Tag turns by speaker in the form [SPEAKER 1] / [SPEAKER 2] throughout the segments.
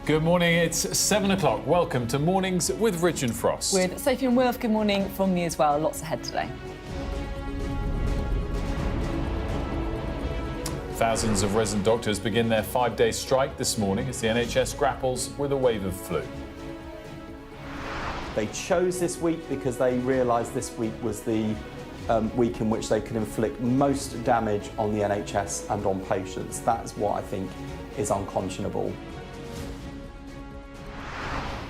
[SPEAKER 1] Good morning, it's 7 o'clock. Welcome to Mornings with Rich and Frost.
[SPEAKER 2] With Sophy and Wilf, good morning from me as well. Lots ahead today.
[SPEAKER 1] Thousands of resident doctors begin their 5-day strike this morning as the NHS grapples with a wave of flu.
[SPEAKER 3] They chose this week because they realised this week was the week in which they could inflict most damage on the NHS and on patients. That's what I think is unconscionable.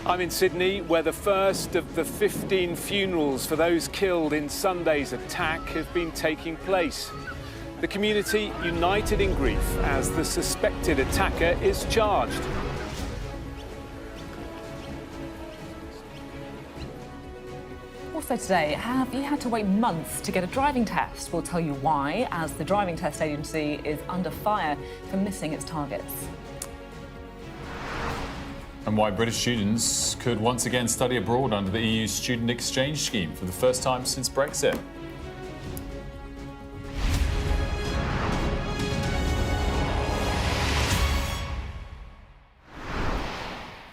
[SPEAKER 4] I'm in Sydney, where the first of the 15 funerals for those killed in Sunday's attack have been taking place. The community united in grief as the suspected attacker is charged.
[SPEAKER 2] Also today, have you had to wait months to get a driving test? We'll tell you why, as the driving test agency is under fire for missing its targets.
[SPEAKER 1] And why British students could once again study abroad under the EU's student exchange scheme for the first time since Brexit.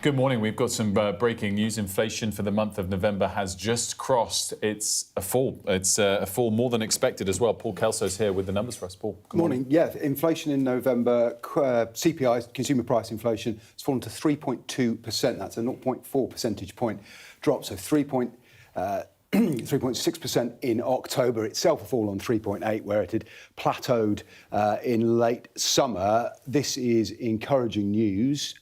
[SPEAKER 1] Good morning. We've got some breaking news. Inflation for the month of November has just crossed. It's a fall. It's a fall more than expected as well. Paul Kelso's here with the numbers for us. Paul, good morning.
[SPEAKER 5] Yeah, inflation in November, CPI, consumer price inflation, has fallen to 3.2%. That's a 0.4 percentage point drop. So 3.6% in October itself, a fall on 3.8, where it had plateaued in late summer. This is encouraging news.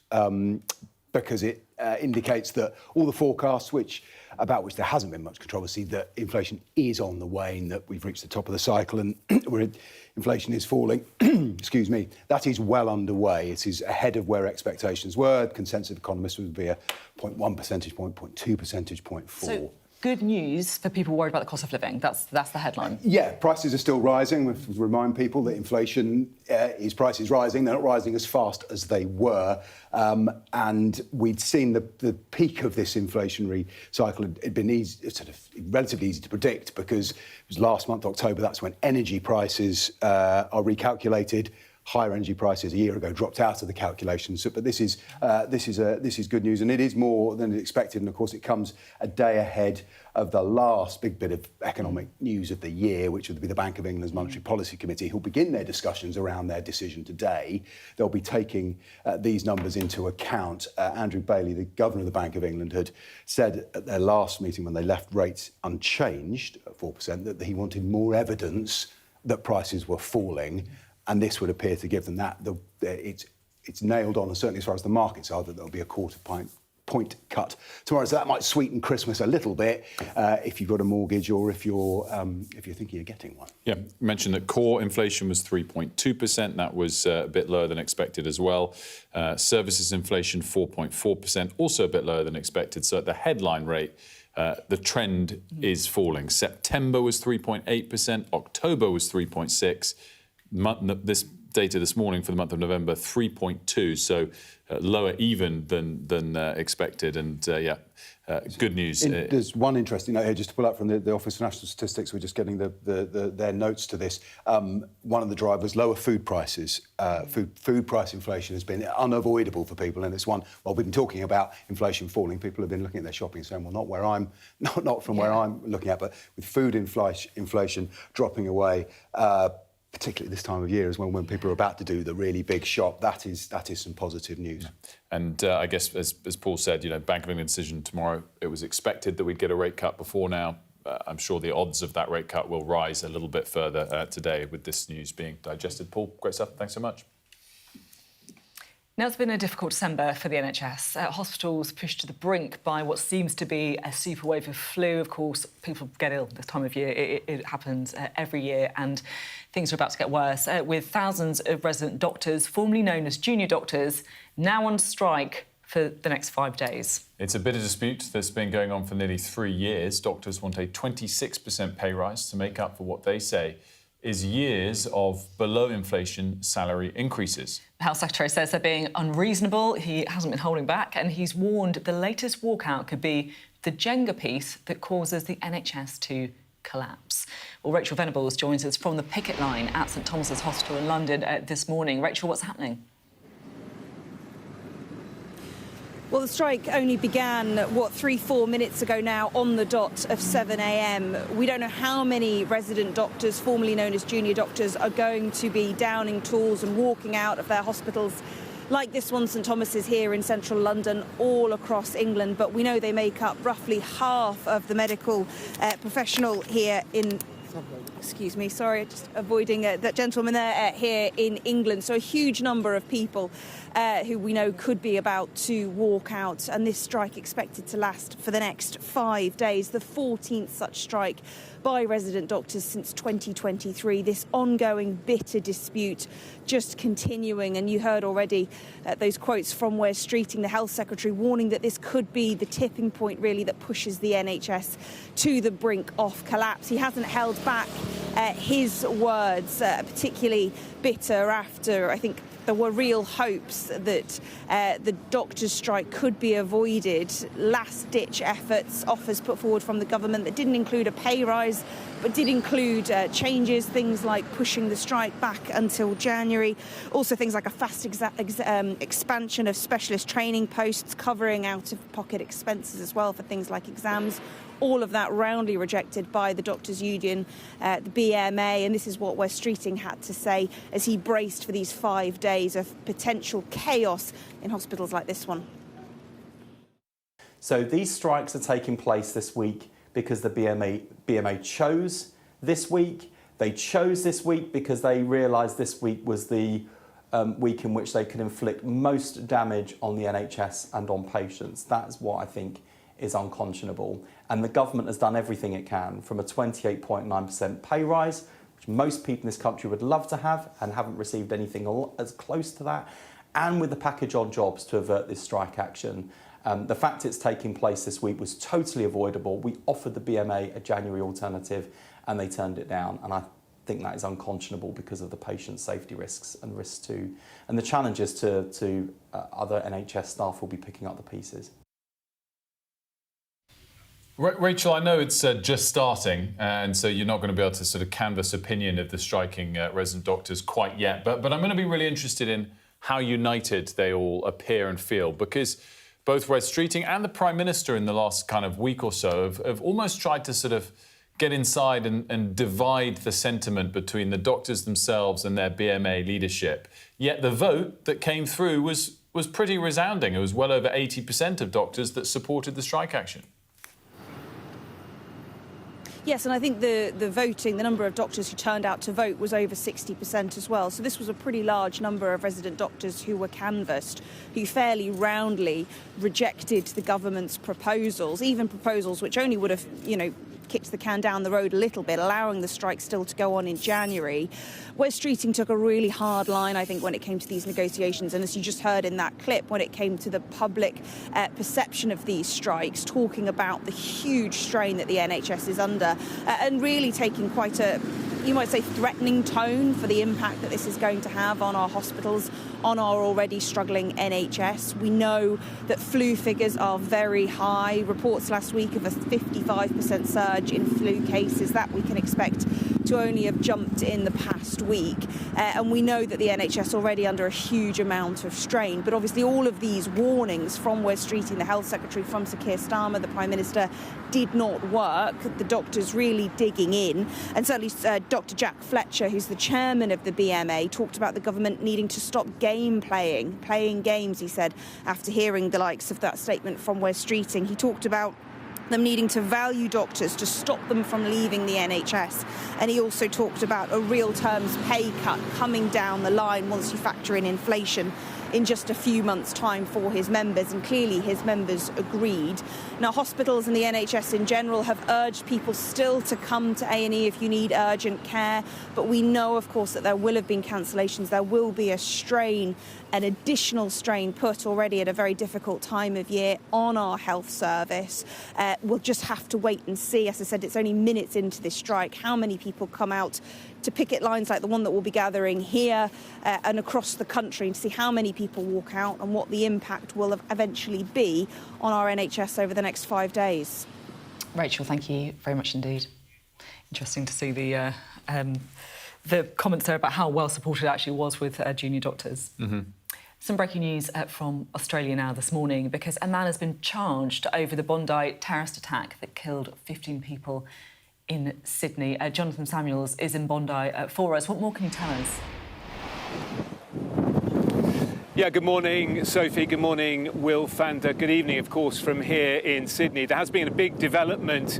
[SPEAKER 5] Because it indicates that all the forecasts about which there hasn't been much controversy, that inflation is on the wane, that we've reached the top of the cycle and inflation is falling, excuse me, that is well underway. It is ahead of where expectations were. Consensus economists would be a 0.1 percentage point, 0.2 percentage point fall.
[SPEAKER 2] So, good news for people worried about the cost of living. That's the headline.
[SPEAKER 5] Yeah, prices are still rising. We have to remind people that inflation is prices rising. They're not rising as fast as they were. And we'd seen the peak of this inflationary cycle had been relatively easy to predict, because it was last month, October, that's when energy prices are recalculated. Higher energy prices a year ago dropped out of the calculations, but this is good news, and it is more than expected. And of course, it comes a day ahead of the last big bit of economic news of the year, which would be the Bank of England's Monetary Policy Committee, who'll begin their discussions around their decision today. They'll be taking these numbers into account. Andrew Bailey, the governor of the Bank of England, had said at their last meeting, when they left rates unchanged at 4%, that he wanted more evidence that prices were falling. And this would appear to give them that. It's nailed on, and certainly as far as the markets are, that there'll be a point cut tomorrow. So that might sweeten Christmas a little bit if you've got a mortgage or if you're thinking of getting one.
[SPEAKER 1] Yeah, you mentioned that core inflation was 3.2%. That was a bit lower than expected as well. Services inflation 4.4%, also a bit lower than expected. So at the headline rate, the trend is falling. September was 3.8%. October was 3.6%. This data this morning for the month of November, 3.2, so lower even than expected. And good news.
[SPEAKER 5] There's one interesting note here, just to pull up from the Office for National Statistics. We're just getting their notes to this. One of the drivers, lower food prices. Food price inflation has been unavoidable for people, and it's one. Well, we've been talking about inflation falling. People have been looking at their shopping, saying, "Well, not from where I'm looking at," but with food inflation dropping away. Particularly this time of year, is when people are about to do the really big shop. That is some positive news.
[SPEAKER 1] Yeah. And I guess, as Paul said, Bank of England decision tomorrow. It was expected that we'd get a rate cut before now. I'm sure the odds of that rate cut will rise a little bit further today with this news being digested. Paul, great stuff. Thanks so much.
[SPEAKER 2] Now, it's been a difficult December for the NHS. Hospitals pushed to the brink by what seems to be a super wave of flu. Of course, people get ill this time of year. It happens every year, and things are about to get worse, with thousands of resident doctors, formerly known as junior doctors, now on strike for the next 5 days.
[SPEAKER 1] It's a bit of dispute that's been going on for nearly 3 years. Doctors want a 26% pay rise to make up for what they say is years of below-inflation salary increases.
[SPEAKER 2] The Health Secretary says they're being unreasonable. He hasn't been holding back, and he's warned the latest walkout could be the Jenga piece that causes the NHS to collapse. Well, Rachel Venables joins us from the picket line at St Thomas's Hospital in London this morning. Rachel, what's happening?
[SPEAKER 6] Well, the strike only began, 3-4 minutes ago now on the dot of 7 a.m. We don't know how many resident doctors, formerly known as junior doctors, are going to be downing tools and walking out of their hospitals like this one, St Thomas's, here in central London, all across England. But we know they make up roughly half of the medical professional here in... Excuse me, sorry, just avoiding that gentleman there here in England. So a huge number of people who we know could be about to walk out, and this strike expected to last for the next 5 days, the 14th such strike by resident doctors since 2023. This ongoing bitter dispute just continuing, and you heard already those quotes from Wes Streeting, the health secretary, warning that this could be the tipping point really that pushes the NHS to the brink of collapse. He hasn't held back his words, particularly bitter after, I think, there were real hopes that the doctors' strike could be avoided. Last-ditch efforts, offers put forward from the government that didn't include a pay rise, but did include changes, things like pushing the strike back until January. Also things like a fast expansion of specialist training posts, covering out-of-pocket expenses as well for things like exams. All of that roundly rejected by the Doctors' Union, the BMA, and this is what Wes Streeting had to say as he braced for these 5 days of potential chaos in hospitals like this one.
[SPEAKER 3] So these strikes are taking place this week because the BMA chose this week. They chose this week because they realised this week was the week in which they could inflict most damage on the NHS and on patients. That's what I think is unconscionable. And the government has done everything it can, from a 28.9% pay rise, which most people in this country would love to have and haven't received anything as close to that, and with the package on jobs to avert this strike action. The fact it's taking place this week was totally avoidable. We offered the BMA a January alternative and they turned it down. And I think that is unconscionable because of the patient safety risks and risks too. And the challenges to other NHS staff will be picking up the pieces.
[SPEAKER 1] Rachel, I know it's just starting, and so you're not going to be able to sort of canvass opinion of the striking resident doctors quite yet, but I'm going to be really interested in how united they all appear and feel, because both Wes Streeting and the Prime Minister in the last kind of week or so have almost tried to sort of get inside and divide the sentiment between the doctors themselves and their BMA leadership. Yet the vote that came through was pretty resounding. It was well over 80% of doctors that supported the strike action.
[SPEAKER 6] Yes, and I think the voting, the number of doctors who turned out to vote was over 60% as well. So this was a pretty large number of resident doctors who were canvassed, who fairly roundly rejected the government's proposals, even proposals which only would have, kicked the can down the road a little bit, allowing the strike still to go on in January. Wes Streeting took a really hard line, I think, when it came to these negotiations. And as you just heard in that clip, when it came to the public perception of these strikes, talking about the huge strain that the NHS is under, and really taking quite a, you might say, threatening tone for the impact that this is going to have on our hospitals, on our already struggling NHS. We know that flu figures are very high. Reports last week of a 55% surge in flu cases that we can expect to only have jumped in the past week. And we know that the NHS already under a huge amount of strain. But obviously all of these warnings from Wes Streeting, the Health Secretary, from Sir Keir Starmer, the Prime Minister, did not work. The doctors really digging in. And certainly Dr. Jack Fletcher, who's the chairman of the BMA, talked about the government needing to stop playing games, he said, after hearing the likes of that statement from Wes Streeting. He talked about them needing to value doctors to stop them from leaving the NHS. And he also talked about a real terms pay cut coming down the line once you factor in inflation in just a few months' time for his members, and clearly his members agreed. Now, hospitals and the NHS in general have urged people still to come to A&E if you need urgent care, but we know, of course, that there will have been cancellations. There will be a strain, an additional strain put already at a very difficult time of year on our health service. We'll just have to wait and see. As I said, it's only minutes into this strike, how many people come out to picket lines like the one that we'll be gathering here and across the country, and see how many people walk out and what the impact will eventually be on our NHS over the next 5 days.
[SPEAKER 2] Rachel, thank you very much indeed. Interesting to see the comments there about how well supported it actually was with junior doctors.
[SPEAKER 1] Mm-hmm.
[SPEAKER 2] Some breaking news from Australia now this morning, because a man has been charged over the Bondi terrorist attack that killed 15 people in Sydney. Jonathan Samuels is in Bondi for us. What more can you tell us?
[SPEAKER 4] Yeah, good morning, Sophie. Good morning, Wilf, and good evening, of course, from here in Sydney. There has been a big development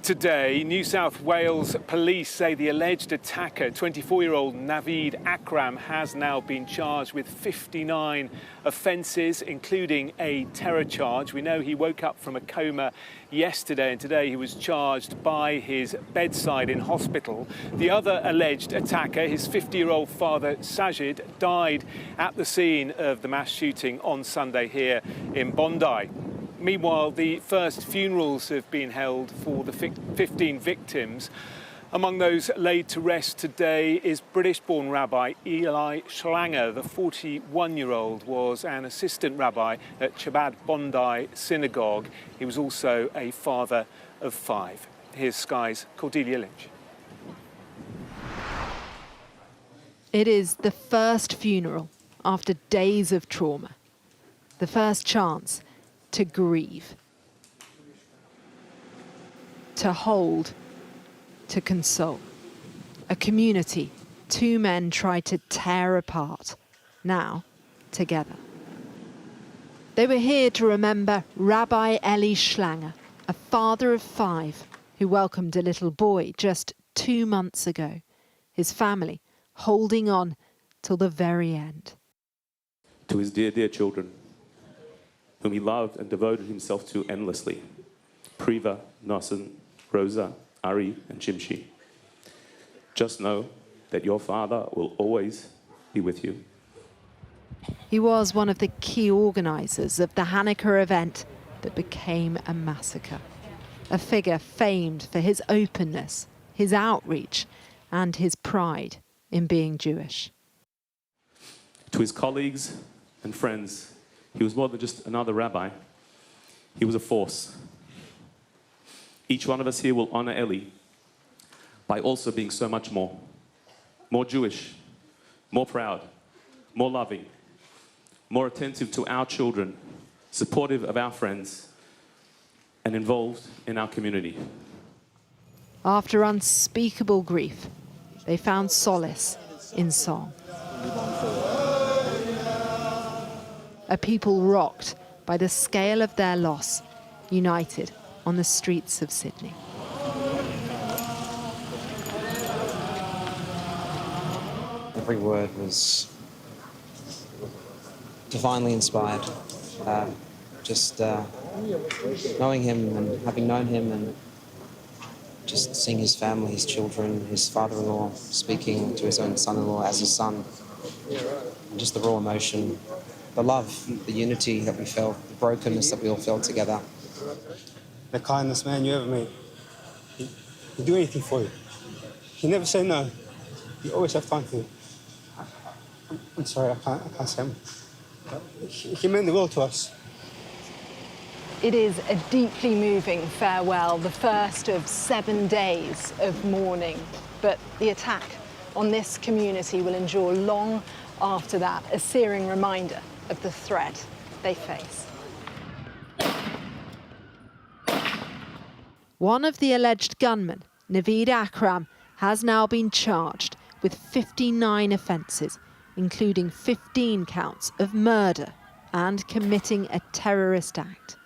[SPEAKER 4] today. New South Wales police say the alleged attacker, 24-year-old Naveed Akram, has now been charged with 59 offences, including a terror charge. We know he woke up from a coma yesterday, and today he was charged by his bedside in hospital. The other alleged attacker, his 50-year-old father, Sajid, died at the scene of the mass shooting on Sunday here in Bondi. Meanwhile, the first funerals have been held for the 15 victims. Among those laid to rest today is British-born Rabbi Eli Schlanger. The 41-year-old was an assistant rabbi at Chabad Bondi Synagogue. He was also a father of 5. Here's Sky's Cordelia Lynch.
[SPEAKER 7] It is the first funeral after days of trauma. The first chance to grieve, to hold, to console. A community 2 men tried to tear apart, now together. They were here to remember Rabbi Eli Schlanger, a father of 5 who welcomed a little boy just 2 months ago, his family holding on till the very end.
[SPEAKER 8] To his dear, dear children, whom he loved and devoted himself to endlessly, Priva, Nasan, Rosa, Ari, and Chimchi. Just know that your father will always be with you.
[SPEAKER 7] He was one of the key organisers of the Hanukkah event that became a massacre. A figure famed for his openness, his outreach, and his pride in being Jewish.
[SPEAKER 8] To his colleagues and friends, he was more than just another rabbi. He was a force. Each one of us here will honor Eli by also being so much more. More Jewish, more proud, more loving, more attentive to our children, supportive of our friends, and involved in our community.
[SPEAKER 7] After unspeakable grief, they found solace in song. A people rocked by the scale of their loss, united on the streets of Sydney.
[SPEAKER 9] Every word was divinely inspired. Just knowing him and having known him and just seeing his family, his children, his father-in-law speaking to his own son-in-law as a son. And just the raw emotion, the love, the unity that we felt, the brokenness that we all felt together.
[SPEAKER 10] The kindest man you ever met. He'd do anything for you. He never say no. He always have time for you. I'm sorry, I can't say him. He meant the world to us.
[SPEAKER 7] It is a deeply moving farewell, the first of 7 days of mourning. But the attack on this community will endure long after that, a searing reminder of the threat they face. One of the alleged gunmen, Naveed Akram, has now been charged with 59 offences, including 15 counts of murder and committing a terrorist act.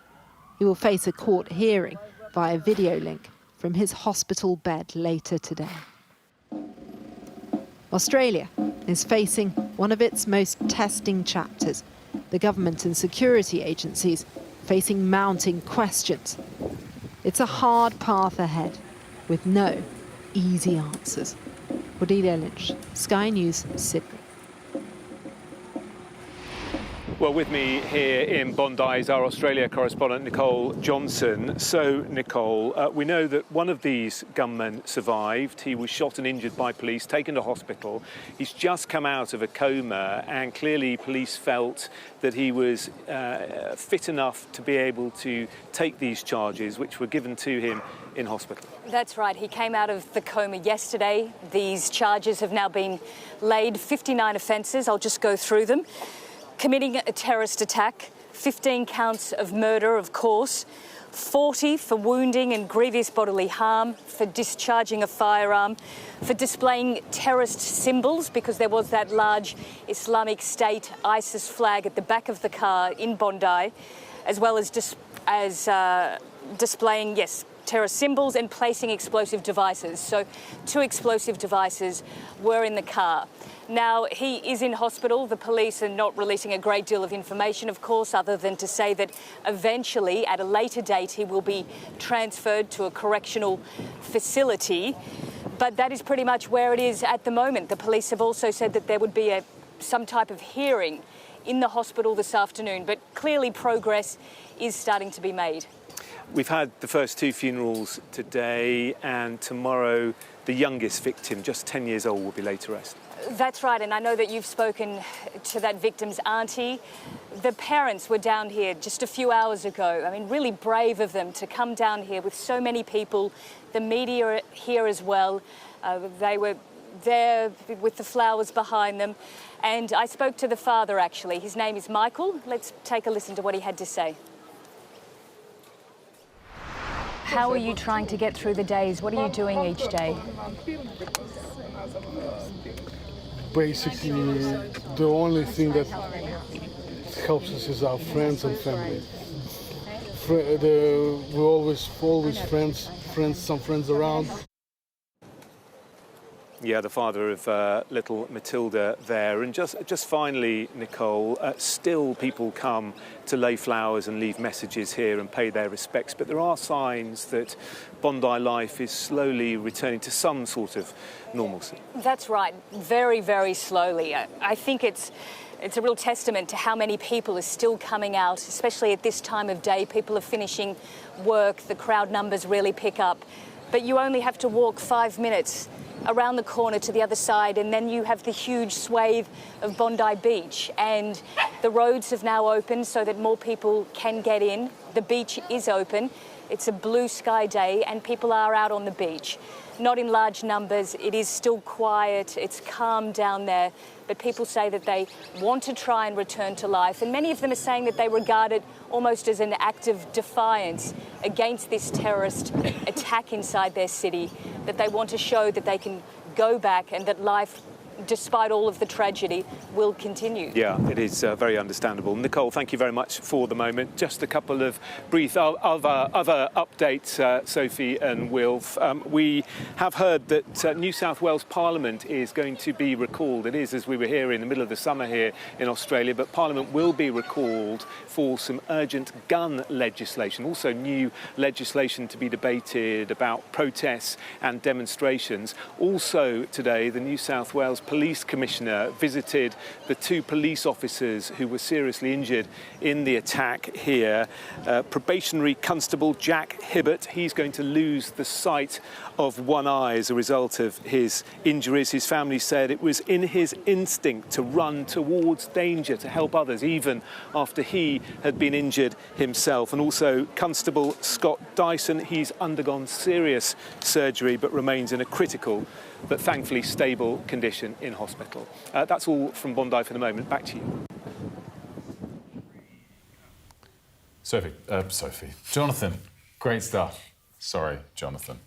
[SPEAKER 7] He will face a court hearing via video link from his hospital bed later today. Australia is facing one of its most testing chapters. The government and security agencies facing mounting questions. It's a hard path ahead with no easy answers. Cordelia Lynch, Sky News, Sydney.
[SPEAKER 4] Well, with me here in Bondi is our Australia correspondent, Nicole Johnson. So, Nicole, we know that one of these gunmen survived. He was shot and injured by police, taken to hospital. He's just come out of a coma, and clearly police felt that he was fit enough to be able to take these charges, which were given to him in hospital.
[SPEAKER 11] That's right. He came out of the coma yesterday. These charges have now been laid, 59 offences. I'll just go through them. committing a terrorist attack, 15 counts of murder, of course, 40 for wounding and grievous bodily harm, for discharging a firearm, for displaying terrorist symbols, because there was that large Islamic State ISIS flag at the back of the car in Bondi, as well as displaying, yes, terrorist symbols and placing explosive devices. So 2 explosive devices were in the car. Now, he is in hospital. The police are not releasing a great deal of information, of course, other than to say that eventually, at a later date, he will be transferred to a correctional facility. But that is pretty much where it is at the moment. The police have also said that there would be some type of hearing in the hospital this afternoon, but clearly progress is starting to be made.
[SPEAKER 4] We've had the first 2 funerals today, and tomorrow the youngest victim, just 10 years old, will be laid to rest.
[SPEAKER 11] That's right, and I know that you've spoken to that victim's auntie. The parents were down here just a few hours ago. I mean, really brave of them to come down here with so many people, the media here as well. They were there with the flowers behind them. And I spoke to the father, actually. His name is Michael. Let's take a listen to what he had to say. How are you trying to get through the days? What are you doing each day?
[SPEAKER 12] Basically, the only thing that helps us is our friends and family. We're always some friends around.
[SPEAKER 4] Yeah, the father of little Matilda there. And just finally, Nicole, still people come to lay flowers and leave messages here and pay their respects, but there are signs that Bondi life is slowly returning to some sort of normalcy.
[SPEAKER 11] That's right, very, very slowly. I think it's a real testament to how many people are still coming out, especially at this time of day. People are finishing work, the crowd numbers really pick up. But you only have to walk 5 minutes around the corner to the other side, and then you have the huge swathe of Bondi Beach. And the roads have now opened so that more people can get in. The beach is open. It's a blue sky day, and people are out on the beach. Not in large numbers. It is still quiet. It's calm down there. But people say that they want to try and return to life. And many of them are saying that they regard it almost as an act of defiance against this terrorist attack inside their city, that they want to show that they can go back and that life, despite all of the tragedy, will continue.
[SPEAKER 4] Yeah, it is very understandable. Nicole, thank you very much for the moment. Just a couple of brief other updates, Sophie and Wilf. We have heard that New South Wales Parliament is going to be recalled. It is, as we were here, in the middle of the summer here in Australia, but Parliament will be recalled for some urgent gun legislation. Also new legislation to be debated about protests and demonstrations. Also today, the New South Wales Police Commissioner visited the 2 police officers who were seriously injured in the attack here. Probationary Constable Jack Hibbert, he's going to lose the sight of one eye as a result of his injuries. His family said it was in his instinct to run towards danger, to help others, even after he had been injured himself. And also Constable Scott Dyson, he's undergone serious surgery but remains in a critical but thankfully stable condition in hospital. That's all from Bondi for the moment. Back to you.
[SPEAKER 1] Sophie. Jonathan, great stuff. Sorry, Jonathan.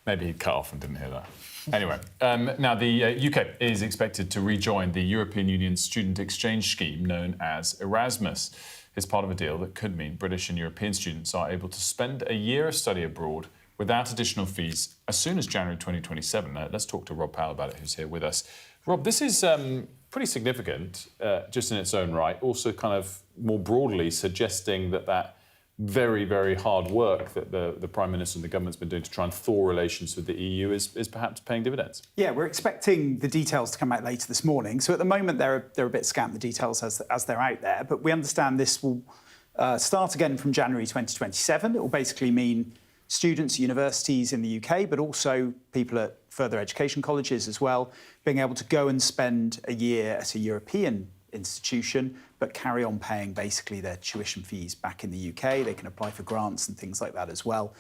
[SPEAKER 1] Maybe he cut off and didn't hear that. Anyway, now the UK is expected to rejoin the European Union's student exchange scheme known as Erasmus. It's part of a deal that could mean British and European students are able to spend a year of study abroad without additional fees as soon as January 2027. Let's talk to Rob Powell about it, who's here with us. Rob, this is pretty significant just in its own right, also kind of more broadly suggesting that very, very hard work that the Prime Minister and the government's been doing to try and thaw relations with the EU is perhaps paying dividends.
[SPEAKER 13] Yeah, we're expecting the details to come out later this morning. So at the moment, they're a bit scant, the details as they're out there. But we understand this will start again from January 2027. It will basically mean students at universities in the UK, but also people at further education colleges as well, being able to go and spend a year at a European institution, but carry on paying basically their tuition fees back in the UK. They can apply for grants and things like that as well.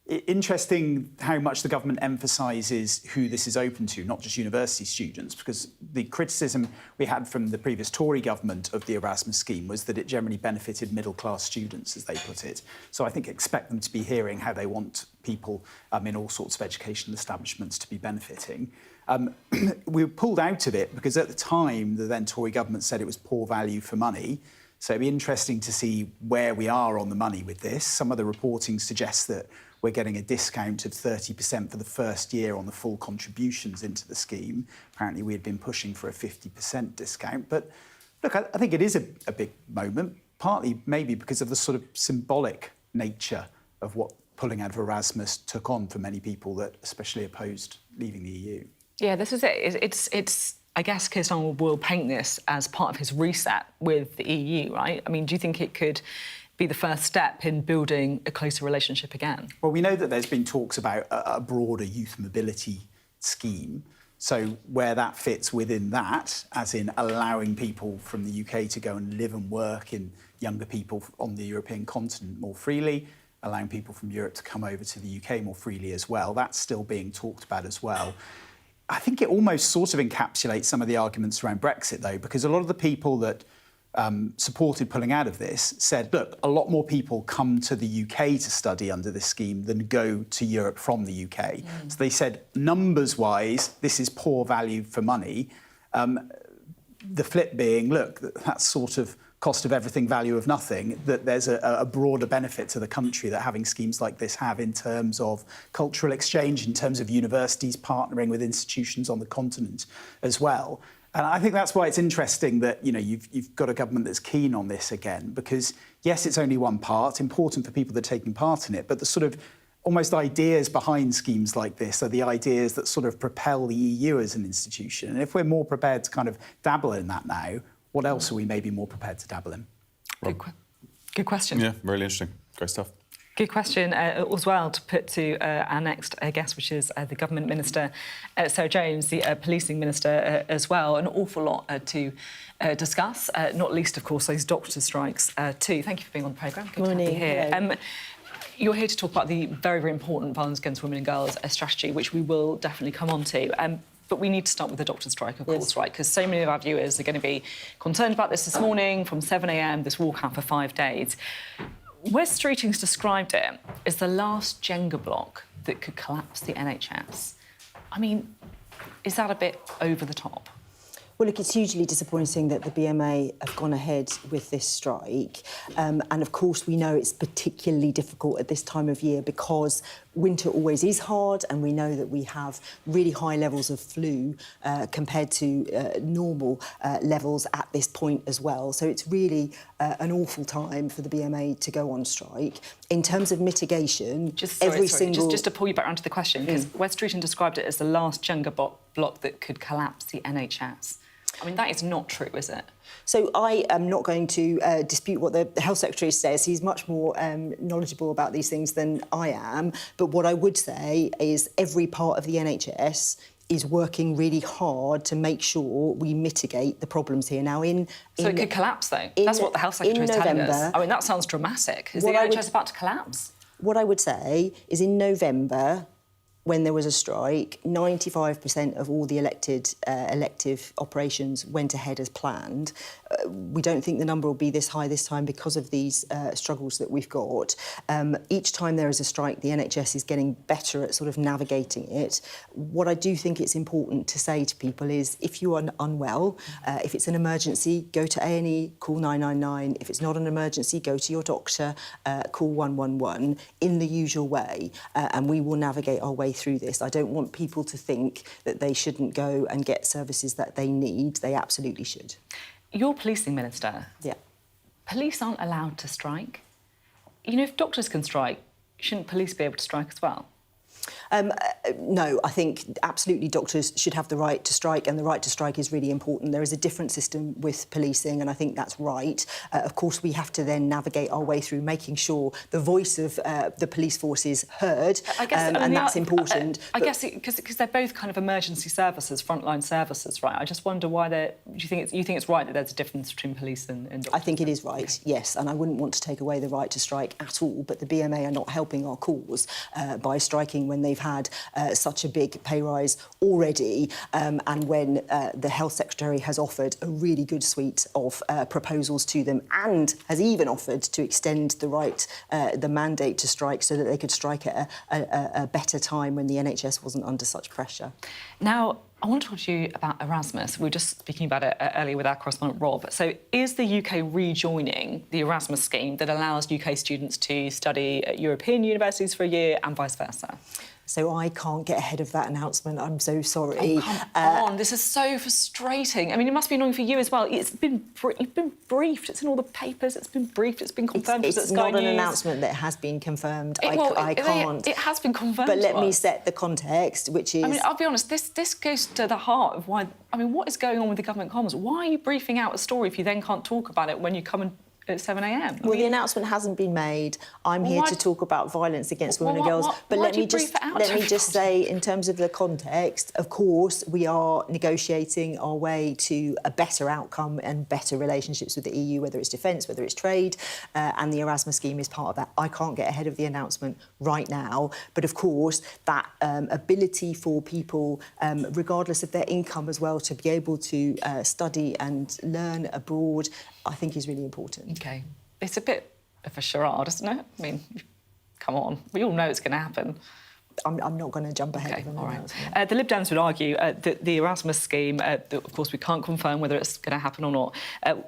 [SPEAKER 13] Interesting how much the government emphasises who this is open to, not just university students, because the criticism we had from the previous Tory government of the Erasmus scheme was that it generally benefited middle-class students, as they put it. So I think expect them to be hearing how they want people in all sorts of educational establishments to be benefiting. We were pulled out of it because at the time, the then Tory government said it was poor value for money. So it'd be interesting to see where we are on the money with this. Some of the reporting suggests that we're getting a discount of 30% for the first year on the full contributions into the scheme. Apparently, we had been pushing for a 50% discount. But look, I think it is a big moment, partly maybe because of the sort of symbolic nature of what pulling out of Erasmus took on for many people that especially opposed leaving the EU.
[SPEAKER 2] Yeah, this is it. It's I guess Keir Starmer will paint this as part of his reset with the EU, right? I mean, do you think it could be the first step in building a closer relationship again?
[SPEAKER 13] Well, we know that there's been talks about a broader youth mobility scheme. So where that fits within that, as in allowing people from the UK to go and live and work in younger people on the European continent more freely, allowing people from Europe to come over to the UK more freely as well, that's still being talked about as well. I think it almost sort of encapsulates some of the arguments around Brexit, though, because a lot of the people that supported pulling out of this said, look, a lot more people come to the UK to study under this scheme than go to Europe from the UK. So they said, numbers-wise, this is poor value for money. The flip being, look, that's sort of cost of everything, value of nothing, that there's a broader benefit to the country that having schemes like this have in terms of cultural exchange, in terms of universities partnering with institutions on the continent as well. And I think that's why it's interesting that, you know, you've got a government that's keen on this again, because, yes, it's only one part, important for people that are taking part in it, but the sort of almost ideas behind schemes like this are the ideas that sort of propel the EU as an institution. And if we're more prepared to kind of dabble in that now, what else are we maybe more prepared to dabble in?
[SPEAKER 2] Good question.
[SPEAKER 1] Yeah, really interesting. Great stuff.
[SPEAKER 2] Good question as well to put to our next guest, which is the Government Minister, Sarah Jones, the Policing Minister as well. An awful lot to discuss, not least, of course, those doctor strikes too. Thank you for being on the programme. Good
[SPEAKER 14] Morning.
[SPEAKER 2] to have you here. You're here to talk about the very, very important Violence Against Women and Girls strategy, which we will definitely come on to. But we need to start with the doctor strike, of course, right? Because so many of our viewers are going to be concerned about this morning from 7 a.m, this walkout for 5 days. Wes Streeting's described it as the last Jenga block that could collapse the NHS. I mean, is that a bit over the top?
[SPEAKER 14] Well, look, it's hugely disappointing that the BMA have gone ahead with this strike. And of course, we know it's particularly difficult at this time of year because winter always is hard, and we know that we have really high levels of flu compared to normal levels at this point as well. So it's really an awful time for the BMA to go on strike. In terms of mitigation,
[SPEAKER 2] just to pull you back around to the question, because Wes Streeting described it as the last Jenga block that could collapse the NHS. I mean, that is not true, is it?
[SPEAKER 14] So I am not going to dispute what the Health Secretary says. He's much more knowledgeable about these things than I am. But what I would say is every part of the NHS is working really hard to make sure we mitigate the problems here. Now,
[SPEAKER 2] so it could collapse, though? That's what the Health Secretary is telling us. I mean, that sounds dramatic. Is the NHS about to collapse?
[SPEAKER 14] What I would say is in November, when there was a strike, 95% of all the elective operations went ahead as planned. We don't think the number will be this high this time because of these struggles that we've got. Each time there is a strike, the NHS is getting better at sort of navigating it. What I do think it's important to say to people is if you are unwell, if it's an emergency, go to A&E, call 999. If it's not an emergency, go to your doctor, call 111 in the usual way, and we will navigate our way through this. I don't want people to think that they shouldn't go and get services that they need. They absolutely should.
[SPEAKER 2] You're Policing Minister.
[SPEAKER 14] Yeah.
[SPEAKER 2] Police aren't allowed to strike. You know, if doctors can strike, shouldn't police be able to strike as well?
[SPEAKER 14] No, I think absolutely doctors should have the right to strike, and the right to strike is really important. There is a different system with policing, and I think that's right. Of course, we have to then navigate our way through making sure the voice of the police force is heard, and that's important.
[SPEAKER 2] I guess because they're both kind of emergency services, frontline services, right? I just wonder why they're... you think it's right that there's a difference between police and doctors?
[SPEAKER 14] I think it is right, yes, and I wouldn't want to take away the right to strike at all, but the BMA are not helping our cause by striking when they've had such a big pay rise already, and when the Health Secretary has offered a really good suite of proposals to them, and has even offered to extend the right, the mandate to strike, so that they could strike at a better time when the NHS wasn't under such pressure.
[SPEAKER 2] Now, I want to talk to you about Erasmus. We were just speaking about it earlier with our correspondent Rob. So is the UK rejoining the Erasmus scheme that allows UK students to study at European universities for a year and vice versa?
[SPEAKER 14] So I can't get ahead of that announcement. I'm so sorry.
[SPEAKER 2] Oh, come on, this is so frustrating. I mean, it must be annoying for you as well. You've been briefed. It's in all the papers. It's been briefed. It's been confirmed.
[SPEAKER 14] It's not an announcement that has been confirmed. I can't.
[SPEAKER 2] It has been confirmed.
[SPEAKER 14] But let me set the context, which is...
[SPEAKER 2] I mean, I'll be honest, this goes to the heart of why... I mean, what is going on with the government comms? Why are you briefing out a story if you then can't talk about it when you come and at 7 a.m.
[SPEAKER 14] Well, the announcement hasn't been made. I'm here to talk about violence against women and girls. But let me just say, in terms of the context, of course, we are negotiating our way to a better outcome and better relationships with the EU, whether it's defence, whether it's trade, and the Erasmus scheme is part of that. I can't get ahead of the announcement right now, but of course, that ability for people, regardless of their income as well, to be able to study and learn abroad, I think is really important.
[SPEAKER 2] OK. It's a bit of a charade, isn't it? I mean, come on. We all know it's going to happen.
[SPEAKER 14] I'm not going to jump ahead of an announcement.
[SPEAKER 2] The Lib Dems would argue that the Erasmus scheme, of course, we can't confirm whether it's going to happen or not,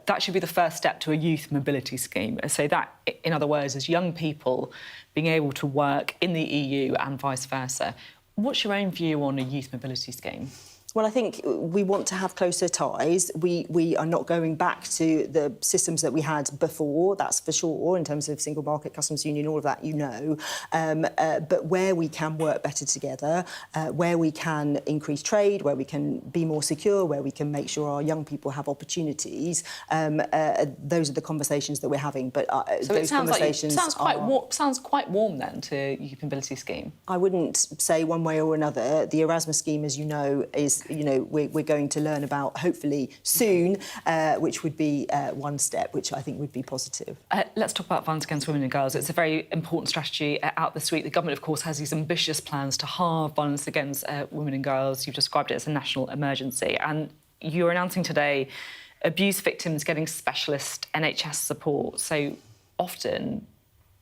[SPEAKER 2] that should be the first step to a youth mobility scheme. So that, in other words, is young people being able to work in the EU and vice versa. What's your own view on a youth mobility scheme?
[SPEAKER 14] Well, I think we want to have closer ties. We are not going back to the systems that we had before, that's for sure, in terms of single market, customs union, all of that, you know. But where we can work better together, where we can increase trade, where we can be more secure, where we can make sure our young people have opportunities, those are the conversations that we're having. But
[SPEAKER 2] so
[SPEAKER 14] those conversations
[SPEAKER 2] sounds quite warm then to youth mobility scheme.
[SPEAKER 14] I wouldn't say one way or another. The Erasmus scheme, as you know, is we're going to learn about hopefully soon, which would be one step, which I think would be positive.
[SPEAKER 2] Let's talk about violence against women and girls. It's a very important strategy out this week. The government, of course, has these ambitious plans to halve violence against women and girls. You've described it as a national emergency. And you're announcing today abuse victims getting specialist NHS support. So often,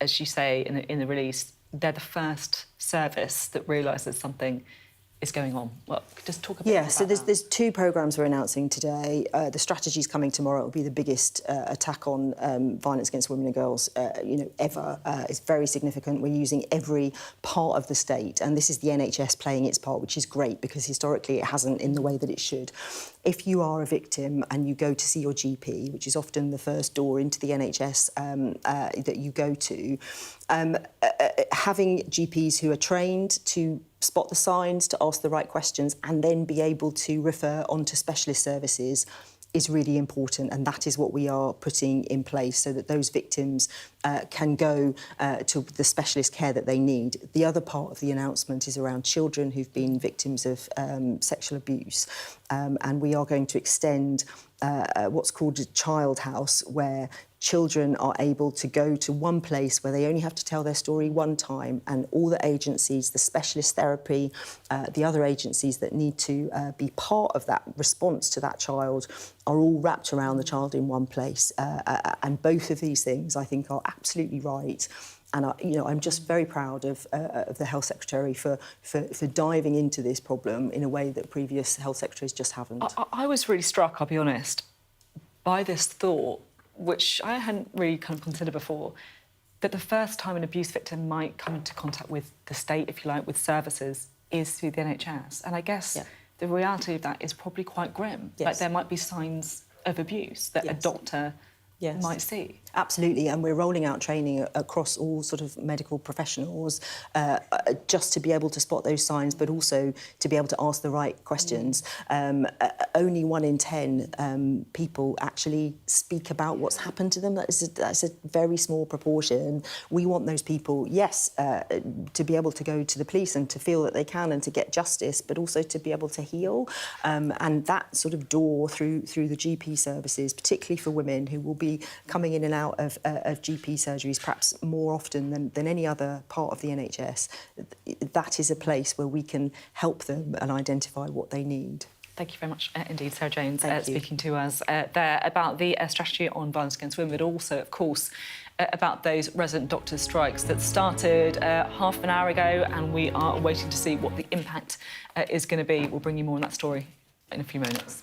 [SPEAKER 2] as you say in the release, they're the first service that realises something is going on. Well, just talk about
[SPEAKER 14] that. So there's two programmes we're announcing today. The strategy's coming tomorrow. It will be the biggest attack on violence against women and girls, ever. It's very significant. We're using every part of the state, and this is the NHS playing its part, which is great because historically it hasn't in the way that it should. If you are a victim and you go to see your GP, which is often the first door into the NHS that you go to, having GPs who are trained to spot the signs, to ask the right questions, and then be able to refer on to specialist services is really important, and that is what we are putting in place so that those victims can go to the specialist care that they need. The other part of the announcement is around children who've been victims of sexual abuse, and we are going to extend what's called a child house, where children are able to go to one place where they only have to tell their story one time, and all the agencies, the specialist therapy, the other agencies that need to be part of that response to that child are all wrapped around the child in one place. And both of these things, I think, are absolutely right. And I'm just very proud of the Health Secretary for diving into this problem in a way that previous Health Secretaries just haven't.
[SPEAKER 2] I was really struck, I'll be honest, by this thought, which I hadn't really kind of considered before, that the first time an abuse victim might come into contact with the state, if you like, with services, is through the NHS. And I guess the reality of that is probably quite grim.
[SPEAKER 14] Yes.
[SPEAKER 2] Like, there might be signs of abuse that a doctor might see.
[SPEAKER 14] Absolutely, and we're rolling out training across all sort of medical professionals just to be able to spot those signs, but also to be able to ask the right questions. Only 1 in 10 people actually speak about what's happened to them. That's a very small proportion. We want those people, yes, to be able to go to the police and to feel that they can and to get justice, but also to be able to heal. And that sort of door through the GP services, particularly for women who will be coming in and out of GP surgeries perhaps more often than any other part of the NHS, that is a place where we can help them and identify what they need.
[SPEAKER 2] Thank you very much indeed, Sarah James,
[SPEAKER 14] Thank you.
[SPEAKER 2] speaking to us there about the strategy on violence against women, but also, of course, about those resident doctors' strikes that started half an hour ago, and we are waiting to see what the impact is going to be. We'll bring you more on that story in a few moments.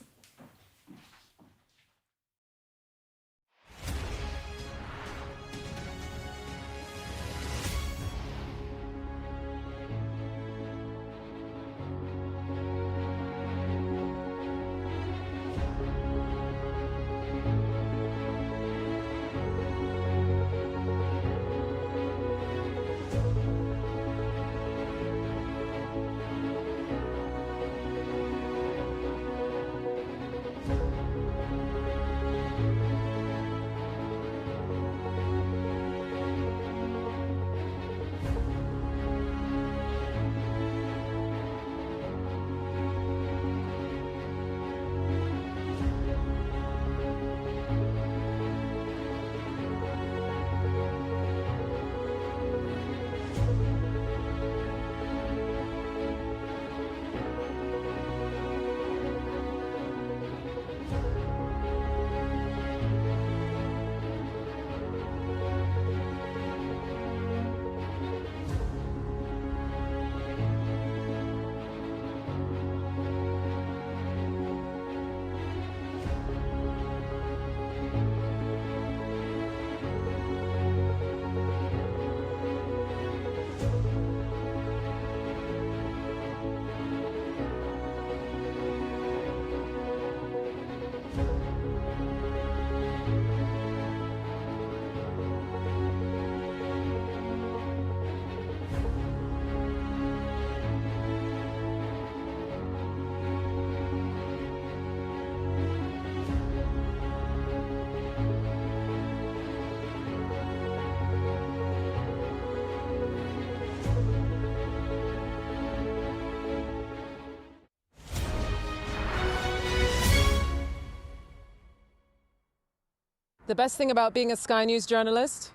[SPEAKER 15] The best thing about being a Sky News journalist?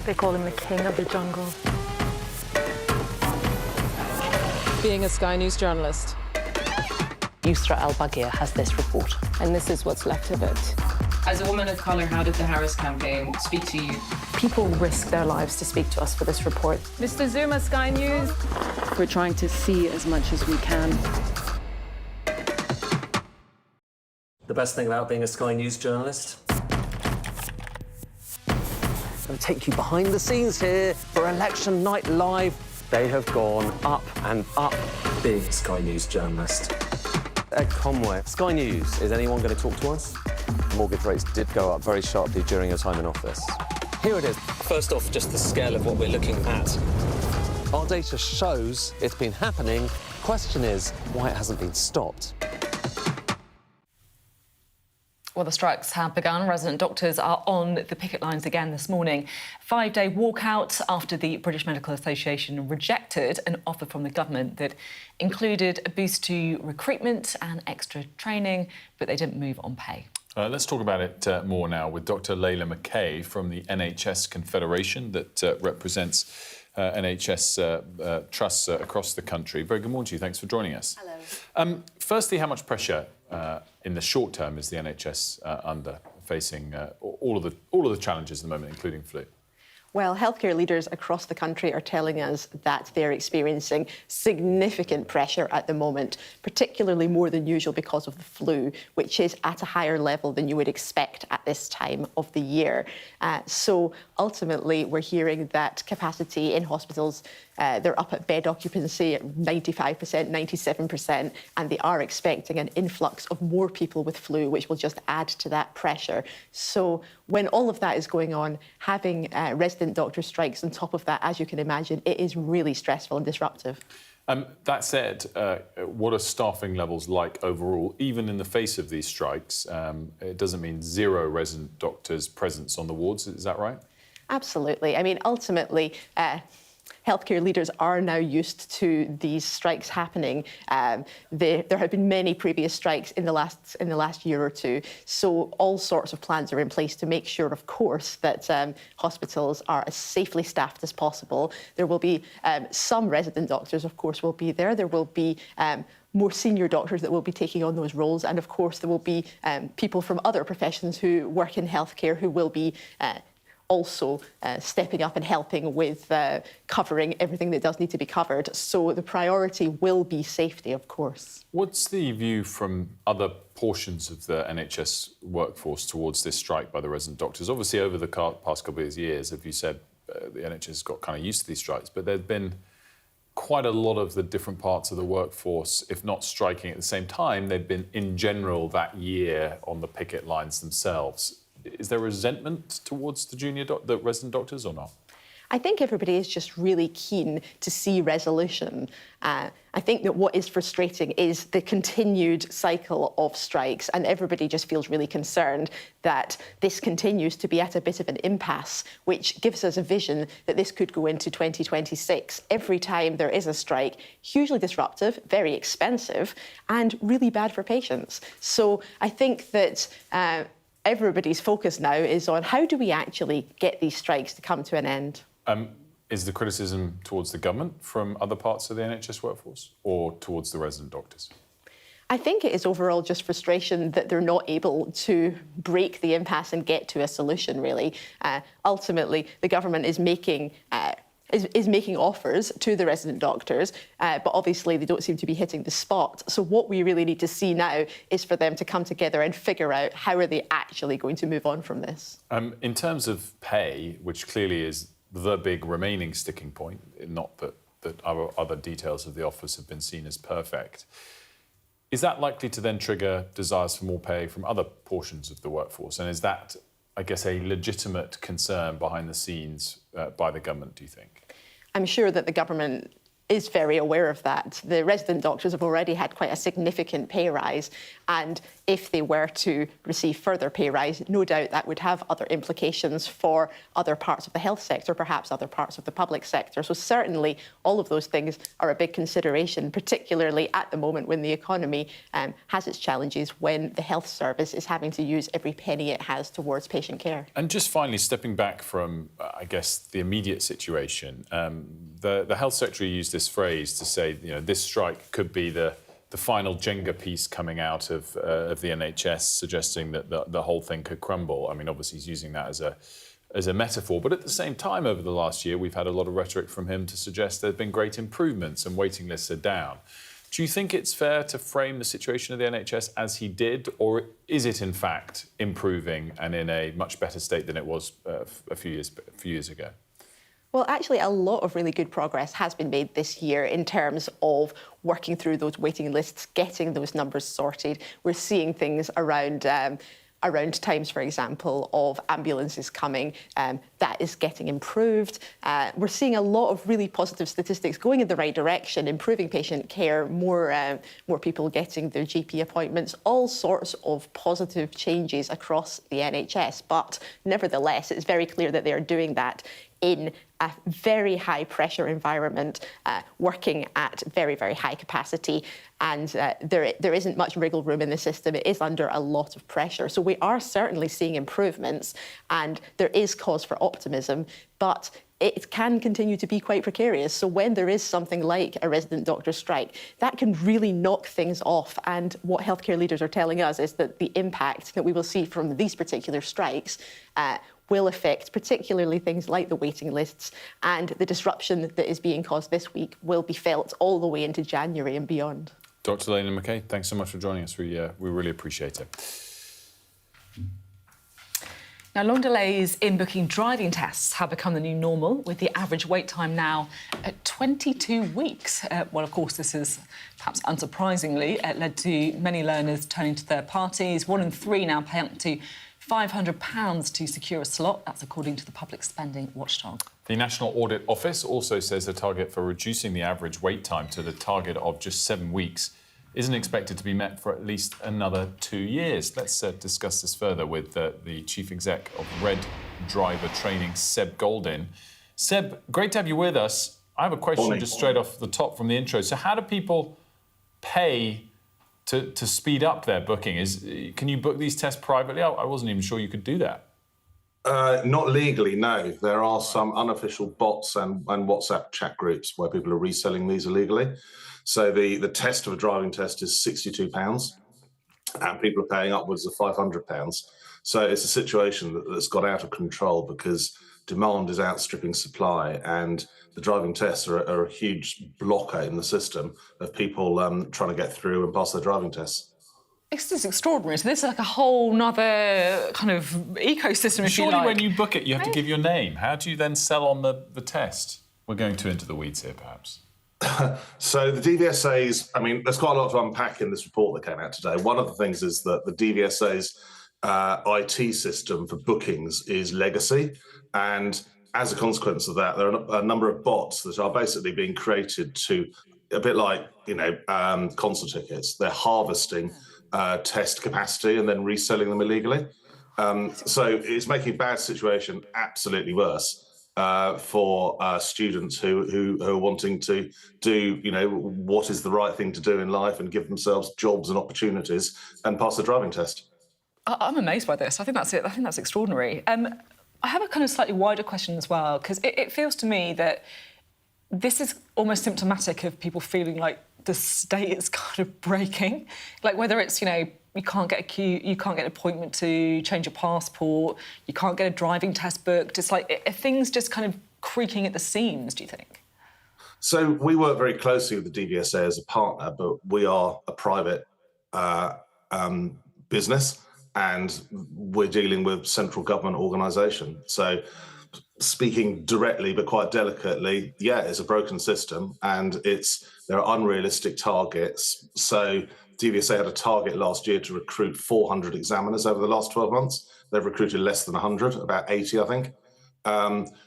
[SPEAKER 16] They call him the king of the jungle.
[SPEAKER 15] Being a Sky News journalist.
[SPEAKER 16] Yusra Al-Baghir has this report.
[SPEAKER 15] And this is what's left of it.
[SPEAKER 17] As a woman of colour, how did the Harris campaign speak to you?
[SPEAKER 16] People risk their lives to speak to us for this report.
[SPEAKER 15] Mr. Zuma, Sky News.
[SPEAKER 16] We're trying to see as much as we can.
[SPEAKER 18] The best thing about being a Sky News journalist?
[SPEAKER 19] I'll take you behind the scenes here for Election Night Live. They have gone up and up.
[SPEAKER 18] Being a Sky News journalist.
[SPEAKER 19] Ed Conway, Sky News, is anyone going to talk to us? Mortgage rates did go up very sharply during your time in office. Here it is.
[SPEAKER 18] First off, just the scale of what we're looking at.
[SPEAKER 19] Our data shows it's been happening. Question is, why it hasn't been stopped.
[SPEAKER 2] Well, the strikes have begun. Resident doctors are on the picket lines again this morning. 5-day walkout after the British Medical Association rejected an offer from the government that included a boost to recruitment and extra training, but they didn't move on pay.
[SPEAKER 1] Let's talk about it more now with Dr. Layla McCay from the NHS Confederation that represents NHS trusts across the country. Very good morning to you. Thanks for joining us.
[SPEAKER 20] Hello.
[SPEAKER 1] Firstly, how much pressure in the short term is the NHS under facing all of the challenges at the moment, including flu?
[SPEAKER 20] Well, healthcare leaders across the country are telling us that they're experiencing significant pressure at the moment, particularly more than usual because of the flu, which is at a higher level than you would expect at this time of the year. So ultimately, we're hearing that capacity in hospitals, they're up at bed occupancy at 95%, 97%, and they are expecting an influx of more people with flu, which will just add to that pressure. So when all of that is going on, having resident doctor strikes on top of that, as you can imagine, it is really stressful and disruptive.
[SPEAKER 1] That said, what are staffing levels like overall, even in the face of these strikes? It doesn't mean zero resident doctors' presence on the wards, is that right?
[SPEAKER 20] Absolutely. I mean, ultimately, healthcare leaders are now used to these strikes happening. There have been many previous strikes in the last year or two, so all sorts of plans are in place to make sure, of course, that hospitals are as safely staffed as possible. There will be some resident doctors, of course, will be there. There will be more senior doctors that will be taking on those roles, and of course there will be people from other professions who work in healthcare who will be also stepping up and helping with covering everything that does need to be covered. So the priority will be safety, of course.
[SPEAKER 1] What's the view from other portions of the NHS workforce towards this strike by the resident doctors? Obviously, over the past couple of years, as you said, the NHS has got kind of used to these strikes, but there's been quite a lot of the different parts of the workforce, if not striking at the same time, they've been in general that year on the picket lines themselves. Is there resentment towards the resident doctors or not?
[SPEAKER 20] I think everybody is just really keen to see resolution. I think that what is frustrating is the continued cycle of strikes, and everybody just feels really concerned that this continues to be at a bit of an impasse, which gives us a vision that this could go into 2026. Every time there is a strike, hugely disruptive, very expensive, and really bad for patients. So I think that everybody's focus now is on how do we actually get these strikes to come to an end.
[SPEAKER 1] Is the criticism towards the government from other parts of the NHS workforce or towards the resident doctors?
[SPEAKER 20] I think it is overall just frustration that they're not able to break the impasse and get to a solution, really. Ultimately, the government is making offers to the resident doctors, but obviously they don't seem to be hitting the spot. So what we really need to see now is for them to come together and figure out how are they actually going to move on from this.
[SPEAKER 1] In terms of pay, which clearly is the big remaining sticking point, not that our other details of the offers have been seen as perfect, is that likely to then trigger desires for more pay from other portions of the workforce? And is that, I guess, a legitimate concern behind the scenes by the government, do you think?
[SPEAKER 20] I'm sure that the government is very aware of that. The resident doctors have already had quite a significant pay rise, and if they were to receive further pay rise, no doubt that would have other implications for other parts of the health sector, perhaps other parts of the public sector. So certainly all of those things are a big consideration, particularly at the moment when the economy has its challenges, when the health service is having to use every penny it has towards patient care.
[SPEAKER 1] And just finally, stepping back from, I guess, the immediate situation, the health secretary used this phrase to say, you know, this strike could be the final Jenga piece coming out of the NHS, suggesting that the whole thing could crumble. I mean, obviously he's using that as a metaphor, but at the same time, over the last year, we've had a lot of rhetoric from him to suggest there have been great improvements and waiting lists are down. Do you think it's fair to frame the situation of the NHS as he did, or is it in fact improving and in a much better state than it was a few years ago?
[SPEAKER 20] Well, actually, a lot of really good progress has been made this year in terms of working through those waiting lists, getting those numbers sorted. We're seeing things around times, for example, of ambulances coming. That is getting improved. We're seeing a lot of really positive statistics going in the right direction, improving patient care, more people getting their GP appointments, all sorts of positive changes across the NHS. But nevertheless, it's very clear that they are doing that in a very high pressure environment, working at very, very high capacity. And there isn't much wriggle room in the system. It is under a lot of pressure. So we are certainly seeing improvements, and there is cause for optimism, but it can continue to be quite precarious. So when there is something like a resident doctor strike, that can really knock things off. And what healthcare leaders are telling us is that the impact that we will see from these particular strikes will affect particularly things like the waiting lists, and the disruption that is being caused this week will be felt all the way into January and beyond.
[SPEAKER 1] Dr. Layla McCay, thanks so much for joining us. We really appreciate it.
[SPEAKER 2] Now, long delays in booking driving tests have become the new normal, with the average wait time now at 22 weeks. Well, of course, this is, perhaps unsurprisingly, led to many learners turning to third parties. 1 in 3 now pay up to £500 to secure a slot. That's according to the Public Spending Watchdog.
[SPEAKER 1] The National Audit Office also says the target for reducing the average wait time to the target of just 7 weeks isn't expected to be met for at least another 2 years. Let's discuss this further with the Chief Exec of Red Driver Training, Seb Goldin. Seb, great to have you with us. I have a question just straight off the top from the intro. So how do people pay to speed up their booking? Can you book these tests privately? I wasn't even sure you could do that.
[SPEAKER 21] Not legally, no. There are some unofficial bots and WhatsApp chat groups where people are reselling these illegally. So the test of a driving test is £62, and people are paying upwards of £500. So it's a situation that's got out of control because demand is outstripping supply, and the driving tests are a huge blocker in the system of people trying to get through and pass their driving tests.
[SPEAKER 2] This is extraordinary. So this is like a whole nother kind of ecosystem, if you like.
[SPEAKER 1] Surely when you book it, you have to give your name. How do you then sell on the test? We're going too into the weeds here, perhaps.
[SPEAKER 21] So the DVSA's, I mean, there's quite a lot to unpack in this report that came out today. One of the things is that the DVSA's IT system for bookings is legacy. And as a consequence of that, there are a number of bots that are basically being created to, a bit like, concert tickets. They're harvesting test capacity and then reselling them illegally. So it's making a bad situation absolutely worse for students who are wanting to do, what is the right thing to do in life and give themselves jobs and opportunities and pass the driving test.
[SPEAKER 2] I'm amazed by this. I think that's it. I think that's extraordinary. I have a kind of slightly wider question as well, because it feels to me that this is almost symptomatic of people feeling like the state is kind of breaking. Like whether it's, you can't get a queue, you can't get an appointment to change your passport, you can't get a driving test booked. It's like, are things just kind of creaking at the seams, do you think?
[SPEAKER 21] So we work very closely with the DVSA as a partner, but we are a private business, and we're dealing with central government organisation. So speaking directly but quite delicately, yeah, it's a broken system and there are unrealistic targets. So DVSA had a target last year to recruit 400 examiners over the last 12 months. They've recruited less than 100, about 80, I think.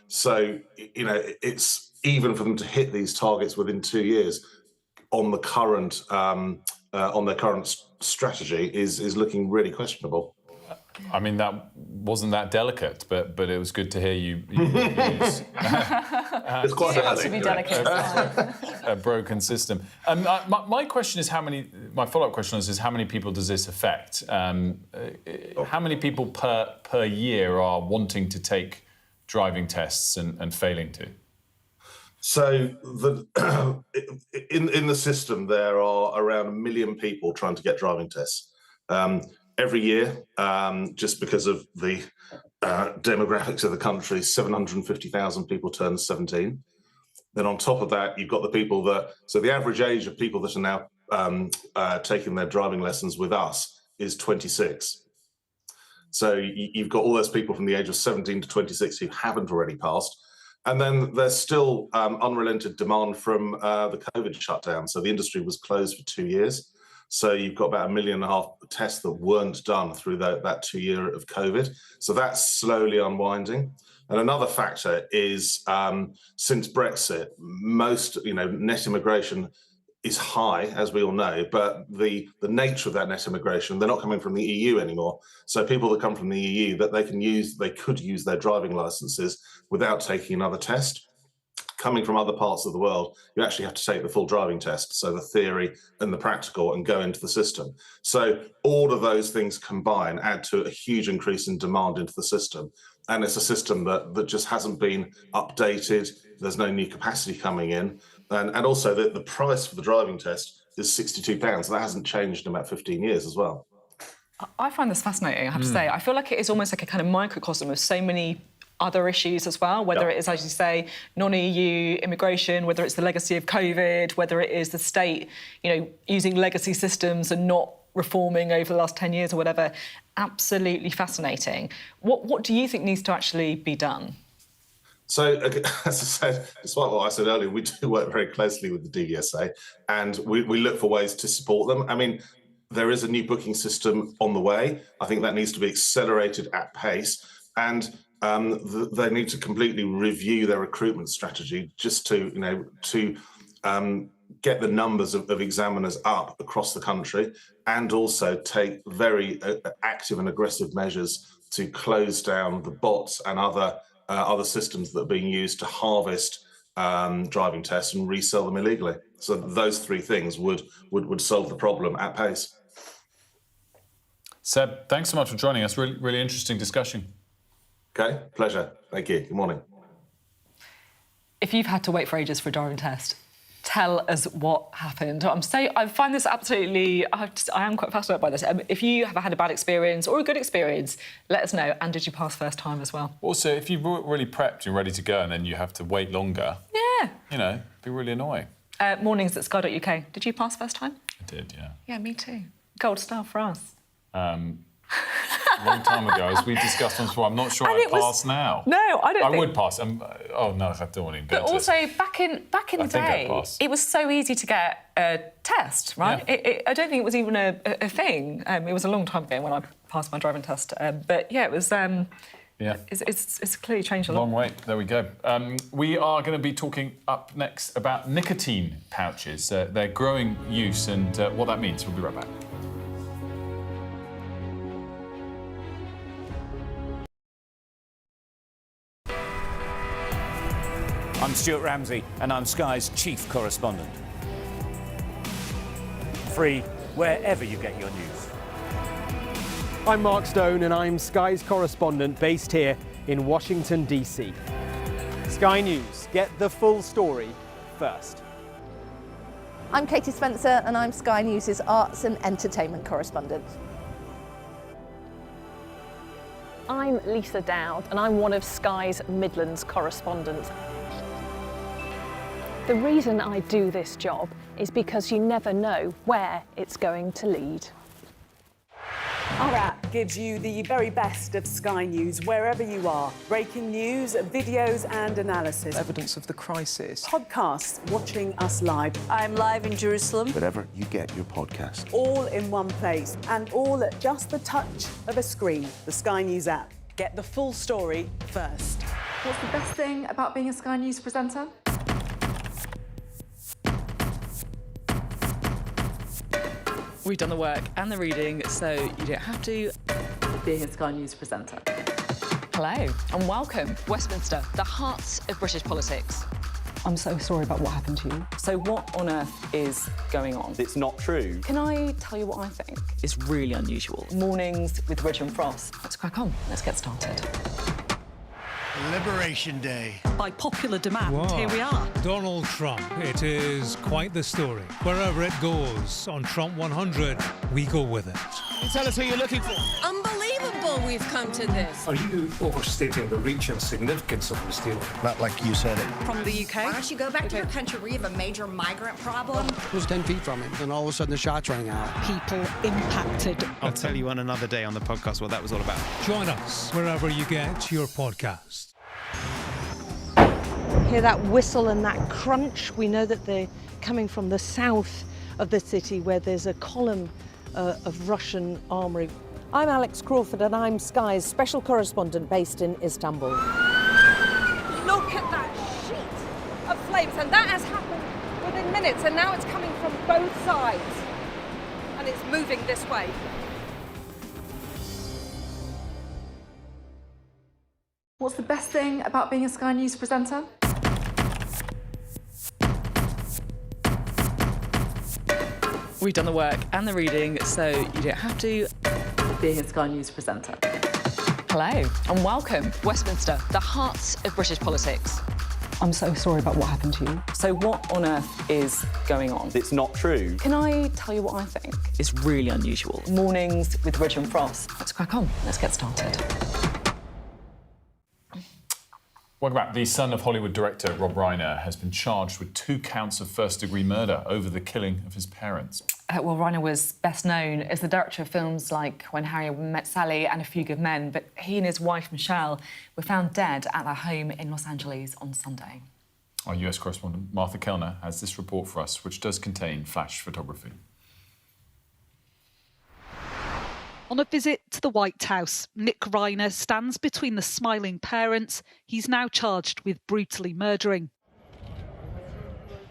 [SPEAKER 21] So, it's even for them to hit these targets within 2 years on the current on their current strategy is looking really questionable.
[SPEAKER 1] I mean, that wasn't that delicate, but it was good to hear you use.
[SPEAKER 21] It's quite
[SPEAKER 2] to be delicate.
[SPEAKER 1] A broken system. My question is my follow-up question is how many people does this affect? How many people per year are wanting to take driving tests and failing to?
[SPEAKER 21] So in the system, there are around 1 million people trying to get driving tests. Every year, just because of the demographics of the country, 750,000 people turn 17. Then on top of that, you've got the people so the average age of people that are now taking their driving lessons with us is 26. So you've got all those people from the age of 17 to 26 who haven't already passed. And then there's still unrelented demand from the COVID shutdown. So the industry was closed for 2 years. So you've got about 1.5 million tests that weren't done through that 2 year of COVID. So that's slowly unwinding. And another factor is since Brexit, most net immigration is high, as we all know, but the nature of that net immigration, they're not coming from the EU anymore. So people that come from the EU, that they could use their driving licenses without taking another test. Coming from other parts of the world, you actually have to take the full driving test, so the theory and the practical, and go into the system. So all of those things combined add to a huge increase in demand into the system. And it's a system that just hasn't been updated. There's no new capacity coming in. And also the price for the driving test is £62. That hasn't changed in about 15 years as well.
[SPEAKER 2] I find this fascinating, I have to say. I feel like it is almost like a kind of microcosm of so many other issues as well, whether it is, as you say, non-EU immigration, whether it's the legacy of COVID, whether it is the state, using legacy systems and not reforming over the last 10 years or whatever. Absolutely fascinating. What do you think needs to actually be done?
[SPEAKER 21] So, as I said, despite what I said earlier, we do work very closely with the DVSA, and we look for ways to support them. I mean, there is a new booking system on the way. I think that needs to be accelerated at pace, and they need to completely review their recruitment strategy just to get the numbers of examiners up across the country, and also take very active and aggressive measures to close down the bots and other systems that are being used to harvest driving tests and resell them illegally. So those three things would solve the problem at pace.
[SPEAKER 1] Seb, thanks so much for joining us. Really, really interesting discussion.
[SPEAKER 21] Okay, pleasure. Thank you. Good morning.
[SPEAKER 2] If you've had to wait for ages for a driving test, tell us what happened. I find this absolutely... I am quite fascinated by this. If you have had a bad experience or a good experience, let us know. And did you pass first time as well?
[SPEAKER 1] Also, if you've really prepped, you're ready to go, and then you have to wait longer...
[SPEAKER 2] Yeah.
[SPEAKER 1] It'd be really annoying.
[SPEAKER 2] Mornings at Sky.uk. Did you pass first time?
[SPEAKER 1] I did, yeah.
[SPEAKER 2] Yeah, me too. Gold star for us.
[SPEAKER 1] A long time ago, as we discussed once before. I'm not sure I'd pass now.
[SPEAKER 2] No, I don't think...
[SPEAKER 1] I would pass. Oh, no, I don't want to go
[SPEAKER 2] But also, back in the day, it was so easy to get a test, right?
[SPEAKER 1] Yeah.
[SPEAKER 2] I don't think it was even a thing. It was a long time ago when I passed my driving test. But, yeah, it was...
[SPEAKER 1] Yeah.
[SPEAKER 2] It's clearly changed a lot.
[SPEAKER 1] Long wait. There we go. We are going to be talking up next about nicotine pouches, their growing use and what that means. We'll be right back.
[SPEAKER 5] I'm Stuart Ramsey, and I'm Sky's chief correspondent. Free wherever you get your news.
[SPEAKER 22] I'm Mark Stone, and I'm Sky's correspondent based here in Washington, D.C. Sky News, get the full story first.
[SPEAKER 23] I'm Katie Spencer, and I'm Sky News' arts and entertainment correspondent.
[SPEAKER 24] I'm Lisa Dowd, and I'm one of Sky's Midlands correspondents. The reason I do this job is because you never know where it's going to lead.
[SPEAKER 25] Our app gives you the very best of Sky News wherever you are. Breaking news, videos and analysis.
[SPEAKER 26] Evidence of the crisis.
[SPEAKER 25] Podcasts, watching us live. I'm live in Jerusalem.
[SPEAKER 27] Wherever you get your podcast.
[SPEAKER 25] All in one place and all at just the touch of a screen. The Sky News app. Get the full story first.
[SPEAKER 28] What's the best thing about being a Sky News presenter?
[SPEAKER 2] We've done the work and the reading, so you don't have to be a Sky News presenter. Hello and welcome. Westminster, the heart of British politics. I'm so sorry about what happened to you. So what on earth is going on?
[SPEAKER 29] It's not true.
[SPEAKER 2] Can I tell you what I think? It's really unusual. Mornings with Richard Frost. Let's crack on. Let's get started.
[SPEAKER 30] Liberation Day.
[SPEAKER 25] By popular demand,
[SPEAKER 30] Wow.
[SPEAKER 25] here we are.
[SPEAKER 30] Donald Trump. It is quite the story. Wherever it goes, on Trump 100, we go with it.
[SPEAKER 31] Tell us who you're looking for.
[SPEAKER 32] Unbelievable we've come to this.
[SPEAKER 30] Are you overstating the reach and significance of this deal?
[SPEAKER 27] Not like you said it.
[SPEAKER 25] From the UK.
[SPEAKER 32] Why don't you go back to your country where you have a major migrant problem?
[SPEAKER 33] It was 10 feet from him, and all of a sudden the shots rang out.
[SPEAKER 25] People impacted.
[SPEAKER 31] I'll tell you on another day on the podcast what that was all about.
[SPEAKER 30] Join us wherever you get your podcast.
[SPEAKER 34] Hear that whistle and that crunch? We know that they're coming from the south of the city where there's a column of Russian armoury. I'm Alex Crawford and I'm Sky's special correspondent based in Istanbul. Look at that sheet of flames, and that has happened within minutes, and now it's coming from both sides and it's moving this way.
[SPEAKER 28] What's the best thing about being a Sky News presenter?
[SPEAKER 2] We've done the work and the reading, so you don't have to be a Sky News presenter. Hello and welcome. Westminster, the heart of British politics. I'm so sorry about what happened to you. So what on earth is going on?
[SPEAKER 3] It's not true.
[SPEAKER 2] Can I tell you what I think?
[SPEAKER 3] It's really unusual.
[SPEAKER 2] Mornings with Roger and Frost. Let's crack on. Let's get started.
[SPEAKER 1] Welcome back. The son of Hollywood director Rob Reiner has been charged with 2 counts of first-degree murder over the killing of his parents.
[SPEAKER 2] Well, Reiner was best known as the director of films like When Harry Met Sally and A Few Good Men, but he and his wife, Michelle, were found dead at their home in Los Angeles on Sunday.
[SPEAKER 1] Our US correspondent Martha Kellner has this report for us, which does contain flash photography.
[SPEAKER 4] On a visit to the White House, Nick Reiner stands between the smiling parents he's now charged with brutally murdering.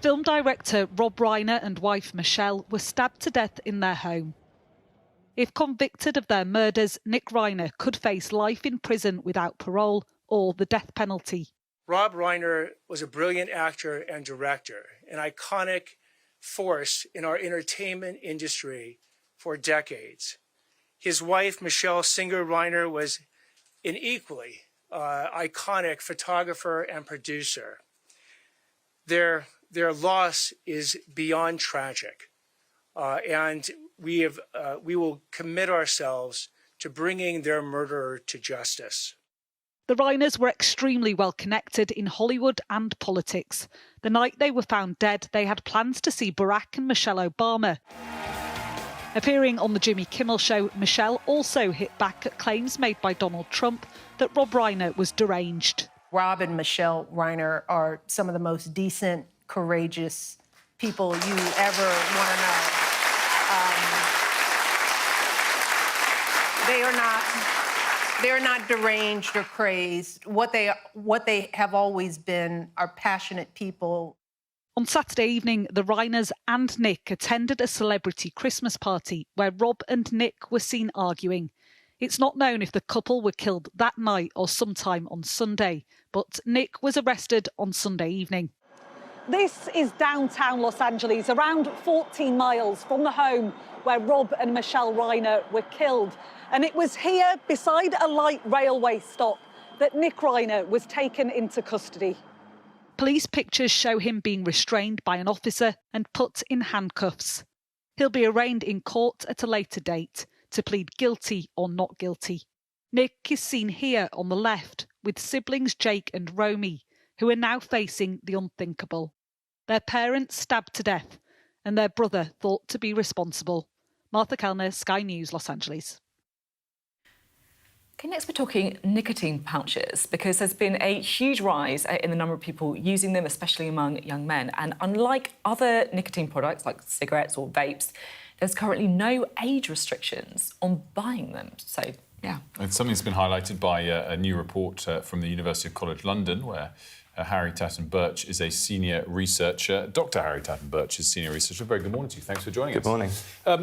[SPEAKER 4] Film director Rob Reiner and wife Michelle were stabbed to death in their home. If convicted of their murders, Nick Reiner could face life in prison without parole or the death penalty.
[SPEAKER 6] Rob Reiner was a brilliant actor and director, an iconic force in our entertainment industry for decades. His wife, Michelle Singer Reiner, was an equally iconic photographer and producer. Their loss is beyond tragic, and we will commit ourselves to bringing their murderer to justice.
[SPEAKER 4] The Reiners were extremely well connected in Hollywood and politics. The night they were found dead, they had plans to see Barack and Michelle Obama. Appearing on the Jimmy Kimmel Show, Michelle also hit back at claims made by Donald Trump that Rob Reiner was deranged.
[SPEAKER 23] Rob and Michelle Reiner are some of the most decent, courageous people you ever want to know. They're not deranged or crazed. What they have always been are passionate people.
[SPEAKER 4] On Saturday evening, the Reiners and Nick attended a celebrity Christmas party where Rob and Nick were seen arguing. It's not known if the couple were killed that night or sometime on Sunday, but Nick was arrested on Sunday evening.
[SPEAKER 34] This is downtown Los Angeles, around 14 miles from the home where Rob and Michelle Reiner were killed. And it was here, beside a light railway stop, that Nick Reiner was taken into custody.
[SPEAKER 4] Police pictures show him being restrained by an officer and put in handcuffs. He'll be arraigned in court at a later date to plead guilty or not guilty. Nick is seen here on the left with siblings Jake and Romy, who are now facing the unthinkable. Their parents stabbed to death and their brother thought to be responsible. Martha Kellner, Sky News, Los Angeles.
[SPEAKER 2] Okay, next we're talking nicotine pouches, because there's been a huge rise in the number of people using them, especially among young men. And unlike other nicotine products like cigarettes or vapes, there's currently no age restrictions on buying them. So, yeah.
[SPEAKER 1] It's something that's been highlighted by a new report from the University of College London, where Harry Tatton-Birch is a senior researcher. Dr. Harry Tatton-Birch is senior researcher. Very good morning to you. Thanks for joining us.
[SPEAKER 19] Good morning.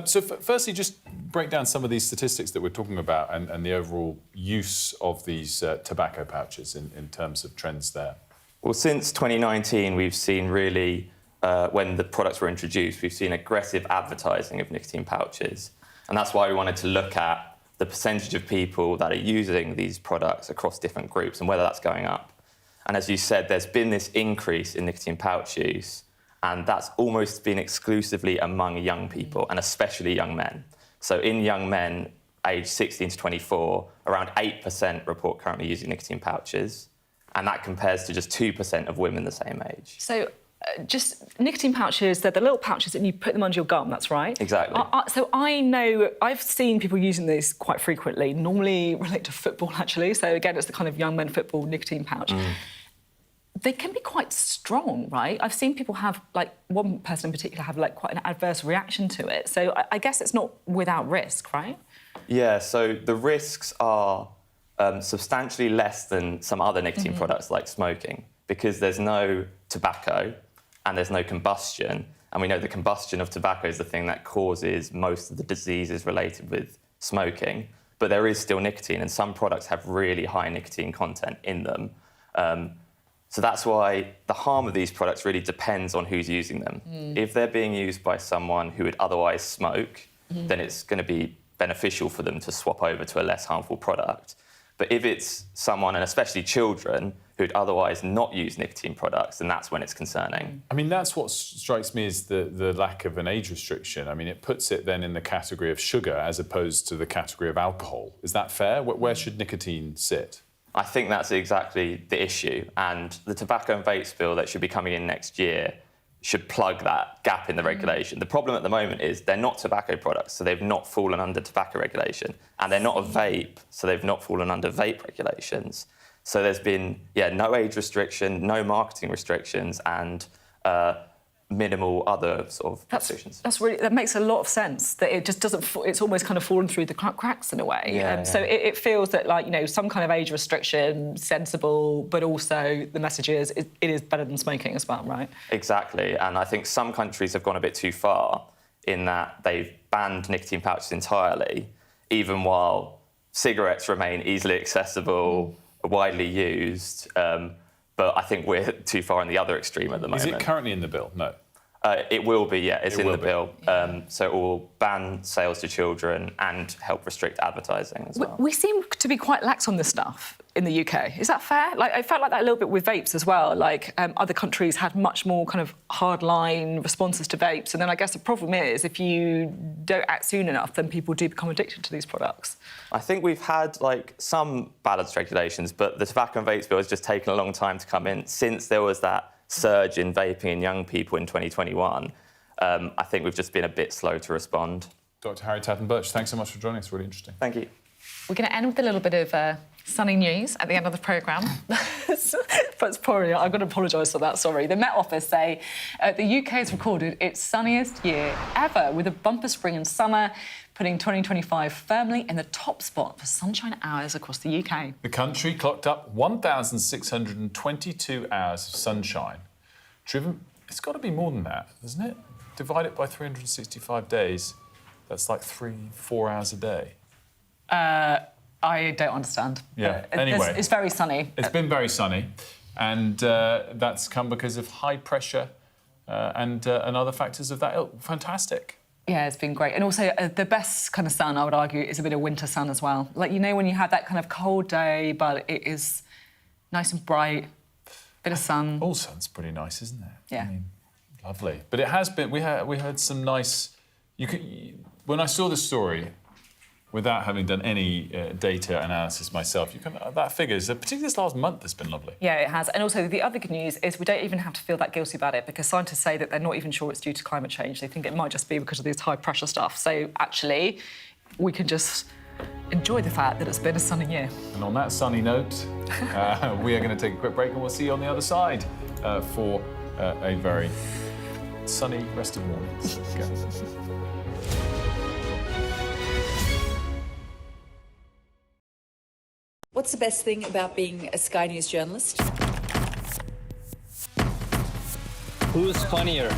[SPEAKER 1] So firstly, just break down some of these statistics that we're talking about and the overall use of these tobacco pouches in terms of trends there.
[SPEAKER 7] Well, since 2019, we've seen really, when the products were introduced, we've seen aggressive advertising of nicotine pouches. And that's why we wanted to look at the percentage of people that are using these products across different groups and whether that's going up. And as you said, there's been this increase in nicotine pouch use, and that's almost been exclusively among young people, and especially young men. So in young men aged 16 to 24, around 8% report currently using nicotine pouches, and that compares to just 2% of women the same age.
[SPEAKER 2] So just nicotine pouches, they're the little pouches and you put them under your gum, that's right?
[SPEAKER 7] Exactly.
[SPEAKER 2] So I know, I've seen people using these quite frequently, normally relate to football, actually. So again, it's the kind of young men football nicotine pouch. They can be quite strong, right? I've seen people have, like, one person in particular have, like, quite an adverse reaction to it. So I guess it's not without risk, right?
[SPEAKER 7] Yeah, so the risks are substantially less than some other nicotine products like smoking, because there's no tobacco and there's no combustion. And we know the combustion of tobacco is the thing that causes most of the diseases related with smoking. But there is still nicotine, and some products have really high nicotine content in them. So that's why the harm of these products really depends on who's using them. If they're being used by someone who would otherwise smoke, then it's going to be beneficial for them to swap over to a less harmful product. But if it's someone, and especially children, who'd otherwise not use nicotine products, then that's when it's concerning.
[SPEAKER 1] I mean, that's what strikes me as the lack of an age restriction. I mean, it puts it then in the category of sugar as opposed to the category of alcohol. Is that fair? Where should nicotine sit?
[SPEAKER 7] I think that's exactly the issue. And the tobacco and vapes bill that should be coming in next year should plug that gap in the regulation. The problem at the moment is they're not tobacco products, so they've not fallen under tobacco regulation. And they're not a vape, so they've not fallen under vape regulations. So there's been, no age restriction, no marketing restrictions, and minimal other sort of restrictions.
[SPEAKER 2] That makes a lot of sense. That it just doesn't. It's almost kind of fallen through the cracks in a way. So it feels that, like, some kind of age restriction, sensible, but also the message is it is better than smoking as well, right?
[SPEAKER 7] Exactly, and I think some countries have gone a bit too far in that they've banned nicotine pouches entirely, even while cigarettes remain easily accessible, widely used. But I think we're too far in the other extreme at the moment.
[SPEAKER 1] Is it currently in the bill? No.
[SPEAKER 7] It will be, It's in the bill. So it will ban sales to children and help restrict advertising as well.
[SPEAKER 2] We seem to be quite lax on this stuff in the UK. Is that fair? Like, I felt like that a little bit with vapes as well. Like, other countries had much more kind of hard-line responses to vapes. And then I guess the problem is if you don't act soon enough, then people do become addicted to these products.
[SPEAKER 7] I think we've had, some balanced regulations, but the tobacco and vapes bill has just taken a long time to come in since there was that surge in vaping in young people in 2021. I think we've just been a bit slow to respond.
[SPEAKER 1] Dr. Harry Tatton-Birch, thanks so much for joining us. Really interesting.
[SPEAKER 7] Thank you.
[SPEAKER 2] We're going to end with a little bit of sunny news at the end of the programme. That's probably, I've got to apologise for that, sorry. The Met Office say the UK has recorded its sunniest year ever, with a bumper spring and summer, putting 2025 firmly in the top spot for sunshine hours across the UK.
[SPEAKER 1] The country clocked up 1,622 hours of sunshine. It's got to be more than that, doesn't it? Divide it by 365 days, that's like 3-4 hours a day.
[SPEAKER 2] I don't understand.
[SPEAKER 1] Yeah, anyway.
[SPEAKER 2] It's very sunny.
[SPEAKER 1] It's been very sunny, and that's come because of high pressure and other factors of that ilk. Fantastic.
[SPEAKER 2] Yeah, it's been great. And also, the best kind of sun, I would argue, is a bit of winter sun as well. Like, when you have that kind of cold day, but it is nice and bright, bit of sun.
[SPEAKER 1] All sun's pretty nice, isn't it?
[SPEAKER 2] Yeah.
[SPEAKER 1] I mean, lovely. But it has been, we heard some nice... when I saw the story, without having done any data analysis myself, that figures, particularly this last month, has been lovely.
[SPEAKER 2] Yeah, it has. And also, the other good news is we don't even have to feel that guilty about it, because scientists say that they're not even sure it's due to climate change. They think it might just be because of this high-pressure stuff. So, actually, we can just enjoy the fact that it's been a sunny year.
[SPEAKER 1] And on that sunny note, we are going to take a quick break, and we'll see you on the other side for a very sunny rest of the morning. So,
[SPEAKER 8] What's the best thing about being a Sky News journalist?
[SPEAKER 9] Who's funnier?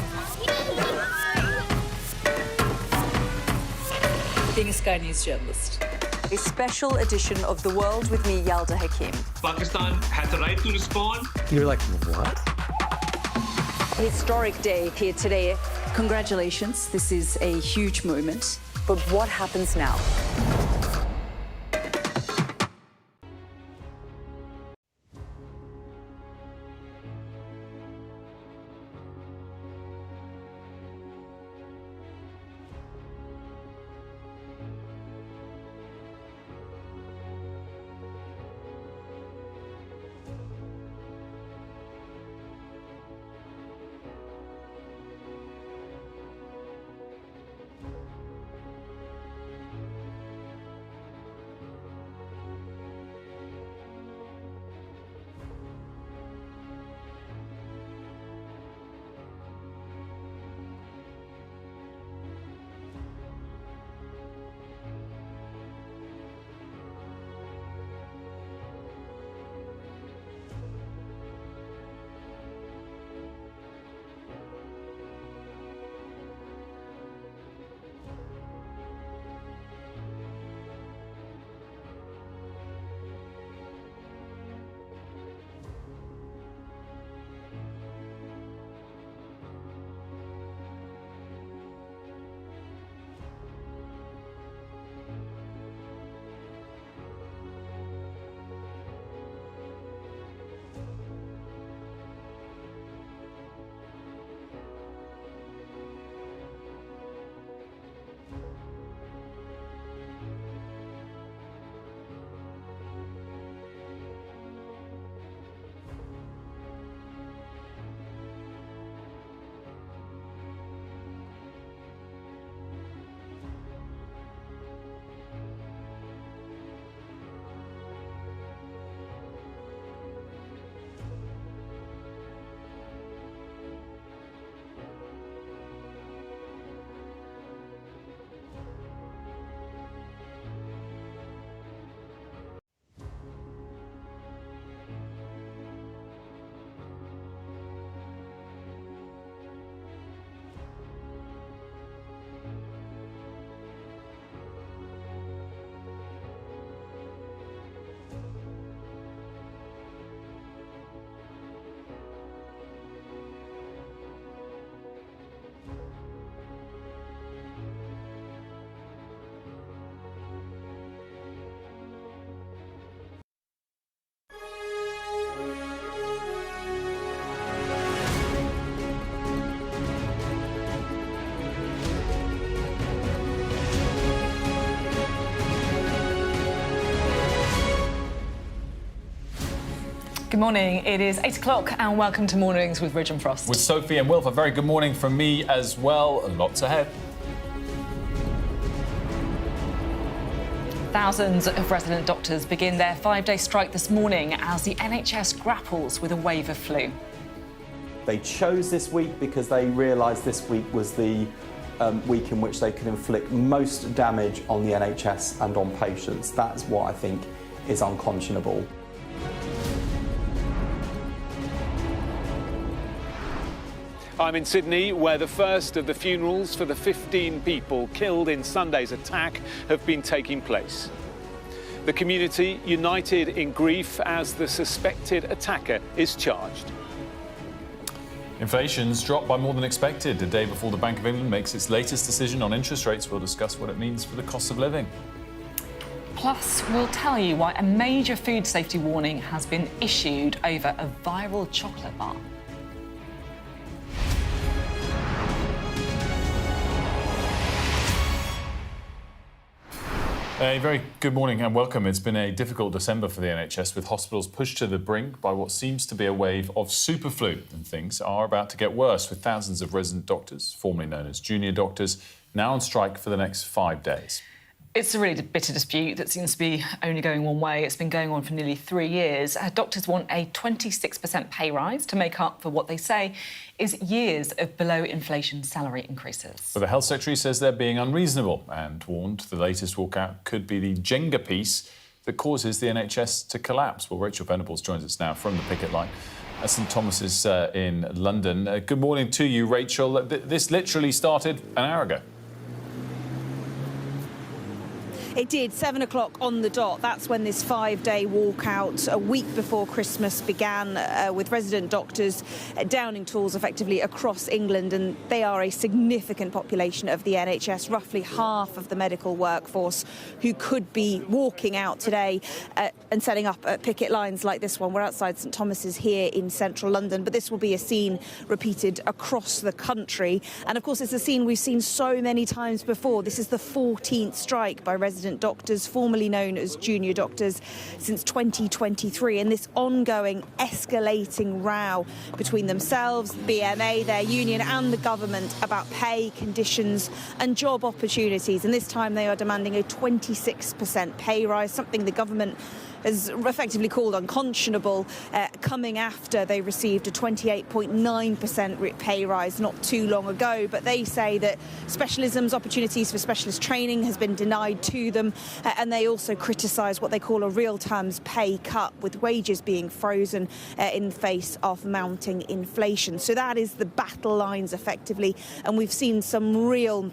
[SPEAKER 8] Being a Sky News journalist.
[SPEAKER 10] A special edition of The World with me, Yalda Hakim.
[SPEAKER 11] Pakistan has the right to respond.
[SPEAKER 19] You're like, what?
[SPEAKER 10] A historic day here today.
[SPEAKER 8] Congratulations, this is a huge moment.
[SPEAKER 10] But what happens now?
[SPEAKER 2] Good morning. It is 8 o'clock and welcome to Mornings with Ridge and Frost.
[SPEAKER 1] With Sophie and Wilfred, a very good morning from me as well. Lots ahead.
[SPEAKER 2] Thousands of resident doctors begin their 5-day strike this morning as the NHS grapples with a wave of flu.
[SPEAKER 5] They chose this week because they realised this week was the week in which they could inflict most damage on the NHS and on patients. That's what I think is unconscionable.
[SPEAKER 31] I'm in Sydney, where the first of the funerals for the 15 people killed in Sunday's attack have been taking place. The community united in grief as the suspected attacker is charged.
[SPEAKER 1] Inflation's dropped by more than expected. A day before the Bank of England makes its latest decision on interest rates, we'll discuss what it means for the cost of living.
[SPEAKER 2] Plus, we'll tell you why a major food safety warning has been issued over a viral chocolate bar.
[SPEAKER 1] A very good morning and welcome. It's been a difficult December for the NHS, with hospitals pushed to the brink by what seems to be a wave of superflu. And things are about to get worse, with thousands of resident doctors, formerly known as junior doctors, now on strike for the next 5 days.
[SPEAKER 2] It's a really bitter dispute that seems to be only going one way. It's been going on for nearly 3 years. Doctors want a 26% pay rise to make up for what they say is years of below-inflation salary increases.
[SPEAKER 1] But the Health Secretary says they're being unreasonable and warned the latest walkout could be the Jenga piece that causes the NHS to collapse. Well, Rachel Venables joins us now from the picket line at St Thomas's in London. Good morning to you, Rachel. This literally started an hour ago.
[SPEAKER 12] It did, 7 o'clock on the dot. That's when this 5-day walkout, a week before Christmas, began with resident doctors downing tools effectively across England. And they are a significant population of the NHS, roughly half of the medical workforce, who could be walking out today and setting up picket lines like this one. We're outside St Thomas's here in central London, but this will be a scene repeated across the country. And of course, it's a scene we've seen so many times before. This is the 14th strike by resident doctors, formerly known as junior doctors, since 2023, and this ongoing escalating row between themselves, BMA, their union, and the government about pay, conditions and job opportunities. And this time they are demanding a 26% pay rise, something the government has effectively called unconscionable, coming after they received a 28.9% pay rise not too long ago. But they say that specialisms, opportunities for specialist training has been denied to them, and they also criticise what they call a real terms pay cut, with wages being frozen in the face of mounting inflation. So that is the battle lines effectively, and we've seen some real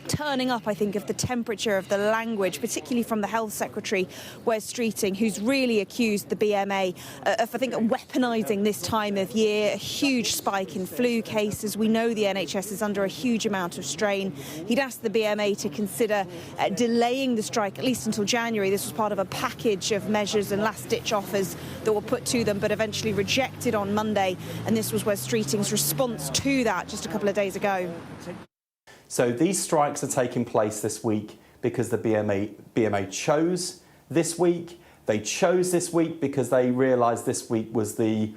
[SPEAKER 12] turning up, I think, of the temperature of the language, particularly from the Health Secretary, Wes Streeting, who's really accused the BMA of, I think, weaponising this time of year, a huge spike in flu cases. We know the NHS is under a huge amount of strain. He'd asked the BMA to consider delaying the strike at least until January. This was part of a package of measures and last-ditch offers that were put to them, but eventually rejected on Monday. And this was Wes Streeting's response to that just a couple of days ago.
[SPEAKER 5] So these strikes are taking place this week because the BMA chose this week. They chose this week because they realised this week was the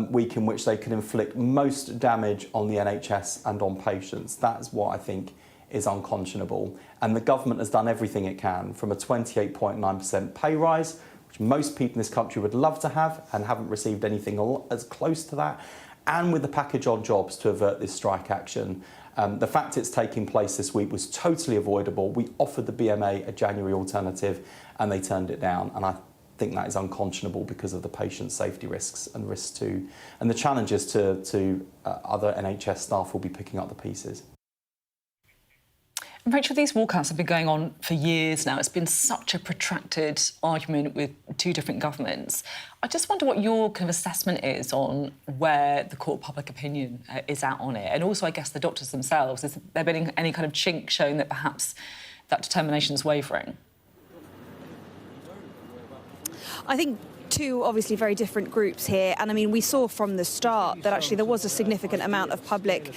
[SPEAKER 5] week in which they could inflict most damage on the NHS and on patients. That's what I think is unconscionable. And the government has done everything it can, from a 28.9% pay rise, which most people in this country would love to have and haven't received anything as close to that, and with the package on jobs to avert this strike action. The fact it's taking place this week was totally avoidable. We offered the BMA a January alternative and they turned it down. And I think that is unconscionable because of the patient safety risks and risks too. And the challenges to other NHS staff will be picking up the pieces.
[SPEAKER 2] Rachel, these walkouts have been going on for years now. It's been such a protracted argument with two different governments. I just wonder what your kind of assessment is on where the court of public opinion is at on it. And also, I guess, the doctors themselves. Has there been any kind of chink showing that perhaps that determination is wavering?
[SPEAKER 12] I think Two obviously very different groups here, and I mean we saw from the start that actually there was a significant amount of public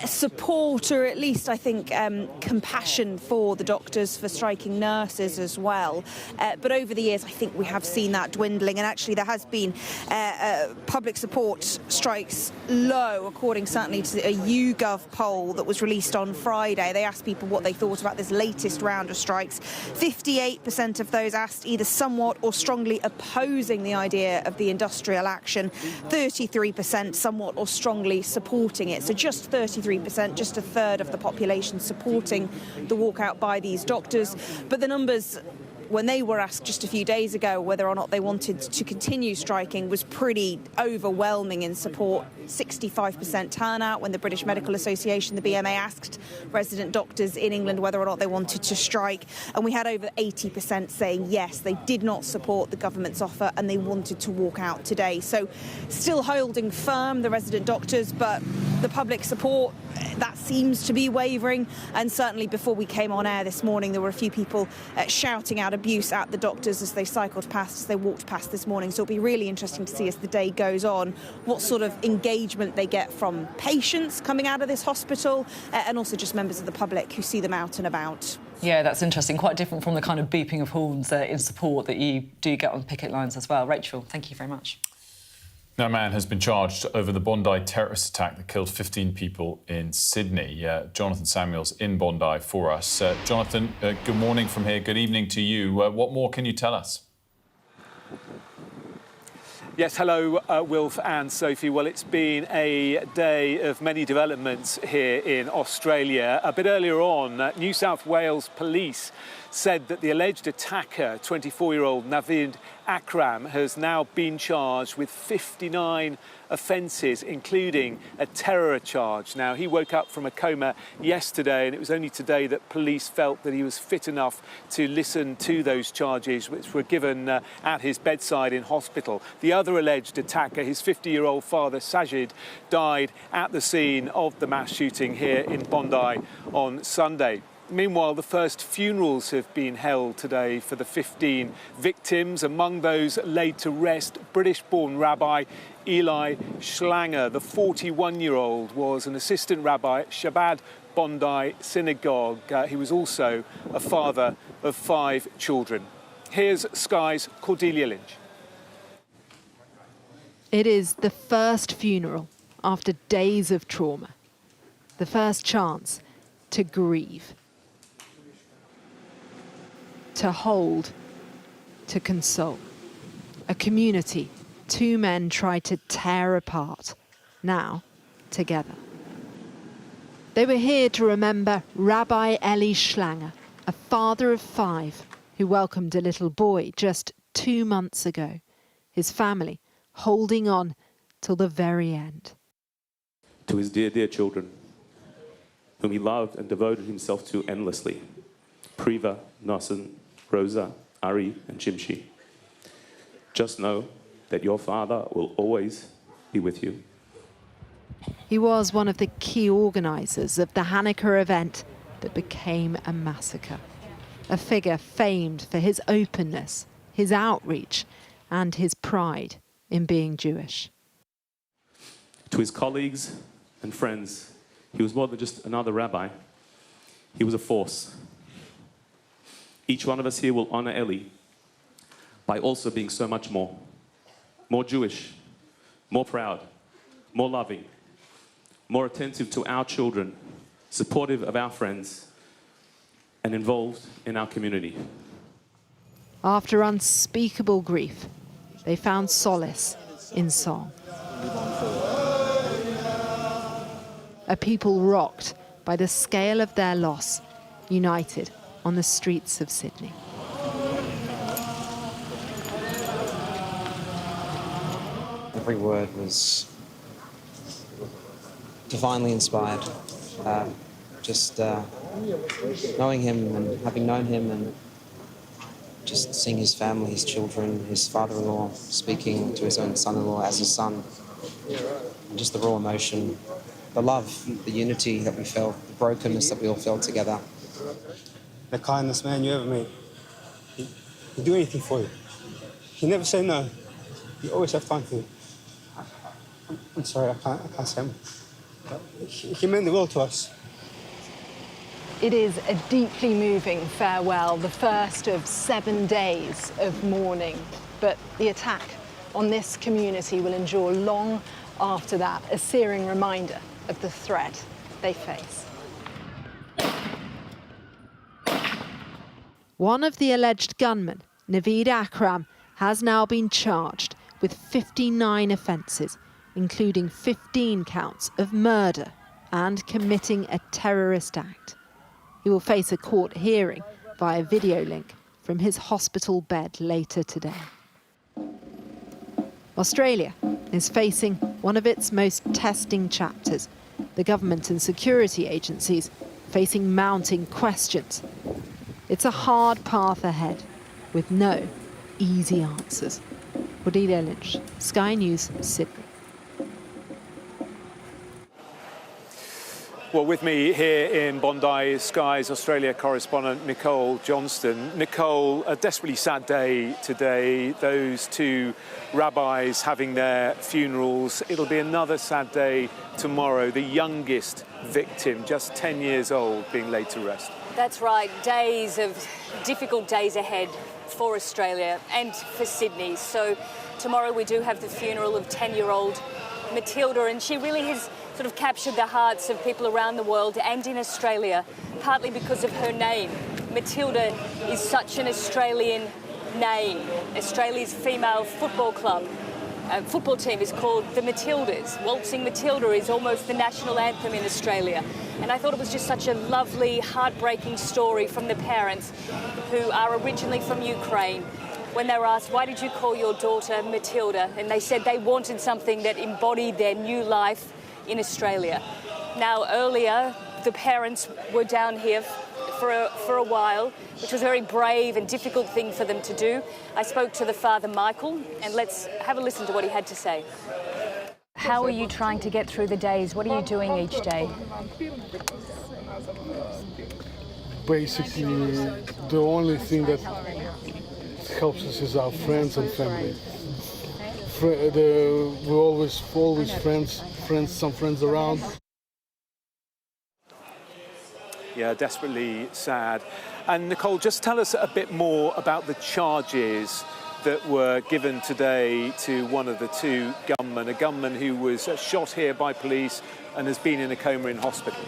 [SPEAKER 12] support, or at least I think compassion for the doctors, for striking nurses as well. But over the years I think we have seen that dwindling, and actually there has been public support strikes low, according certainly to a YouGov poll that was released on Friday. They asked people what they thought about this latest round of strikes. 58% of those asked either somewhat or strongly opposing the idea of the industrial action, 33% somewhat or strongly supporting it. So just 33%, just a third of the population supporting the walkout by these doctors. But the numbers, when they were asked just a few days ago whether or not they wanted to continue striking, was pretty overwhelming in support. 65% turnout when the British Medical Association, the BMA, asked resident doctors in England whether or not they wanted to strike. And we had over 80% saying yes, they did not support the government's offer and they wanted to walk out today. So still holding firm, the resident doctors, but the public support, that seems to be wavering. And certainly before we came on air this morning, there were a few people shouting out abuse at the doctors as they cycled past, as they walked past this morning. So it'll be really interesting to see as the day goes on what sort of engagement they get from patients coming out of this hospital and also just members of the public who see them out and about.
[SPEAKER 2] Yeah, that's interesting. Quite different from the kind of beeping of horns in support that you do get on picket lines as well. Rachel, thank you very much.
[SPEAKER 1] Now, a man has been charged over the Bondi terrorist attack that killed 15 people in Sydney. Jonathan Samuels in Bondi for us. Jonathan, good morning from here. Good evening to you. What more can you tell us?
[SPEAKER 31] Yes, hello, Wilf and Sophie. Well, it's been a day of many developments here in Australia. A bit earlier on, New South Wales police said that the alleged attacker, 24-year-old Naveed Akram, has now been charged with 59 offences, including a terror charge. Now, he woke up from a coma yesterday, and it was only today that police felt that he was fit enough to listen to those charges, which were given at his bedside in hospital. The other alleged attacker, his 50-year-old father, Sajid, died at the scene of the mass shooting here in Bondi on Sunday. Meanwhile, the first funerals have been held today for the 15 victims. Among those laid to rest, British-born Rabbi Eli Schlanger. The 41-year-old was an assistant rabbi at Shabbat Bondi Synagogue. He was also a father of 5 children. Here's Sky's Cordelia Lynch.
[SPEAKER 13] It is the first funeral after days of trauma. The first chance to grieve. To hold, to console. A community 2 men tried to tear apart, now together. They were here to remember Rabbi Eli Schlanger, a father of 5 who welcomed a little boy just 2 months ago, his family holding on till the very end.
[SPEAKER 14] To his dear, dear children, whom he loved and devoted himself to endlessly, Priva, Nasan, Rosa, Ari, and Chimchi. Just know that your father will always be with you.
[SPEAKER 13] He was one of the key organisers of the Hanukkah event that became a massacre. A figure famed for his openness, his outreach, and his pride in being Jewish.
[SPEAKER 14] To his colleagues and friends, he was more than just another rabbi. He was a force. Each one of us here will honour Eli by also being so much more. More Jewish, more proud, more loving, more attentive to our children, supportive of our friends, and involved in our community.
[SPEAKER 13] After unspeakable grief, they found solace in song. A people rocked by the scale of their loss, united on the streets of Sydney.
[SPEAKER 15] Every word was divinely inspired. Just knowing him and having known him and just seeing his family, his children, his father-in-law speaking to his own son-in-law as his son. And just the raw emotion, the love, the unity that we felt, the brokenness that we all felt together.
[SPEAKER 16] The kindest man you ever meet. He'd do anything for you. He never said no.
[SPEAKER 15] You always have time for me. I'm sorry, I can't say him. But he meant the world to us.
[SPEAKER 13] It is a deeply moving farewell, the first of 7 days of mourning. But the attack on this community will endure long after that, a searing reminder of the threat they face. One of the alleged gunmen, Naveed Akram, has now been charged with 59 offences, including 15 counts of murder and committing a terrorist act. He will face a court hearing via video link from his hospital bed later today. Australia is facing one of its most testing chapters, the government and security agencies facing mounting questions. It's a hard path ahead with no easy answers. Cordelia Lynch, Sky News, Sydney.
[SPEAKER 31] Well, with me here in Bondi is Sky's Australia correspondent Nicole Johnston. Nicole, a desperately sad day today. Those two rabbis having their funerals. It'll be another sad day tomorrow. The youngest victim, just 10 years old, being laid to rest.
[SPEAKER 16] That's right. Difficult days ahead for Australia and for Sydney. So tomorrow we do have the funeral of 10-year-old Matilda, and she really has sort of captured the hearts of people around the world and in Australia, partly because of her name. Matilda is such an Australian name. Australia's female football team is called the Matildas. Waltzing Matilda is almost the national anthem in Australia. And I thought it was just such a lovely, heartbreaking story from the parents who are originally from Ukraine. When they were asked, why did you call your daughter Matilda? And they said they wanted something that embodied their new life in Australia. Now, earlier, the parents were down here for a while, which was a very brave and difficult thing for them to do. I spoke to the father, Michael, and let's have a listen to what he had to say.
[SPEAKER 17] How are you trying to get through the days? What are you doing each day?
[SPEAKER 18] Basically, the only thing that helps us is our friends and family. We're always some friends around.
[SPEAKER 31] Yeah, desperately sad. And Nicole, just tell us a bit more about the charges that were given today to one of the two gunmen, a gunman who was shot here by police and has been in a coma in hospital.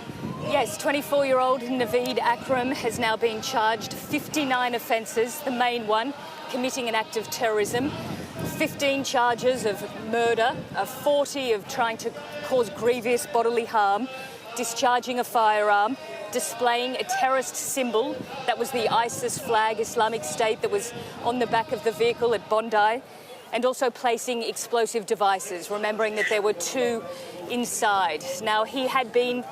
[SPEAKER 16] Yes, 24-year-old Naveed Akram has now been charged 59 offences, the main one, committing an act of terrorism, 15 charges of murder, 40 of trying to cause grievous bodily harm, discharging a firearm, displaying a terrorist symbol, that was the ISIS flag, Islamic State, that was on the back of the vehicle at Bondi, and also placing explosive devices, remembering that there were two inside. Now, he had been,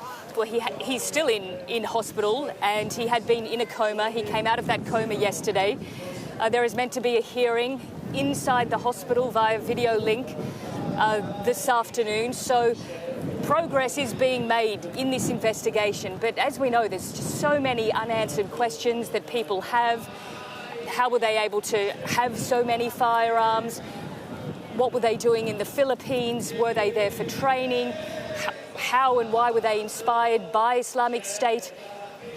[SPEAKER 16] he's still in hospital, and he had been in a coma. He came out of that coma yesterday. There is meant to be a hearing inside the hospital via video link this afternoon. So progress is being made in this investigation. But as we know, there's just so many unanswered questions that people have. How were they able to have so many firearms? What were they doing in the Philippines? Were they there for training? How and why were they inspired by Islamic State?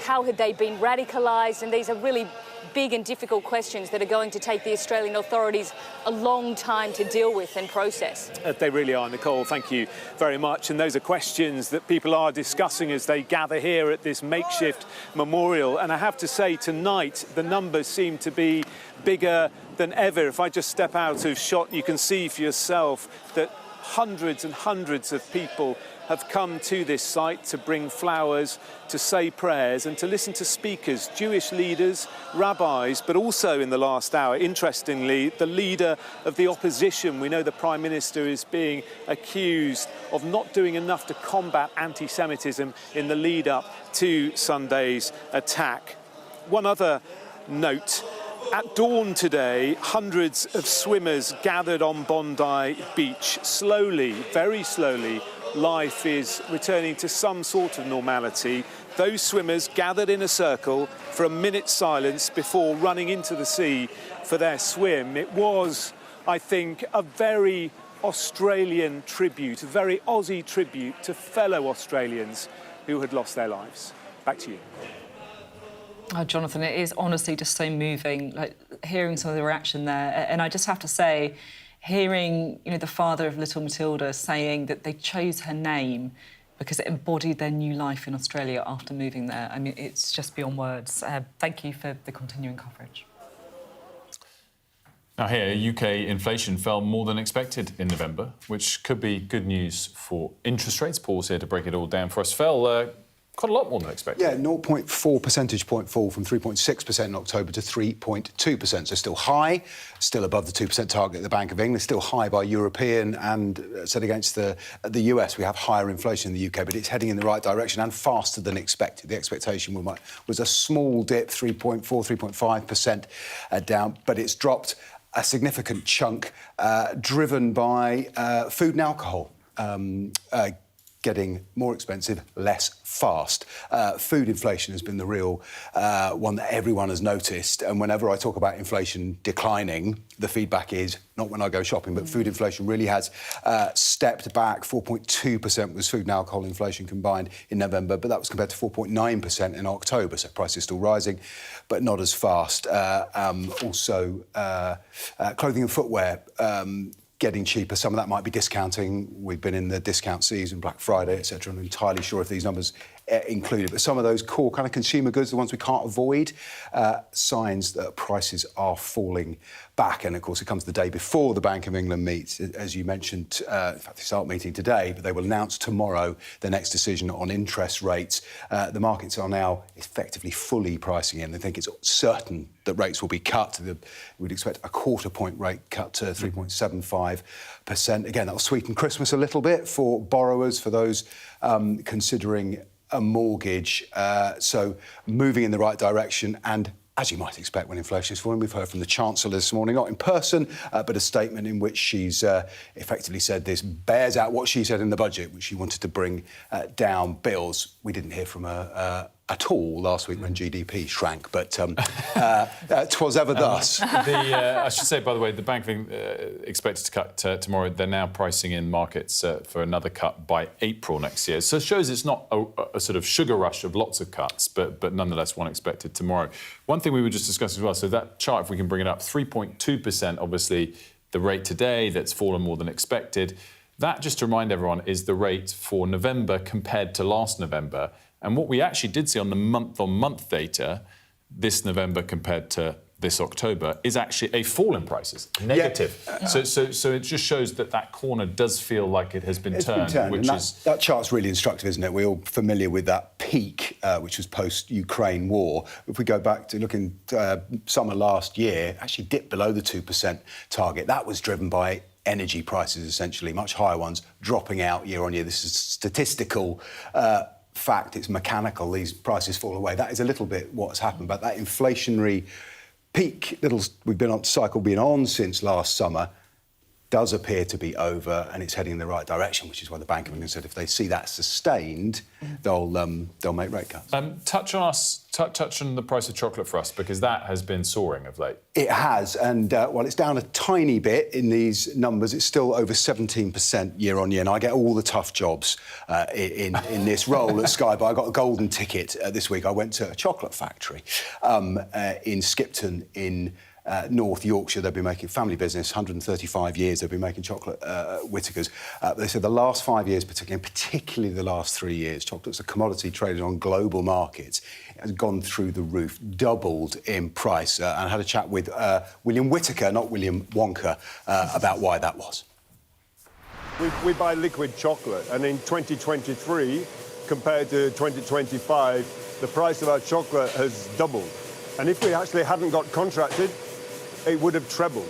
[SPEAKER 16] How had they been radicalised? And these are really big and difficult questions that are going to take the Australian authorities a long time to deal with and process.
[SPEAKER 31] They really are, Nicole. Thank you very much. And those are questions that people are discussing as they gather here at this makeshift memorial. And I have to say, tonight, the numbers seem to be bigger than ever. If I just step out of shot, you can see for yourself that hundreds and hundreds of people have come to this site to bring flowers, to say prayers and to listen to speakers, Jewish leaders, rabbis, but also in the last hour, interestingly, the leader of the opposition. We know the Prime Minister is being accused of not doing enough to combat anti-Semitism in the lead up to Sunday's attack. One other note. At dawn today, hundreds of swimmers gathered on Bondi Beach. Slowly, very slowly, life is returning to some sort of normality. Those swimmers gathered in a circle for a minute's silence before running into the sea for their swim. It was I think, a very Australian tribute, a very Aussie tribute to fellow Australians who had lost their lives. Back to you.
[SPEAKER 2] Oh, Jonathan, it is honestly just so moving, like hearing some of the reaction there. And I just have to say, hearing, the father of little Matilda saying that they chose her name because it embodied their new life in Australia after moving there. I mean, it's just beyond words. Thank you for the continuing coverage.
[SPEAKER 1] Now here, UK inflation fell more than expected in November, which could be good news for interest rates. Paul's here to break it all down for us. Fell quite a lot more than expected.
[SPEAKER 3] Yeah, 0.4 percentage point fall from 3.6% in October to 3.2%. So still high, still above the 2% target at the Bank of England, still high by European and set against the US. We have higher inflation in the UK, but it's heading in the right direction and faster than expected. The expectation was a small dip, 3.4, 3.5% down, but it's dropped a significant chunk, driven by food and alcohol. Getting more expensive less fast. Food inflation has been the real one that everyone has noticed. And whenever I talk about inflation declining, the feedback is not when I go shopping, but food inflation really has stepped back. 4.2% was food and alcohol inflation combined in November, but that was compared to 4.9% in October. So prices still rising, but not as fast. Also, clothing and footwear getting cheaper. Some of that might be discounting. We've been in the discount season, Black Friday, etc. I'm not entirely sure if these numbers included, but some of those core kind of consumer goods, the ones we can't avoid, signs that prices are falling back. And of course, it comes the day before the Bank of England meets, as you mentioned. In fact, they start meeting today, but they will announce tomorrow the next decision on interest rates. The markets are now effectively fully pricing in. They think it's certain that rates will be cut. We'd expect a quarter-point rate cut to 3.75%. Again, that will sweeten Christmas a little bit for borrowers, for those considering a mortgage. So moving in the right direction, and as you might expect when inflation is falling, we've heard from the Chancellor this morning, not in person, but a statement in which she's effectively said this bears out what she said in the budget, which she wanted to bring down bills. We didn't hear from her at all last week when GDP shrank, but 'twas ever thus.
[SPEAKER 1] I should say, by the way, the Bank of England expected to cut tomorrow. They're now pricing in markets for another cut by April next year. So it shows it's not a sort of sugar rush of lots of cuts, but nonetheless one expected tomorrow. One thing we were just discussing as well, so that chart, if we can bring it up, 3.2%, obviously the rate today that's fallen more than expected. That, just to remind everyone, is the rate for November compared to last November. And what we actually did see on the month-on-month data this November compared to this October is actually a fall in prices, negative. Yeah. So it just shows that corner does feel like it has been turned. Which is
[SPEAKER 3] that chart's really instructive, isn't it? We're all familiar with that peak, which was post-Ukraine war. If we go back to looking summer last year, actually dipped below the 2% target. That was driven by energy prices, essentially, much higher ones, dropping out year on year. This is statistical fact, it's mechanical, these prices fall away. That is a little bit what's happened, but that inflationary peak we've been on since last summer does appear to be over, and it's heading in the right direction, which is why the Bank of England said if they see that sustained, they'll make rate cuts.
[SPEAKER 1] Touch on the price of chocolate for us, because that has been soaring of late.
[SPEAKER 3] It has, and while it's down a tiny bit in these numbers, it's still over 17% year on year. And I get all the tough jobs in this role at Sky, but I got a golden ticket this week. I went to a chocolate factory in Skipton in North Yorkshire. They've been making family business, 135 years they've been making chocolate Whittakers. They said the last 5 years, particularly the last 3 years, chocolate's a commodity traded on global markets. It has gone through the roof, doubled in price. And I had a chat with William Whittaker, not William Wonka, about why that was.
[SPEAKER 6] We buy liquid chocolate, and in 2023, compared to 2025, the price of our chocolate has doubled. And if we actually hadn't got contracted, it would have trebled.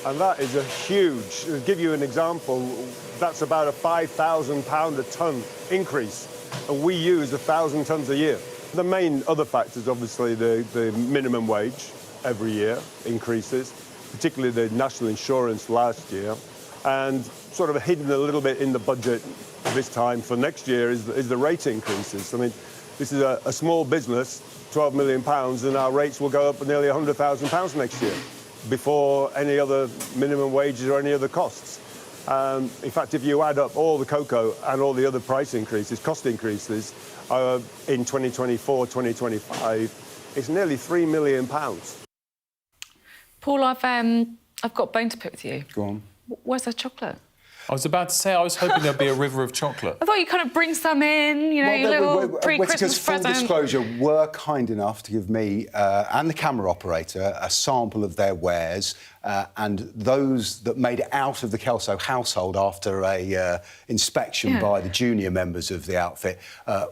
[SPEAKER 6] And that is a huge, to give you an example, that's about a £5,000 a tonne increase. And we use 1,000 tonnes a year. The main other factors, obviously, the minimum wage every year increases, particularly the national insurance last year. And sort of hidden a little bit in the budget this time for next year is the rate increases. I mean, this is a small business, £12 million, and our rates will go up nearly £100,000 next year. before any other minimum wages or any other costs. In fact, if you add up all the cocoa and all the other price increases, cost increases, in 2024, 2025, it's nearly £3 million.
[SPEAKER 2] Paul, I've got a bone to pick with you.
[SPEAKER 3] Go on.
[SPEAKER 2] Where's the chocolate?
[SPEAKER 1] I was about to say, I was hoping there'd be a river of chocolate.
[SPEAKER 2] I thought you kind of bring some in, you know, your little pre-Christmas present.
[SPEAKER 3] Full disclosure, were kind enough to give me and the camera operator a sample of their wares, and those that made it out of the Kelso household after a inspection by the junior members of the outfit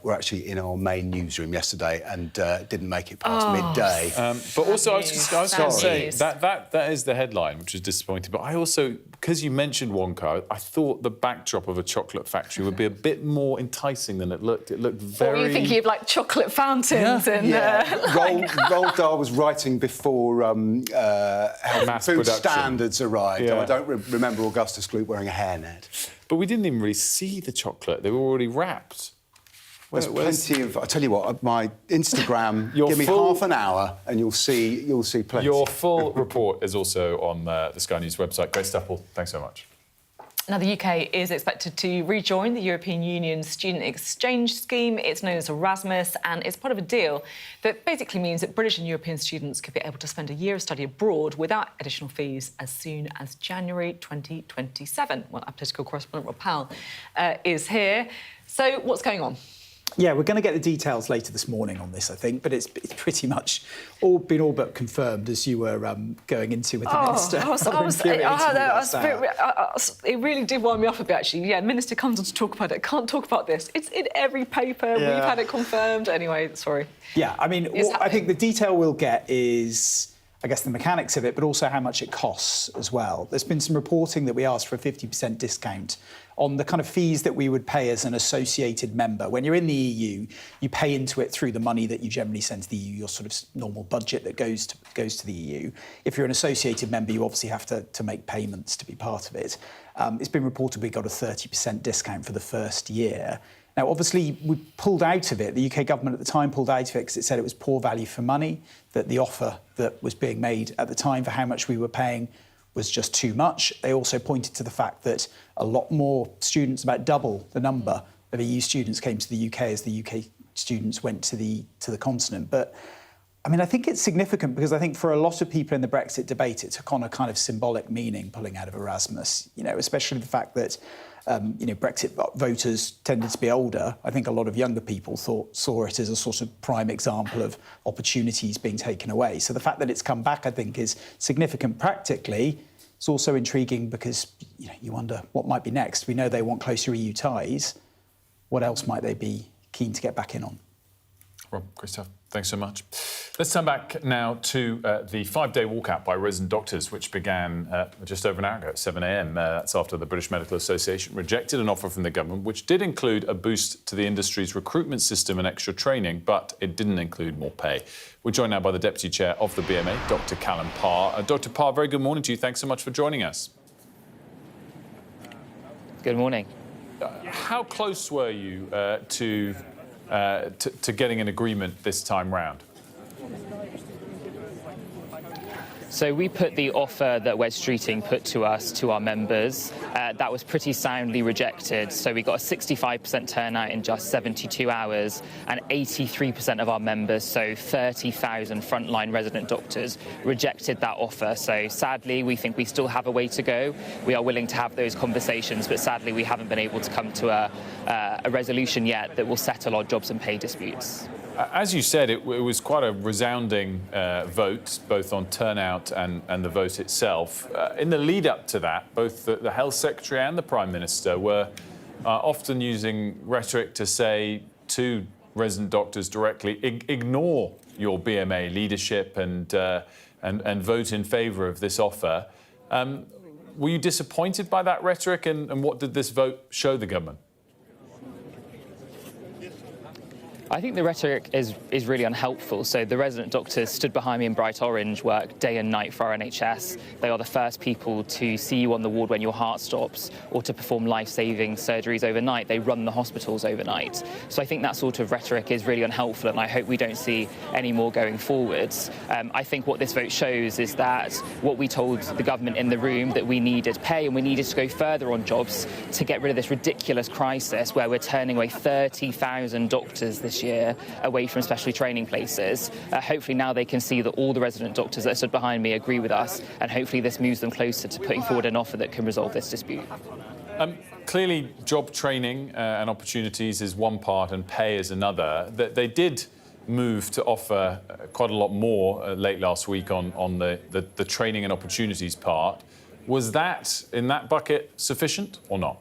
[SPEAKER 3] were actually in our main newsroom yesterday and didn't make it past midday.
[SPEAKER 1] But also, I was going to say, that is the headline, which is disappointing. But I also, because you mentioned Wonka, I thought the backdrop of a chocolate factory would be a bit more enticing than it looked. It looked very...
[SPEAKER 2] What were you thinking of, like, chocolate fountains?
[SPEAKER 3] Roald Dahl was writing before health and food standards arrived. I don't remember Augustus Gloop wearing a hairnet.
[SPEAKER 1] But we didn't even really see the chocolate. They were already wrapped.
[SPEAKER 3] There's plenty of... I tell you what, my Instagram, give me half an hour and you'll see plenty.
[SPEAKER 1] Your full report is also on the Sky News website. Great stuff, Paul. Thanks so much.
[SPEAKER 2] Now, the UK is expected to rejoin the European Union's student exchange scheme. It's known as Erasmus, and it's part of a deal that basically means that British and European students could be able to spend a year of study abroad without additional fees as soon as January 2027. Well, our political correspondent, Rob Powell, is here. So what's going on?
[SPEAKER 20] Yeah, we're going to get the details later this morning on this, I think, but it's pretty much all but confirmed as you were going into with the minister.
[SPEAKER 2] It really did wind me up a bit, actually. Yeah, the minister comes on to talk about it. Can't talk about this. It's in every paper. Yeah. We've had it confirmed. Anyway, sorry.
[SPEAKER 20] Yeah, I mean, I think the detail we'll get is, I guess, the mechanics of it, but also how much it costs as well. There's been some reporting that we asked for a 50% discount on the kind of fees that we would pay as an associated member. When you're in the EU, you pay into it through the money that you generally send to the EU, your sort of normal budget that goes to the EU. If you're an associated member, you obviously have to make payments to be part of it. It's been reported we got a 30% discount for the first year. Now, obviously, we pulled out of it. The UK government at the time pulled out of it because it said it was poor value for money, that the offer that was being made at the time for how much we were paying was just too much. They also pointed to the fact that a lot more students, about double the number of EU students, came to the UK as the UK students went to the continent. But, I mean, I think it's significant because I think for a lot of people in the Brexit debate, it took on a kind of symbolic meaning pulling out of Erasmus, you know, especially the fact that Brexit voters tended to be older. I think a lot of younger people saw it as a sort of prime example of opportunities being taken away. So the fact that it's come back, I think, is significant practically. It's also intriguing because you wonder what might be next. We know they want closer EU ties. What else might they be keen to get back in on?
[SPEAKER 1] Rob, great stuff. Thanks so much. Let's turn back now to the 5-day walkout by resident doctors, which began just over an hour ago at 7 a.m. That's after the British Medical Association rejected an offer from the government, which did include a boost to the industry's recruitment system and extra training, but it didn't include more pay. We're joined now by the Deputy Chair of the BMA, Dr. Callum Parr. Dr. Parr, very good morning to you. Thanks so much for joining us.
[SPEAKER 9] Good morning.
[SPEAKER 1] How close were you to getting an agreement this time round?
[SPEAKER 9] So we put the offer that Wed Streeting put to us, to our members. That was pretty soundly rejected. So we got a 65% turnout in just 72 hours, and 83% of our members, so 30,000 frontline resident doctors, rejected that offer. So sadly, we think we still have a way to go. We are willing to have those conversations, but sadly, we haven't been able to come to a resolution yet that will settle our jobs and pay disputes.
[SPEAKER 1] As you said, it was quite a resounding vote, both on turnout and the vote itself. In the lead-up to that, both the Health Secretary and the Prime Minister were often using rhetoric to say to resident doctors directly, ignore your BMA leadership and vote in favour of this offer. Were you disappointed by that rhetoric, and what did this vote show the government?
[SPEAKER 9] I think the rhetoric is really unhelpful. So the resident doctors stood behind me in bright orange, work day and night for our NHS. They are the first people to see you on the ward when your heart stops or to perform life-saving surgeries overnight. They run the hospitals overnight. So I think that sort of rhetoric is really unhelpful, and I hope we don't see any more going forwards. I think what this vote shows is that what we told the government in the room, that we needed pay and we needed to go further on jobs to get rid of this ridiculous crisis where we're turning away 30,000 doctors this year away from specialty training places. Hopefully now they can see that all the resident doctors that stood behind me agree with us, and hopefully this moves them closer to putting forward an offer that can resolve this dispute.
[SPEAKER 1] Clearly, job training and opportunities is one part and pay is another. They did move to offer quite a lot more late last week on the training and opportunities part. Was that, in that bucket, sufficient or not?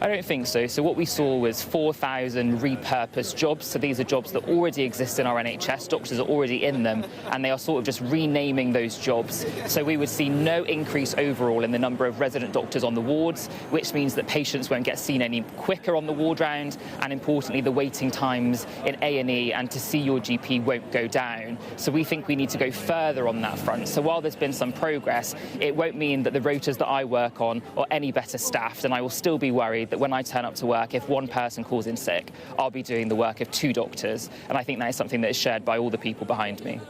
[SPEAKER 9] I don't think so. So what we saw was 4,000 repurposed jobs. So these are jobs that already exist in our NHS. Doctors are already in them, and they are sort of just renaming those jobs. So we would see no increase overall in the number of resident doctors on the wards, which means that patients won't get seen any quicker on the ward round, and importantly, the waiting times in A&E and to see your GP won't go down. So we think we need to go further on that front. So while there's been some progress, it won't mean that the rotas that I work on are any better staffed, and I will still be worried that when I turn up to work, if one person calls in sick, I'll be doing the work of 2 doctors. And I think that is something that is shared by all the people behind me.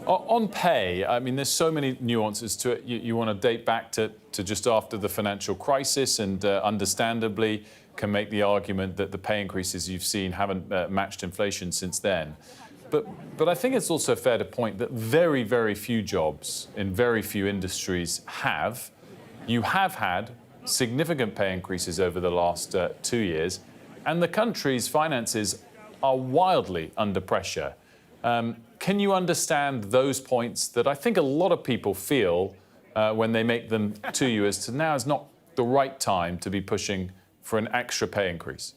[SPEAKER 1] On pay, I mean, there's so many nuances to it. You want to date back to just after the financial crisis, and understandably can make the argument that the pay increases you've seen haven't matched inflation since then. But I think it's also fair to point that very, very few jobs in very few industries have. You have had significant pay increases over the last 2 years, and the country's finances are wildly under pressure. Can you understand those points that I think a lot of people feel when they make them to you, as to now is not the right time to be pushing for an extra pay increase?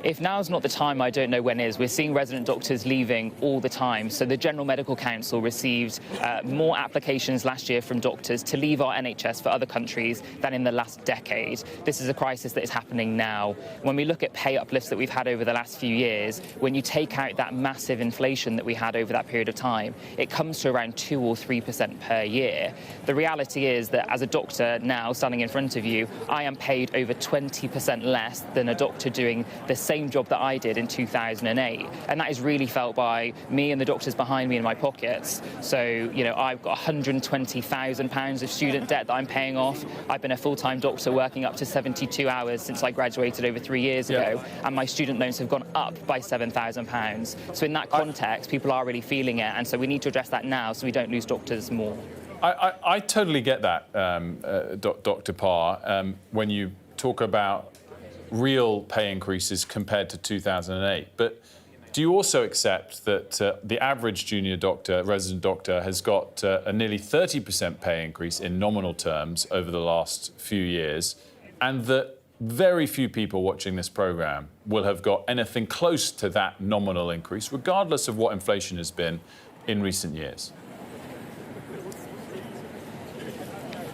[SPEAKER 9] If now's not the time, I don't know when is. We're seeing resident doctors leaving all the time. So the General Medical Council received more applications last year from doctors to leave our NHS for other countries than in the last decade. This is a crisis that is happening now. When we look at pay uplifts that we've had over the last few years, when you take out that massive inflation that we had over that period of time, it comes to around 2 or 3% per year. The reality is that as a doctor now standing in front of you, I am paid over 20% less than a doctor doing the same job that I did in 2008, and that is really felt by me and the doctors behind me in my pockets. So, you know, I've got £120,000 of student debt that I'm paying off. I've been a full-time doctor working up to 72 hours since I graduated over 3 years ago, and my student loans have gone up by £7,000. So in that context, people are really feeling it, and so we need to address that now so we don't lose doctors more.
[SPEAKER 1] I totally get that, Dr. Parr, when you talk about real pay increases compared to 2008. But do you also accept that the average junior doctor, resident doctor, has got a nearly 30% pay increase in nominal terms over the last few years, and that very few people watching this programme will have got anything close to that nominal increase, regardless of what inflation has been in recent years?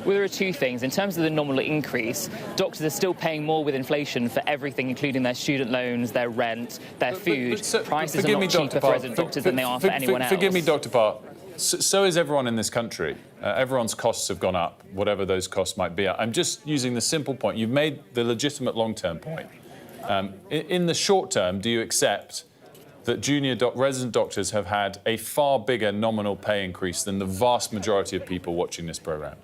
[SPEAKER 9] Well, there are 2 things. In terms of the nominal increase, doctors are still paying more with inflation for everything, including their student loans, their rent, their food. Prices are not cheaper for resident doctors than they are for anyone else.
[SPEAKER 1] Forgive me, Dr. Parr. So is everyone in this country. Everyone's costs have gone up, whatever those costs might be. I'm just using the simple point. You've made the legitimate long-term point. In the short term, do you accept that junior resident doctors have had a far bigger nominal pay increase than the vast majority of people watching this programme?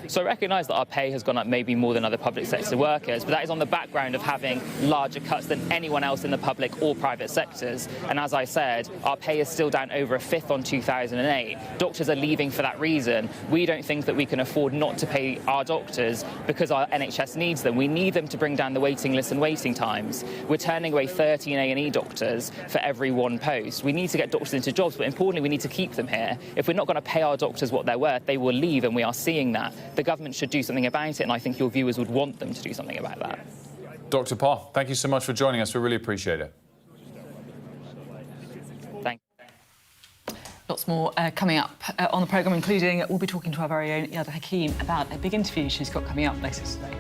[SPEAKER 9] So I recognise that our pay has gone up maybe more than other public sector workers, but that is on the background of having larger cuts than anyone else in the public or private sectors. And as I said, our pay is still down over 1/5 on 2008. Doctors are leaving for that reason. We don't think that we can afford not to pay our doctors because our NHS needs them. We need them to bring down the waiting lists and waiting times. We're turning away 13 A&E doctors for every 1 post. We need to get doctors into jobs, but importantly, we need to keep them here. If we're not going to pay our doctors what they're worth, they will leave, and we are seeing that. The government should do something about it, and I think your viewers would want them to do something about that.
[SPEAKER 1] Dr. Parr, thank you so much for joining us. We really appreciate it.
[SPEAKER 9] Thank you.
[SPEAKER 2] Lots lots more coming up on the programme, including we'll be talking to our very own Yalda Hakim about a big interview she's got coming up later today.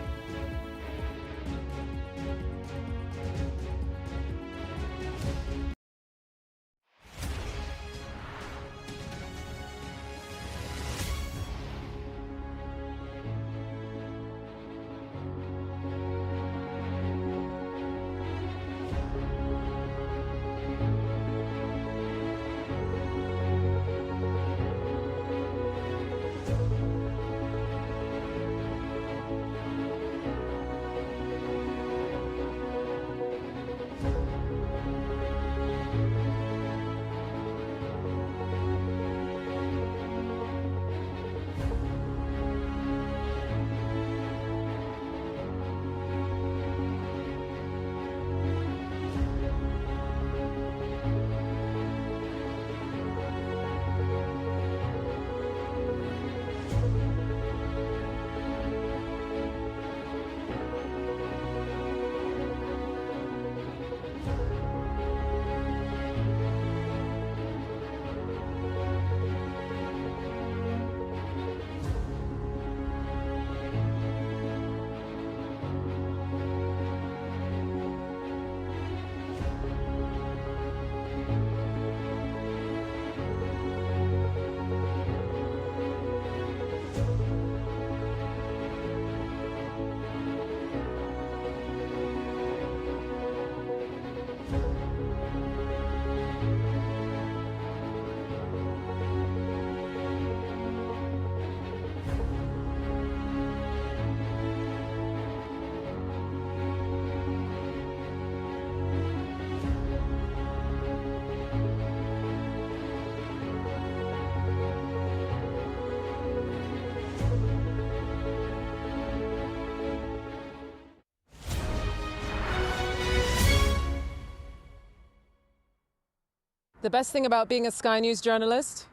[SPEAKER 4] The best thing about being a Sky News journalist?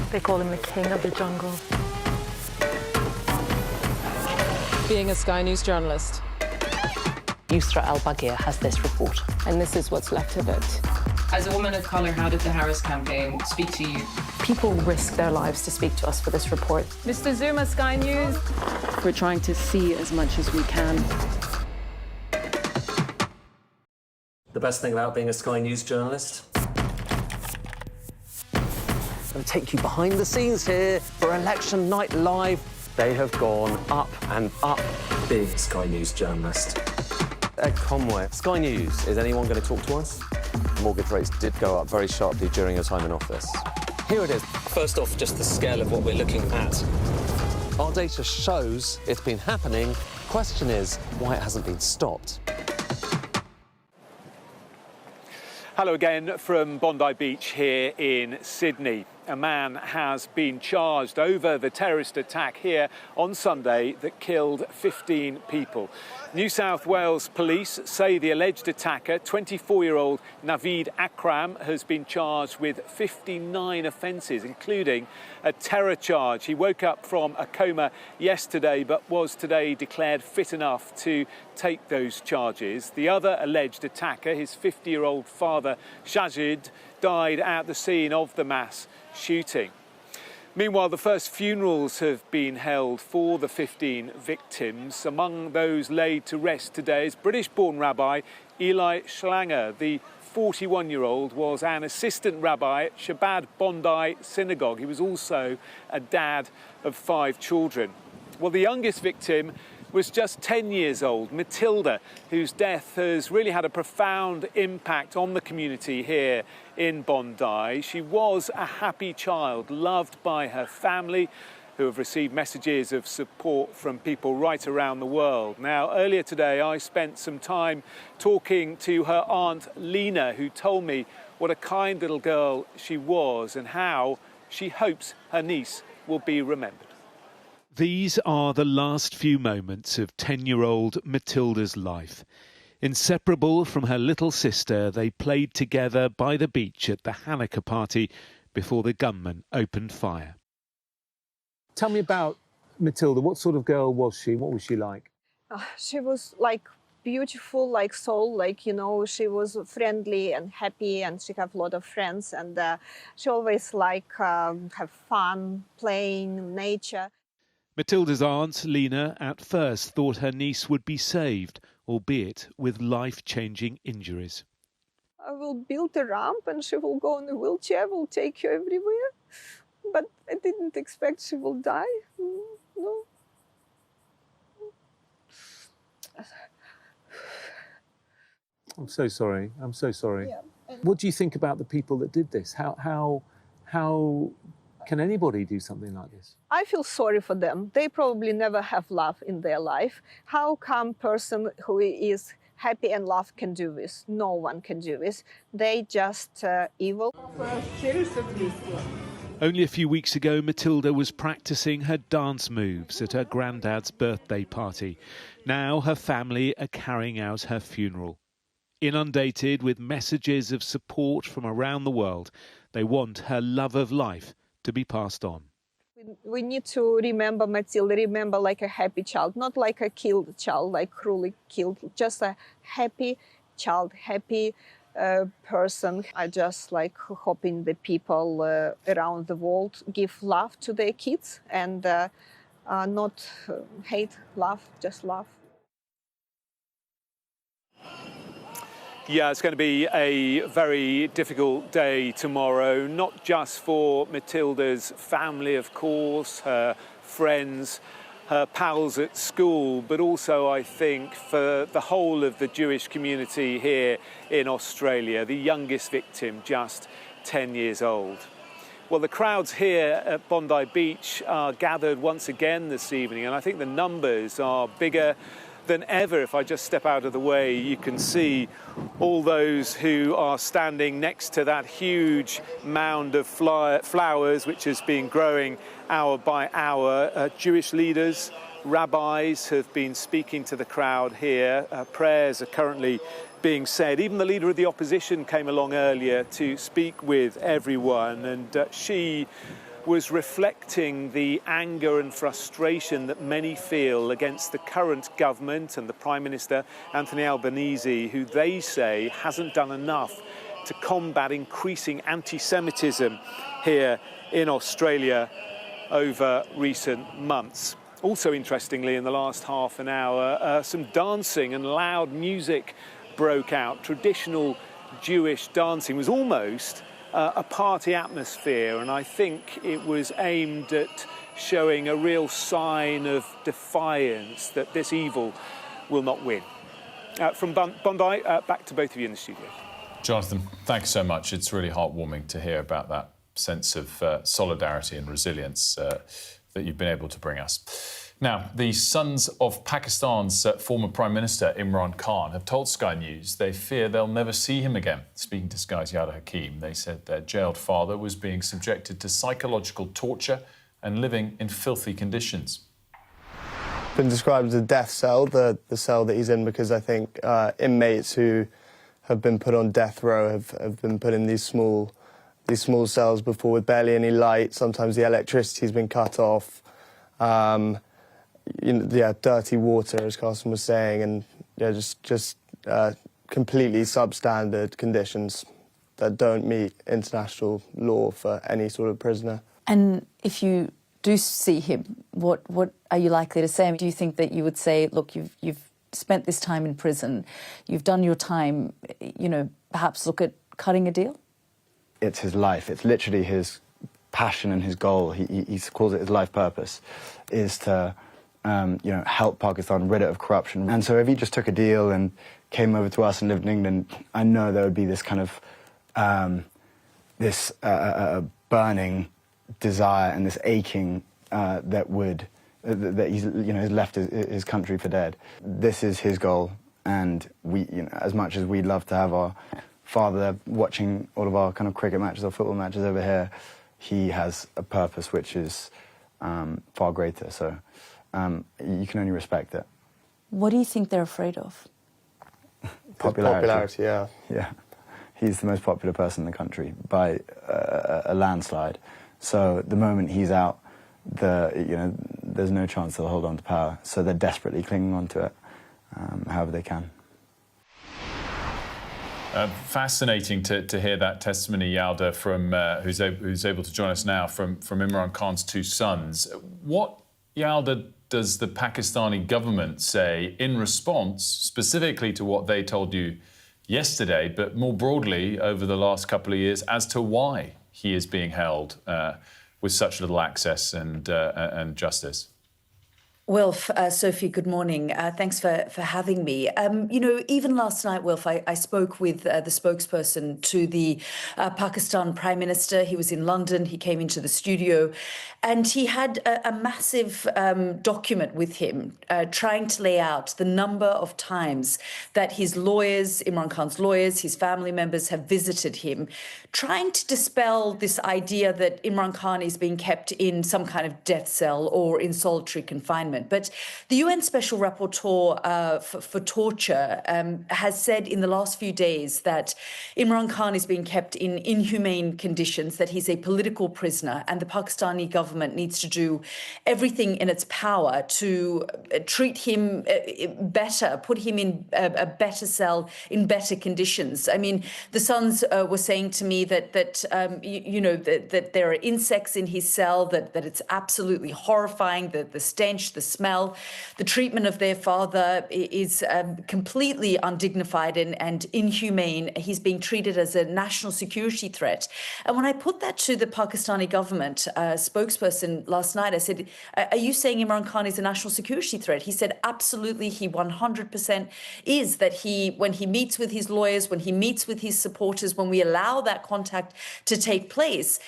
[SPEAKER 17] They call him the king of the jungle.
[SPEAKER 4] Being a Sky News journalist.
[SPEAKER 17] Yusra Al-Baghir has this report.
[SPEAKER 4] And this is what's left of it.
[SPEAKER 21] As a woman of colour, how did the Harris campaign speak to you?
[SPEAKER 17] People risk their lives to speak to us for this report.
[SPEAKER 4] Mr. Zuma, Sky News.
[SPEAKER 17] We're trying to see as much as we can.
[SPEAKER 19] The best thing about being a Sky News journalist? I'm going to take you behind the scenes here for Election Night Live. They have gone up and up. Being a Sky News journalist. Ed Conway, Sky News, is anyone going to talk to us? Mortgage rates did go up very sharply during your time in office. Here it is. First off, just the scale of what we're looking at. Our data shows it's been happening. Question is, why it hasn't been stopped.
[SPEAKER 31] Hello again from Bondi Beach here in Sydney. A man has been charged over the terrorist attack here on Sunday that killed 15 people. New South Wales police say the alleged attacker, 24-year-old Naveed Akram, has been charged with 59 offences, including a terror charge. He woke up from a coma yesterday but was today declared fit enough to take those charges. The other alleged attacker, his 50-year-old father, Shajid, died at the scene of the mass shooting. Meanwhile, the first funerals have been held for the 15 victims. Among those laid to rest today is British-born Rabbi Eli Schlanger. The 41-year-old was an assistant rabbi at Shabbat Bondi Synagogue. He was also a dad of 5 children. Well, the youngest victim was just 10 years old, Matilda, whose death has really had a profound impact on the community here in Bondi. She was a happy child, loved by her family, who have received messages of support from people right around the world. Now, earlier today, I spent some time talking to her aunt, Lena, who told me what a kind little girl she was and how she hopes her niece will be remembered.
[SPEAKER 22] These are the last few moments of 10-year-old Matilda's life. Inseparable from her little sister, they played together by the beach at the Hanukkah party before the gunman opened fire.
[SPEAKER 23] Tell me about Matilda. What sort of girl was she? What was she like?
[SPEAKER 12] She was like
[SPEAKER 7] beautiful, like soul, like, you know, she was friendly and happy, and she have a lot of friends, and she always like have fun, playing, nature.
[SPEAKER 22] Matilda's aunt, Lena, at first thought her niece would be saved, albeit with life-changing injuries.
[SPEAKER 7] I will build a ramp and she will go in a wheelchair, will take her everywhere. But I didn't expect she will die. No.
[SPEAKER 31] I'm so sorry. I'm so sorry.
[SPEAKER 7] Yeah.
[SPEAKER 31] What do you think about the people that did this? How can anybody do something like this?
[SPEAKER 7] I feel sorry for them. They probably never have love in their life. How come person who is happy and love can do this? No one can do this. They just evil.
[SPEAKER 22] Only a few weeks ago, Matilda was practicing her dance moves at her granddad's birthday party. Now her family are carrying out her funeral. Inundated with messages of support from around the world, they want her love of life to be passed on.
[SPEAKER 7] We need to remember Matilda, remember like a happy child, not like a killed child, like cruelly killed, just a happy child, happy person. I just like hoping the people around the world give love to their kids and not hate, love, just love.
[SPEAKER 31] Yeah, it's going to be a very difficult day tomorrow, not just for Matilda's family, of course, her friends, her pals at school, but also, I think, for the whole of the Jewish community here in Australia, the youngest victim, just 10 years old. Well, the crowds here at Bondi Beach are gathered once again this evening, and I think the numbers are bigger than ever. If I just step out of the way, you can see all those who are standing next to that huge mound of flowers which has been growing hour by hour. Jewish leaders, rabbis have been speaking to the crowd here. Prayers are currently being said. Even the leader of the opposition came along earlier to speak with everyone, and she was reflecting the anger and frustration that many feel against the current government and the Prime Minister, Anthony Albanese, who they say hasn't done enough to combat increasing anti-Semitism here in Australia over recent months. Also, interestingly, in the last half an hour, some dancing and loud music broke out. Traditional Jewish dancing was almost a party atmosphere, and I think it was aimed at showing a real sign of defiance that this evil will not win. From Bondi, back to both of you in the studio.
[SPEAKER 1] Jonathan, thanks so much. It's really heartwarming to hear about that sense of solidarity and resilience that you've been able to bring us. Now, the sons of Pakistan's former Prime Minister Imran Khan have told Sky News they fear they'll never see him again. Speaking to Sky's Yada Hakim, they said their jailed father was being subjected to psychological torture and living in filthy conditions.
[SPEAKER 8] Been described as a death cell, the cell that he's in, because I think inmates who have been put on death row have been put in these small cells before with barely any light. Sometimes the electricity's been cut off. Dirty water, as Carson was saying, and just completely substandard conditions that don't meet international law for any sort of prisoner.
[SPEAKER 10] And if you do see him, what are you likely to say? Do you think that you would say, look, you've spent this time in prison, you've done your time, perhaps look at cutting a deal?
[SPEAKER 11] It's his life. It's literally his passion and his goal. He calls it his life purpose, is to help Pakistan rid it of corruption. And so if he just took a deal and came over to us and lived in England, I know there would be this kind of burning desire and this aching that he's left his country for dead. This is his goal, and we, as much as we'd love to have our father watching all of our kind of cricket matches or football matches over here, he has a purpose which is far greater. So you can only respect it.
[SPEAKER 10] What do you think they're afraid of?
[SPEAKER 8] Popularity, yeah.
[SPEAKER 11] Yeah. He's the most popular person in the country by a landslide. So the moment he's out, there's no chance they'll hold on to power. So they're desperately clinging on to it, however they can.
[SPEAKER 1] Fascinating to hear that testimony, Yalda, from who's able to join us now from Imran Khan's two sons. What, Yalda, does the Pakistani government say in response specifically to what they told you yesterday, but more broadly over the last couple of years, as to why he is being held with such little access and justice?
[SPEAKER 10] Wilf, Sophie, good morning. Thanks for having me. Even last night, Wilf, I spoke with the spokesperson to the Pakistan Prime Minister. He was in London. He came into the studio and he had a massive document with him trying to lay out the number of times that his lawyers, Imran Khan's lawyers, his family members have visited him, trying to dispel this idea that Imran Khan is being kept in some kind of death cell or in solitary confinement. But the UN Special Rapporteur for torture has said in the last few days that Imran Khan is being kept in inhumane conditions, that he's a political prisoner, and the Pakistani government needs to do everything in its power to treat him better, put him in a better cell, in better conditions. I mean, the sons were saying to me that there are insects in his cell, that it's absolutely horrifying, the stench, the smell. The treatment of their father is completely undignified and inhumane. He's being treated as a national security threat. And when I put that to the Pakistani government spokesperson last night, I said, are you saying Imran Khan is a national security threat? He said, absolutely, he 100% is. That when he meets with his lawyers, when he meets with his supporters, when we allow that contact to take place,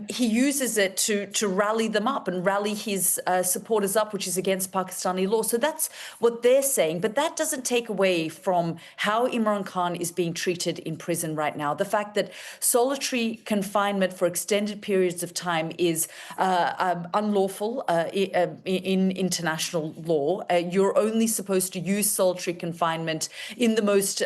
[SPEAKER 10] he uses it to rally them up and rally his supporters up, which is against Pakistani law. So that's what they're saying. But that doesn't take away from how Imran Khan is being treated in prison right now. The fact that solitary confinement for extended periods of time is unlawful in international law. You're only supposed to use solitary confinement in the most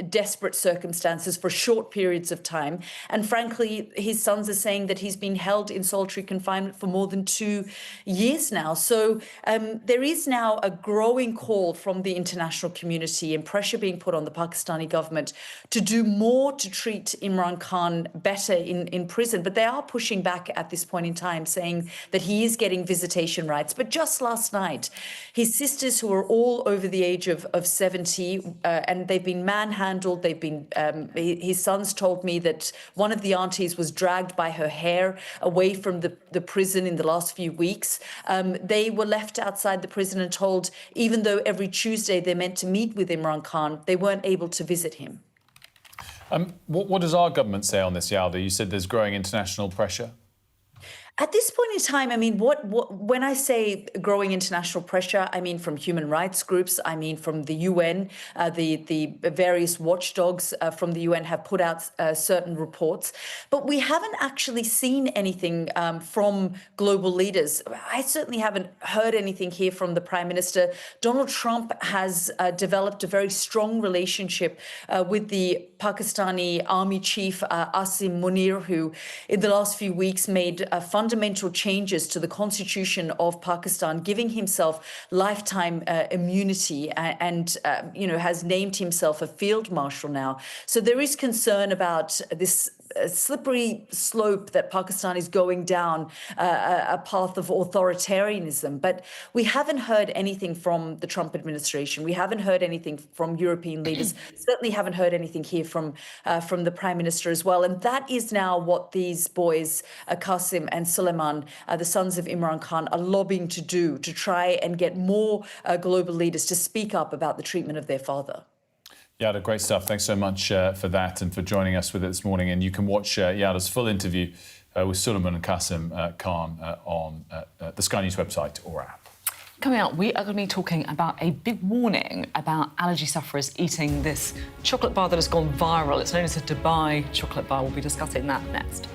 [SPEAKER 10] desperate circumstances for short periods of time. And frankly, his sons are saying that he's been held in solitary confinement for more than 2 years now. So there is now a growing call from the international community and pressure being put on the Pakistani government to do more to treat Imran Khan better in prison. But they are pushing back at this point in time, saying that he is getting visitation rights. But just last night, his sisters, who are all over the age of 70, and they've been manhandled, his sons told me that one of the aunties was dragged by her hair away from the prison in the last few weeks. They were left outside the prison and told, even though every Tuesday they're meant to meet with Imran Khan, they weren't able to visit him.
[SPEAKER 1] What does our government say on this, Yalda? You said there's growing international pressure.
[SPEAKER 10] At this point in time, I mean, when I say growing international pressure, I mean from human rights groups, I mean from the UN, the various watchdogs from the UN have put out certain reports, but we haven't actually seen anything from global leaders. I certainly haven't heard anything here from the Prime Minister. Donald Trump has developed a very strong relationship with the Pakistani Army Chief Asim Munir, who in the last few weeks made fundamental changes to the constitution of Pakistan, giving himself lifetime immunity and has named himself a field marshal now. So there is concern about this slippery slope that Pakistan is going down, a path of authoritarianism. But we haven't heard anything from the Trump administration. We haven't heard anything from European leaders. Certainly haven't heard anything here from the Prime Minister as well. And that is now what these boys, Qasim and Suleiman, the sons of Imran Khan, are lobbying to do, to try and get more global leaders to speak up about the treatment of their father.
[SPEAKER 1] Yalda, great stuff. Thanks so much for that and for joining us with it this morning. And you can watch Yalda's full interview with Suleiman and Qasim Khan on the Sky News website or app.
[SPEAKER 2] Coming up, we are going to be talking about a big warning about allergy sufferers eating this chocolate bar that has gone viral. It's known as a Dubai chocolate bar. We'll be discussing that next.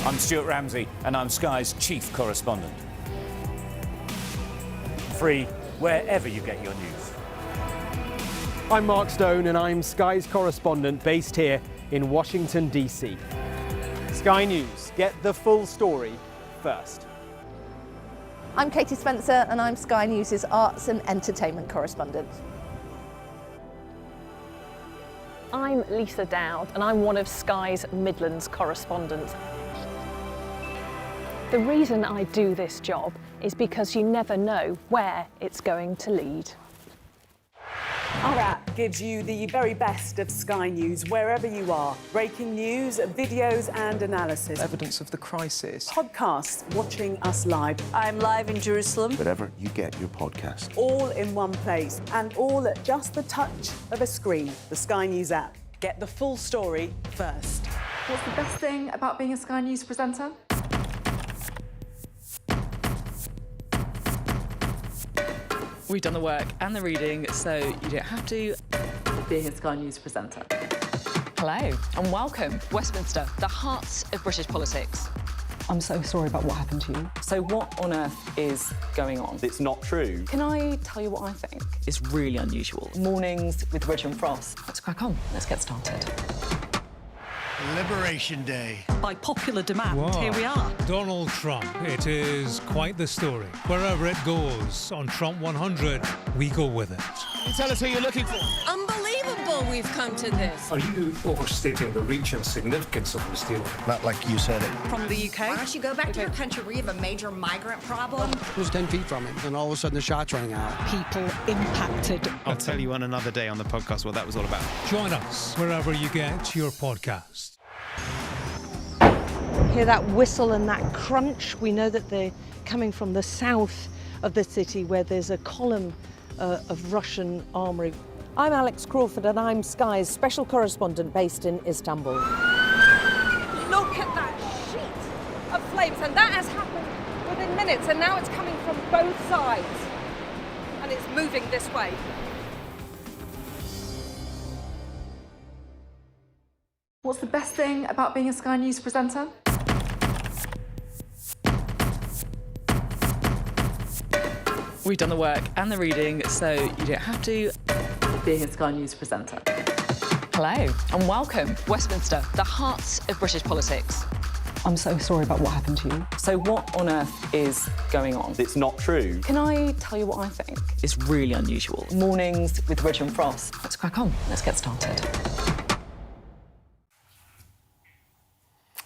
[SPEAKER 5] I'm Stuart Ramsey, and I'm Sky's chief correspondent. Free wherever you get your news.
[SPEAKER 13] I'm Mark Stone, and I'm Sky's correspondent based here in Washington, D.C. Sky News, get the full story first.
[SPEAKER 14] I'm Katie Spencer and I'm Sky News' arts and entertainment correspondent.
[SPEAKER 15] I'm Lisa Dowd and I'm one of Sky's Midlands correspondents. The reason I do this job is because you never know where it's going to lead.
[SPEAKER 16] Our app gives you the very best of Sky News wherever you are. Breaking news, videos and analysis.
[SPEAKER 18] Evidence of the crisis.
[SPEAKER 16] Podcasts, watching us live.
[SPEAKER 24] I'm live in Jerusalem.
[SPEAKER 25] Wherever you get your podcast.
[SPEAKER 16] All in one place and all at just the touch of a screen. The Sky News app. Get the full story first.
[SPEAKER 26] What's the best thing about being a Sky News presenter?
[SPEAKER 2] We've done the work and the reading, so you don't have to.
[SPEAKER 10] Being a Sky News presenter.
[SPEAKER 2] Hello and welcome. Westminster, the heart of British politics. I'm so sorry about what happened to you. So what on earth is going on?
[SPEAKER 19] It's not true.
[SPEAKER 2] Can I tell you what I think? It's really unusual. Mornings with Richard Frost. Let's crack on. Let's get started.
[SPEAKER 27] Liberation Day.
[SPEAKER 16] By popular demand,
[SPEAKER 27] Wow.
[SPEAKER 16] here we are.
[SPEAKER 27] Donald Trump. It is quite the story. Wherever it goes, on Trump 100, we go with it.
[SPEAKER 28] Tell us who you're looking for.
[SPEAKER 29] Unbelievable we've come to this.
[SPEAKER 28] Are you overstating the reach and significance of this deal?
[SPEAKER 27] Not like you said it.
[SPEAKER 16] From the UK.
[SPEAKER 29] Why don't you go back to your country where you have a major migrant problem?
[SPEAKER 28] It was 10 feet from him, and all of a sudden the shot's rang out.
[SPEAKER 16] People impacted.
[SPEAKER 30] I'll tell you on another day on the podcast what that was all about.
[SPEAKER 27] Join us wherever you get your podcast.
[SPEAKER 31] Hear that whistle and that crunch? We know that they're coming from the south of the city where there's a column of Russian armoury. I'm Alex Crawford and I'm Sky's special correspondent based in Istanbul.
[SPEAKER 14] Look at that sheet of flames, and that has happened within minutes, and now it's coming from both sides, and it's moving this way.
[SPEAKER 26] What's the best thing about being a Sky News presenter?
[SPEAKER 2] We've done the work and the reading, so you don't have to.
[SPEAKER 10] Being a Sky News presenter.
[SPEAKER 2] Hello and welcome. Westminster, the heart of British politics. I'm so sorry about what happened to you. So what on earth is going on?
[SPEAKER 19] It's not true.
[SPEAKER 2] Can I tell you what I think? It's really unusual. Mornings with Richard Frost. Let's crack on. Let's get started.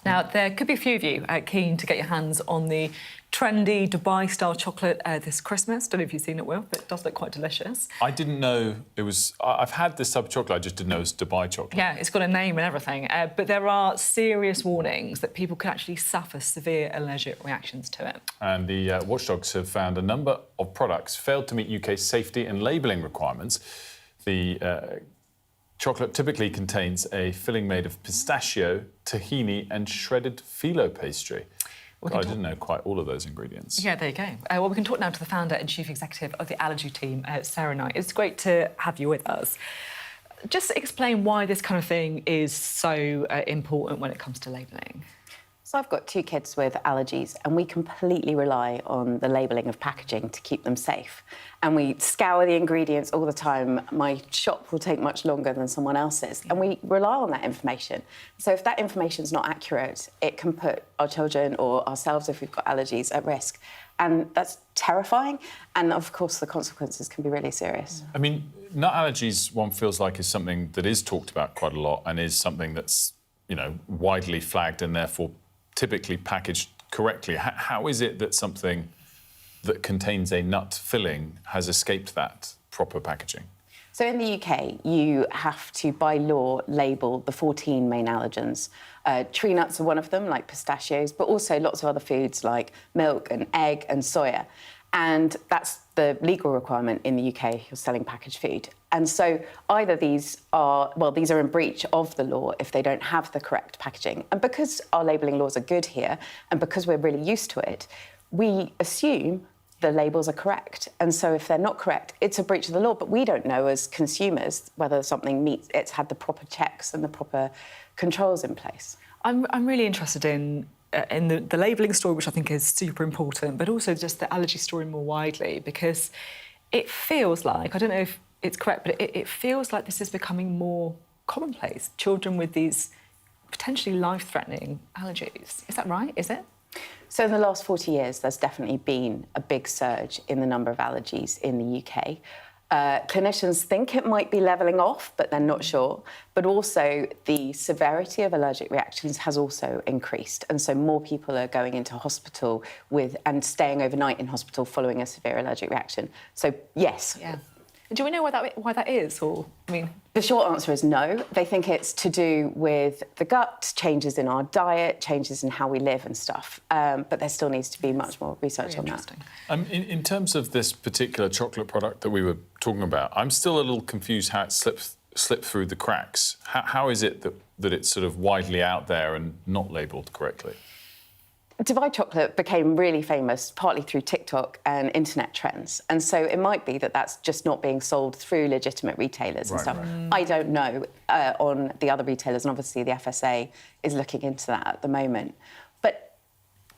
[SPEAKER 2] Now, there could be a few of you keen to get your hands on the trendy Dubai-style chocolate this Christmas. Don't know if you've seen it, Will, but it does look quite delicious.
[SPEAKER 1] I didn't know it was... I've had this type of chocolate, I just didn't know it was Dubai chocolate.
[SPEAKER 2] Yeah, it's got a name and everything. But there are serious warnings that people could actually suffer severe allergic reactions to it.
[SPEAKER 1] And the watchdogs have found a number of products failed to meet UK safety and labelling requirements. The chocolate typically contains a filling made of pistachio, tahini and shredded phyllo pastry. I didn't know quite all of those ingredients.
[SPEAKER 2] Yeah, there you go. Well, we can talk now to the founder and chief executive of the allergy team, Sarah Knight. It's great to have you with us. Just explain why this kind of thing is so important when it comes to labelling.
[SPEAKER 32] So I've got 2 kids with allergies and we completely rely on the labelling of packaging to keep them safe. And we scour the ingredients all the time. My shop will take much longer than someone else's. And we rely on that information. So if that information's not accurate, it can put our children or ourselves, if we've got allergies, at risk. And that's terrifying. And of course, the consequences can be really serious.
[SPEAKER 1] I mean, nut allergies, one feels like, is something that is talked about quite a lot and is something that's, you know, widely flagged and therefore typically packaged correctly. How is it that something that contains a nut filling has escaped that proper packaging?
[SPEAKER 32] So in the UK, you have to, by law, label the 14 main allergens. Tree nuts are one of them, like pistachios, but also lots of other foods like milk and egg and soya. And that's the legal requirement in the UK if you're selling packaged food. And so either these are in breach of the law if they don't have the correct packaging. And because our labelling laws are good here, and because we're really used to it, we assume the labels are correct. And so if they're not correct, it's a breach of the law. But we don't know as consumers whether something meets, it's had the proper checks and the proper controls in place.
[SPEAKER 2] I'm really interested in the labelling story, which I think is super important, but also just the allergy story more widely, because it feels like, I don't know if it's correct, but it feels like this is becoming more commonplace. Children with these potentially life-threatening allergies. Is that right? Is it?
[SPEAKER 32] So in the last 40 years, there's definitely been a big surge in the number of allergies in the UK. Clinicians think it might be levelling off, but they're not sure. But also the severity of allergic reactions has also increased. And so more people are going into hospital and staying overnight in hospital following a severe allergic reaction. So, yes.
[SPEAKER 2] Yeah. Do we know why that is? Or, I mean,
[SPEAKER 32] the short answer is no. They think it's to do with the gut, changes in our diet, changes in how we live and stuff. But there still needs to be much more research on that.
[SPEAKER 1] In terms of this particular chocolate product that we were talking about, I'm still a little confused how it slipped through the cracks. How is it that it's sort of widely out there and not labelled correctly?
[SPEAKER 32] Divide chocolate became really famous partly through TikTok and internet trends. And so it might be that that's just not being sold through legitimate retailers and stuff. Right. I don't know on the other retailers, and obviously the FSA is looking into that at the moment. But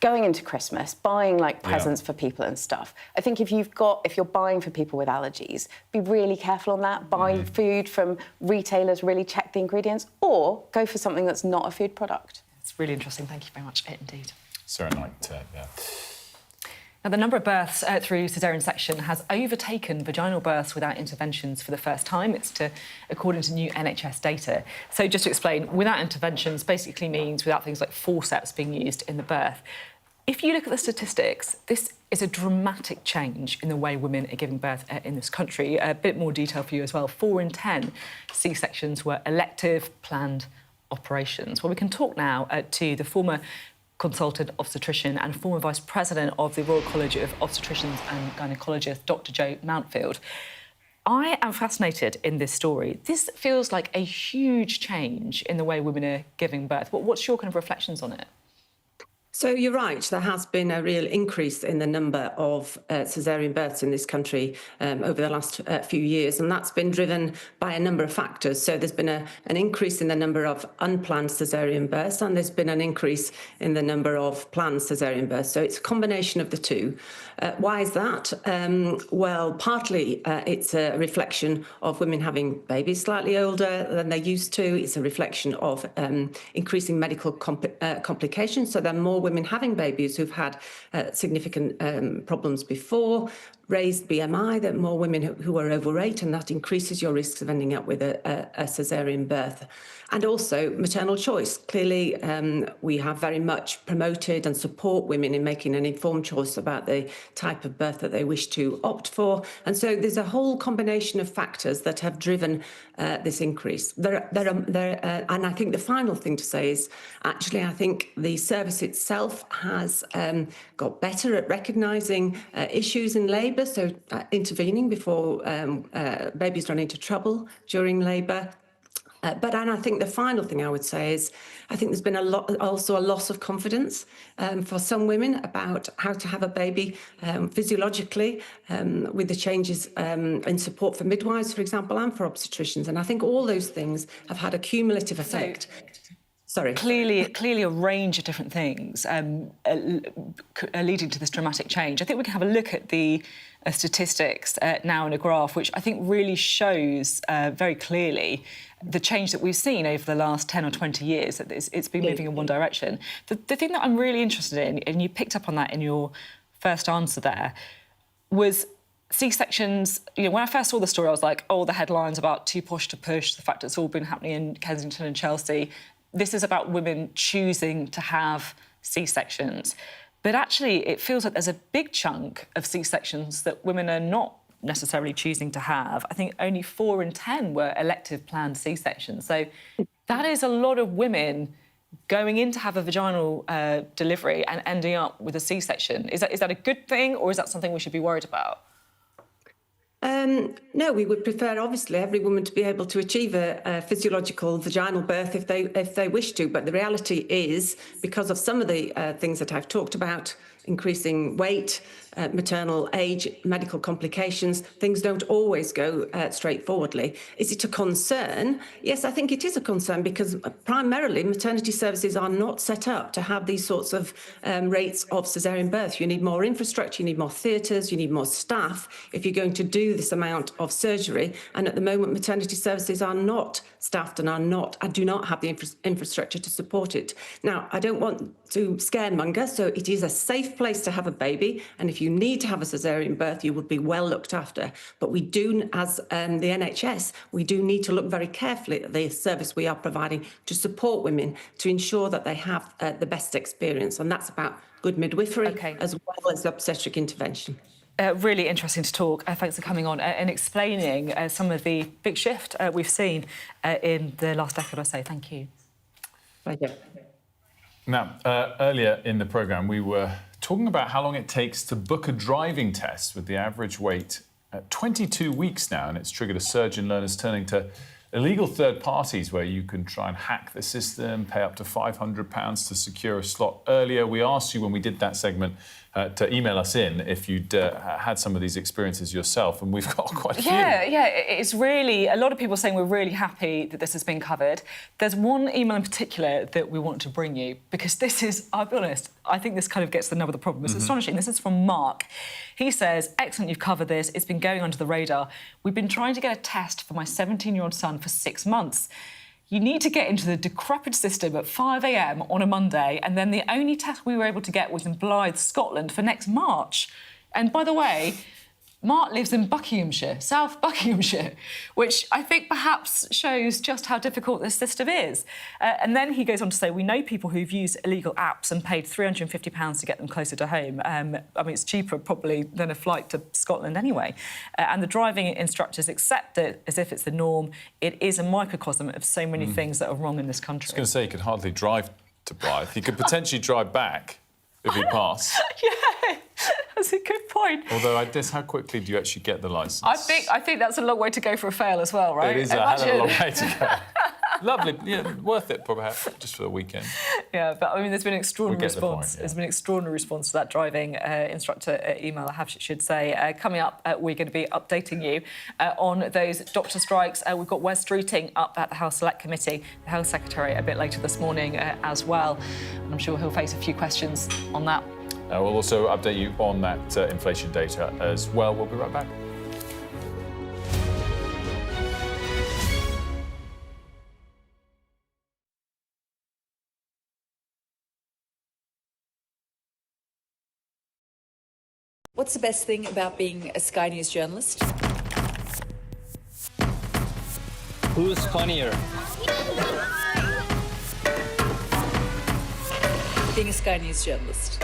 [SPEAKER 32] going into Christmas, buying like presents for people and stuff, I think if you're buying for people with allergies, be really careful on that. Buy food from retailers, really check the ingredients, or go for something that's not a food product.
[SPEAKER 2] It's really interesting. Thank you very much indeed.
[SPEAKER 1] Sarah Knight, yeah.
[SPEAKER 2] Now, the number of births through caesarean section has overtaken vaginal births without interventions for the first time. It's according to new NHS data. So just to explain, without interventions basically means without things like forceps being used in the birth. If you look at the statistics, this is a dramatic change in the way women are giving birth in this country. A bit more detail for you as well. 4 in 10 C-sections were elective, planned operations. Well, we can talk now to the former consultant obstetrician and former vice president of the Royal College of Obstetricians and Gynaecologists, Dr. Jo Mountfield. I am fascinated in this story. This feels like a huge change in the way women are giving birth. What's your kind of reflections on it?
[SPEAKER 3] So you're right, there has been a real increase in the number of caesarean births in this country over the last few years, and that's been driven by a number of factors. So there's been an increase in the number of unplanned caesarean births, and there's been an increase in the number of planned caesarean births. So it's a combination of the two. Why is that? Well, partly it's a reflection of women having babies slightly older than they used to. It's a reflection of increasing medical complications. So there are more women having babies who've had significant problems before, raised BMI, that more women who are overweight, and that increases your risks of ending up with a caesarean birth. And also maternal choice. Clearly, we have very much promoted and support women in making an informed choice about the type of birth that they wish to opt for. And so there's a whole combination of factors that have driven this increase. And I think the final thing to say is, actually, I think the service itself has got better at recognising issues in labour, so intervening before babies run into trouble during labour. And I think the final thing I would say is, I think there's been also a loss of confidence for some women about how to have a baby physiologically, with the changes in support for midwives, for example, and for obstetricians. And I think all those things have had a cumulative effect. Sorry.
[SPEAKER 2] Clearly a range of different things leading to this dramatic change. I think we can have a look at the statistics now in a graph, which I think really shows very clearly the change that we've seen over the last 10 or 20 years, that it's been moving in one direction. The thing that I'm really interested in, and you picked up on that in your first answer there, was C-sections. You know, when I first saw the story, I was like, oh, the headlines about too posh to push, the fact it's all been happening in Kensington and Chelsea. This is about women choosing to have C-sections. But actually, it feels like there's a big chunk of C-sections that women are not necessarily choosing to have. I think only 4 in 10 were elective planned C-sections. So that is a lot of women going in to have a vaginal delivery and ending up with a C-section. Is that a good thing, or is that something we should be worried about?
[SPEAKER 3] No, we would prefer, obviously, every woman to be able to achieve a physiological vaginal birth if they wish to. But the reality is, because of some of the things that I've talked about, increasing weight, maternal age, medical complications. Things don't always go straightforwardly. Is it a concern? Yes, I think it is a concern because primarily maternity services are not set up to have these sorts of rates of caesarean birth. You need more infrastructure, you need more theatres, you need more staff if you're going to do this amount of surgery. And at the moment, maternity services are not staffed and do not have the infrastructure to support it. Now, I don't want to scaremonger, so it is a safe place to have a baby, and if you need to have a caesarean birth, you would be well looked after. But we do, as the NHS, we do need to look very carefully at the service we are providing to support women to ensure that they have the best experience, and that's about good midwifery as well as obstetric intervention.
[SPEAKER 2] Really interesting to talk. Thanks for coming on and explaining some of the big shift we've seen in the last decade or so. Thank you.
[SPEAKER 3] Pleasure.
[SPEAKER 1] Now, earlier in the programme, we were talking about how long it takes to book a driving test, with the average wait at 22 weeks now, and it's triggered a surge in learners turning to illegal third parties where you can try and hack the system, pay up to £500 to secure a slot earlier. We asked you when we did that segment to email us in if you'd had some of these experiences yourself, and we've got quite a few.
[SPEAKER 2] Yeah, it's really, a lot of people saying we're really happy that this has been covered. There's one email in particular that we want to bring you, because this is, I'll be honest, I think this kind of gets to the nub of the problem. It's astonishing. This is from Mark. He says, excellent, you've covered this. It's been going under the radar. We've been trying to get a test for my 17-year-old son for 6 months. You need to get into the decrepit system at 5 a.m. on a Monday, and then the only test we were able to get was in Blythe, Scotland, for next March. And by the way, Mark lives in Buckinghamshire, South Buckinghamshire, which I think perhaps shows just how difficult this system is. And then he goes on to say, we know people who've used illegal apps and paid £350 to get them closer to home. I mean, it's cheaper probably than a flight to Scotland anyway. And the driving instructors accept it as if it's the norm. It is a microcosm of so many things that are wrong in this country.
[SPEAKER 1] I was going to say, he could hardly drive to Blythe. He could potentially drive back if he passed.
[SPEAKER 2] Yeah, that's a good point.
[SPEAKER 1] Although, I guess, how quickly do you actually get the licence?
[SPEAKER 2] I think that's a long way to go for a fail as well, right?
[SPEAKER 1] It is a hell of a long way to go. Lovely, yeah, worth it, perhaps, just for the weekend.
[SPEAKER 2] Yeah, but I mean, there's been an extraordinary response.
[SPEAKER 1] The point, yeah.
[SPEAKER 2] There's been an extraordinary response to that driving instructor email, I should say. Coming up, we're going to be updating you on those doctor strikes. We've got Wes Streeting up at the House Select Committee, the Health Secretary, a bit later this morning as well. I'm sure he'll face a few questions on that.
[SPEAKER 1] We'll also update you on that inflation data as well. We'll be right back.
[SPEAKER 26] What's the best thing about being a Sky News journalist?
[SPEAKER 4] Who's funnier?
[SPEAKER 26] Being a Sky News journalist.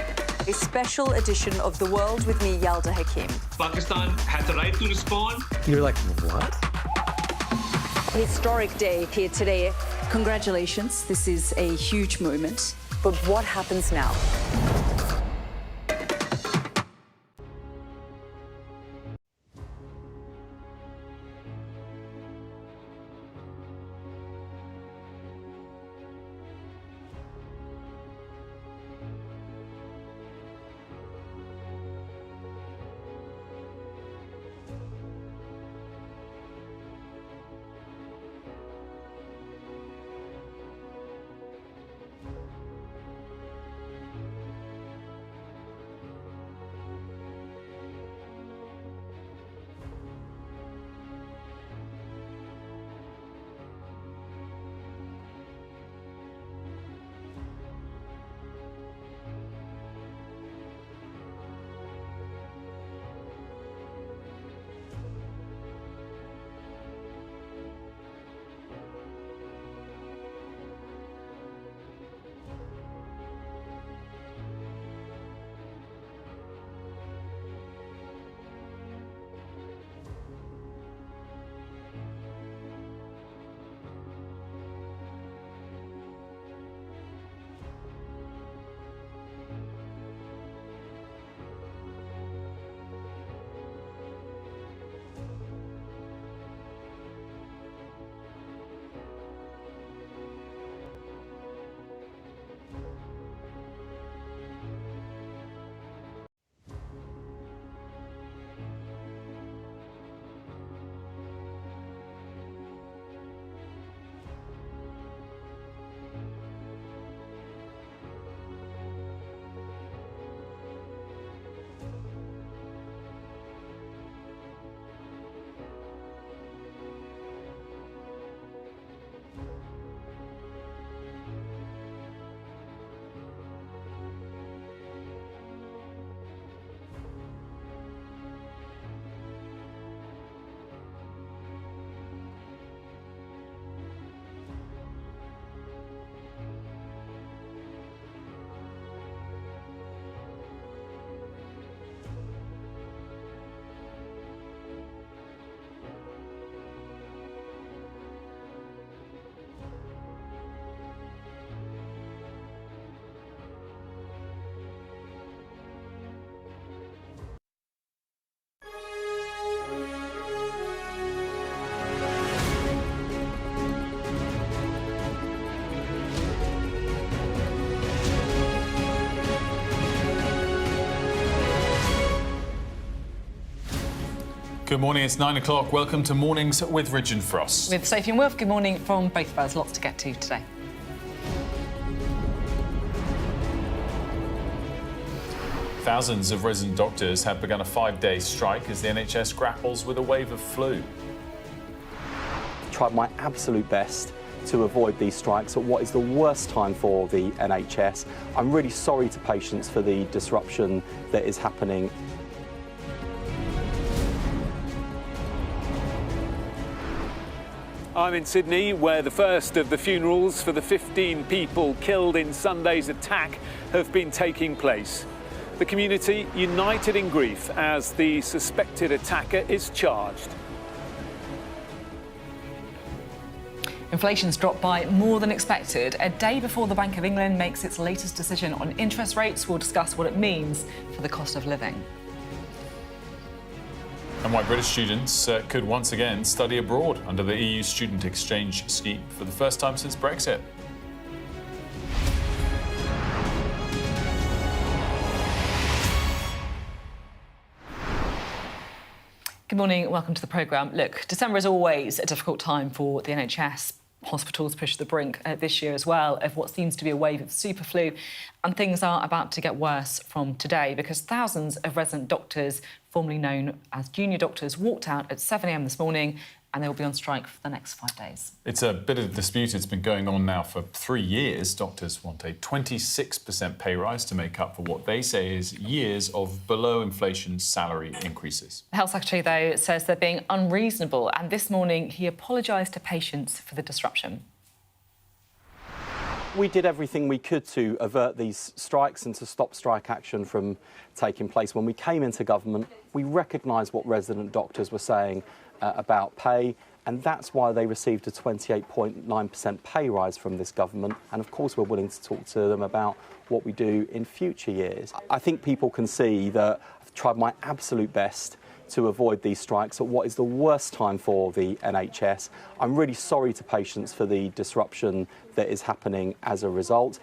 [SPEAKER 26] A special edition of The World with me, Yalda Hakim.
[SPEAKER 4] Pakistan has the right to respond.
[SPEAKER 19] You're like, what?
[SPEAKER 26] Historic day here today. Congratulations, this is a huge moment. But what happens now?
[SPEAKER 1] Good morning, it's 9 o'clock. Welcome to Mornings with Ridge and Frost.
[SPEAKER 2] With Sophy and Wilf, good morning from both of us. Lots to get to today.
[SPEAKER 1] Thousands of resident doctors have begun a 5-day strike as the NHS grapples with a wave of flu.
[SPEAKER 6] Tried my absolute best to avoid these strikes at what is the worst time for the NHS. I'm really sorry to patients for the disruption that is happening.
[SPEAKER 31] I'm in Sydney, where the first of the funerals for the 15 people killed in Sunday's attack have been taking place. The community united in grief as the suspected attacker is charged.
[SPEAKER 2] Inflation's dropped by more than expected. A day before the Bank of England makes its latest decision on interest rates, we'll discuss what it means for the cost of living.
[SPEAKER 1] And why British students could once again study abroad under the EU student exchange scheme for the first time since Brexit.
[SPEAKER 2] Good morning, welcome to the programme. Look, December is always a difficult time for the NHS. Hospitals pushed the brink this year as well of what seems to be a wave of super flu, and things are about to get worse from today because thousands of resident doctors, formerly known as junior doctors, walked out at 7 a.m. this morning and they will be on strike for the next 5 days.
[SPEAKER 1] It's a bit of a dispute. It's been going on now for 3 years. Doctors want a 26% pay rise to make up for what they say is years of below-inflation salary increases.
[SPEAKER 2] The Health Secretary, though, says they're being unreasonable, and this morning he apologised to patients for the disruption.
[SPEAKER 6] We did everything we could to avert these strikes and to stop strike action from taking place. When we came into government, we recognised what resident doctors were saying about pay, and that's why they received a 28.9% pay rise from this government. And of course, we're willing to talk to them about what we do in future years. I think people can see that I've tried my absolute best to avoid these strikes at what is the worst time for the NHS. I'm really sorry to patients for the disruption that is happening as a result.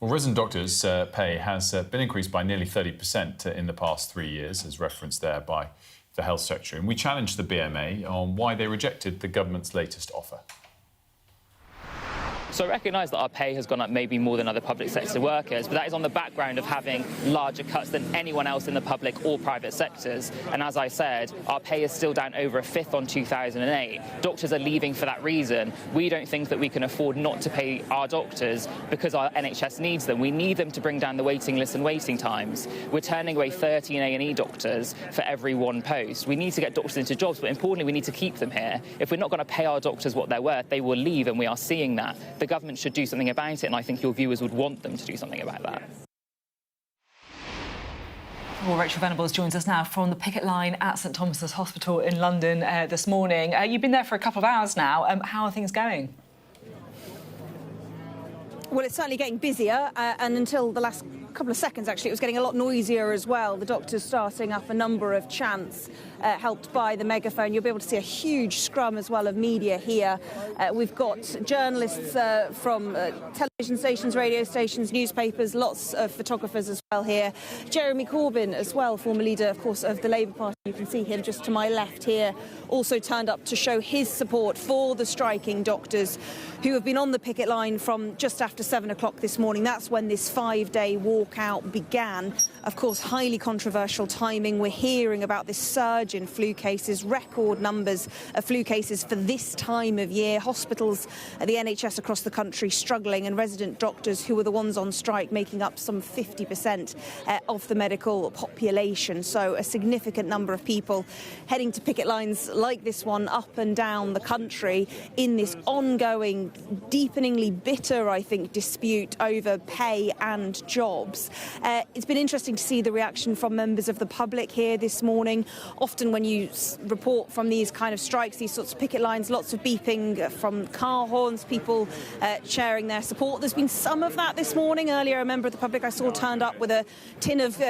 [SPEAKER 1] Well, resident doctors' pay has been increased by nearly 30% in the past 3 years, as referenced there by the Health Secretary. And we challenged the BMA on why they rejected the government's latest offer.
[SPEAKER 7] So I recognise that our pay has gone up maybe more than other public sector workers, but that is on the background of having larger cuts than anyone else in the public or private sectors. And as I said, our pay is still down over a fifth on 2008. Doctors are leaving for that reason. We don't think that we can afford not to pay our doctors because our NHS needs them. We need them to bring down the waiting list and waiting times. We're turning away 13 A&E doctors for every one post. We need to get doctors into jobs, but importantly, we need to keep them here. If we're not going to pay our doctors what they're worth, they will leave, and we are seeing that. The government should do something about it, and I think your viewers would want them to do something about that.
[SPEAKER 2] Well, Rachel Venables joins us now from the picket line at St Thomas's Hospital in London this morning. You've been there for a couple of hours now. How are things going?
[SPEAKER 8] Well, it's certainly getting busier, and until the last couple of seconds, actually, it was getting a lot noisier as well. The doctors starting up a number of chants, helped by the megaphone. You'll be able to see a huge scrum as well of media here. We've got journalists from television stations, radio stations, newspapers, lots of photographers as well here. Jeremy Corbyn as well, former leader, of course, of the Labour Party. You can see him just to my left here, also turned up to show his support for the striking doctors who have been on the picket line from just after 7 o'clock this morning. That's when this 5-day walkout began. Of course, highly controversial timing. We're hearing about this surge in flu cases, record numbers of flu cases for this time of year. Hospitals, the NHS across the country struggling, and resident doctors who were the ones on strike making up some 50% of the medical population. So a significant number of people heading to picket lines like this one up and down the country in this ongoing, deepeningly bitter, I think, dispute over pay and jobs. It's been interesting to see the reaction from members of the public here this morning. Often when you report from these kind of strikes, these sorts of picket lines, lots of beeping from car horns, people sharing their support support. There's been some of that this morning. Earlier, a member of the public I saw turned up with a tin of,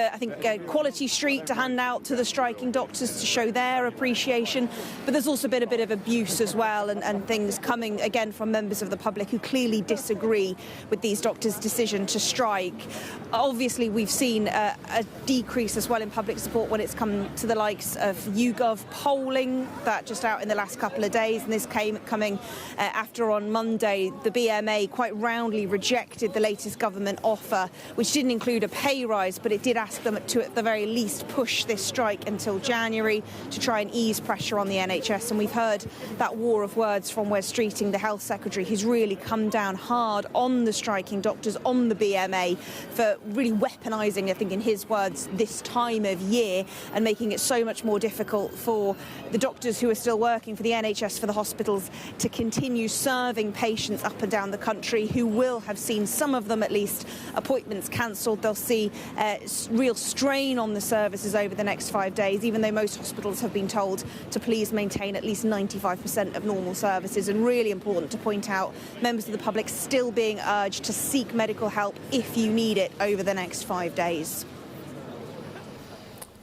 [SPEAKER 8] Quality Street to hand out to the striking doctors to show their appreciation. But there's also been a bit of abuse as well, and things coming, again, from members of the public who clearly disagree with these doctors' decision to strike. Obviously, we've seen a decrease as well in public support when it's come to the likes of YouGov polling, that just out in the last couple of days, and this coming after on Monday the BMA quite roundly rejected the latest government offer, which didn't include a pay rise, but it did ask them to at the very least push this strike until January to try and ease pressure on the NHS. And we've heard that war of words from Wes Streeting, the Health Secretary, who's really come down hard on the striking doctors, on the BMA, for really weaponising, I think in his words, this time of year and making it so much more difficult for the doctors who are still working for the NHS, for the hospitals, to continue serving patients up and down the country, who will have seen, some of them at least, appointments cancelled. They'll see real strain on the services over the next 5 days, even though most hospitals have been told to please maintain at least 95% of normal services. And really important to point out, members of the public still being urged to seek medical help if you need it over the next 5 days.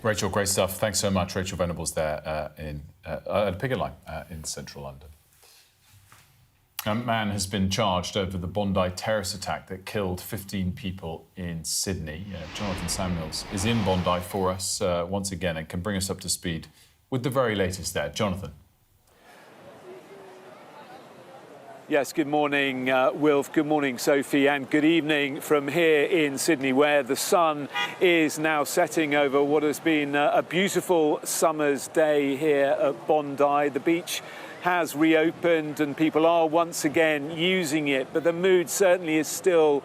[SPEAKER 1] Rachel, great stuff. Thanks so much. Rachel Venables there at a picket line in central London. A man has been charged over the Bondi terrorist attack that killed 15 people in Sydney. Jonathan Samuels is in Bondi for us once again and can bring us up to speed with the very latest there. Jonathan.
[SPEAKER 31] Yes, good morning, Wilf. Good morning, Sophie, and good evening from here in Sydney, where the sun is now setting over what has been a beautiful summer's day here at Bondi. The beach has reopened and people are once again using it, but the mood certainly is still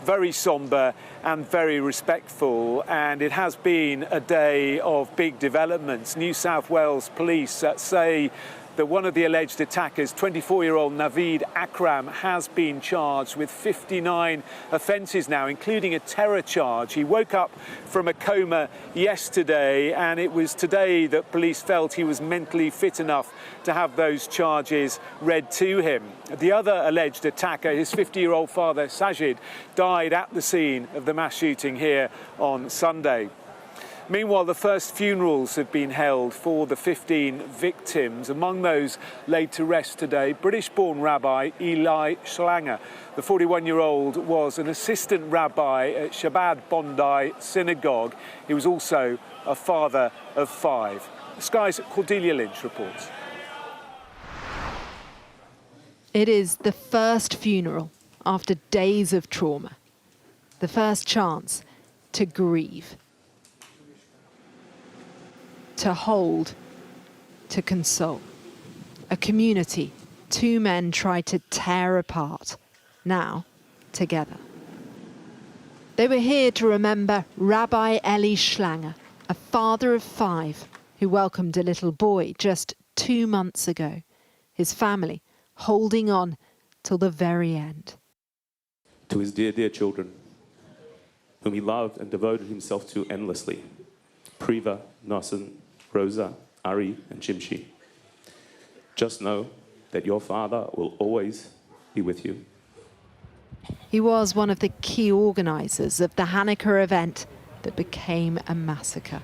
[SPEAKER 31] very sombre and very respectful, and it has been a day of big developments. New South Wales police say that one of the alleged attackers, 24-year-old Naveed Akram, has been charged with 59 offences now, including a terror charge. He woke up from a coma yesterday, and it was today that police felt he was mentally fit enough to have those charges read to him. The other alleged attacker, his 50-year-old father, Sajid, died at the scene of the mass shooting here on Sunday. Meanwhile, the first funerals have been held for the 15 victims. Among those laid to rest today, British-born Rabbi Eli Schlanger. The 41-year-old was an assistant rabbi at Shabbat Bondi Synagogue. He was also a father of 5. Sky's Cordelia Lynch reports.
[SPEAKER 5] It is the first funeral after days of trauma. The first chance to grieve. To hold, to console. A community 2 men tried to tear apart, now together. They were here to remember Rabbi Eli Schlanger, a father of 5 who welcomed a little boy just 2 months ago, his family holding on till the very end.
[SPEAKER 9] To his dear, dear children, whom he loved and devoted himself to endlessly, Priva, Nasan, Rosa, Ari, and Chimchi. Just know that your father will always be with you.
[SPEAKER 5] He was one of the key organisers of the Hanukkah event that became a massacre.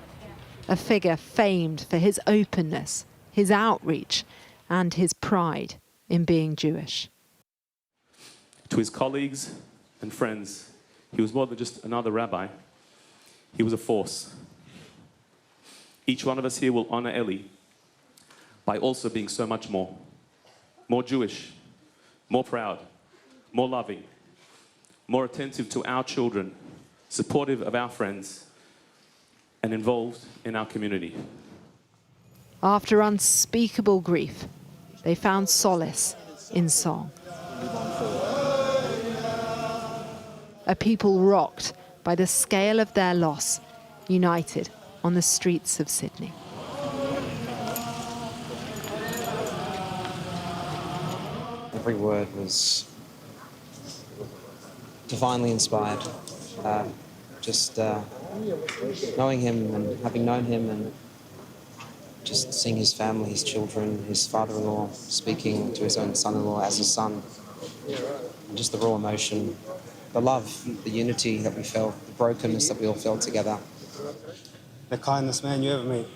[SPEAKER 5] A figure famed for his openness, his outreach, and his pride in being Jewish.
[SPEAKER 9] To his colleagues and friends, he was more than just another rabbi. He was a force. Each one of us here will honor Eli by also being so much more. More Jewish, more proud, more loving, more attentive to our children, supportive of our friends, and involved in our community.
[SPEAKER 5] After unspeakable grief, they found solace in song. A people rocked by the scale of their loss, united on the streets of Sydney.
[SPEAKER 11] Every word was divinely inspired. Just knowing him and having known him and just seeing his family, his children, his father-in-law speaking to his own son-in-law as a son And just the raw emotion, the love, the unity that we felt, the brokenness that we all felt together.
[SPEAKER 12] The kindest man you ever met.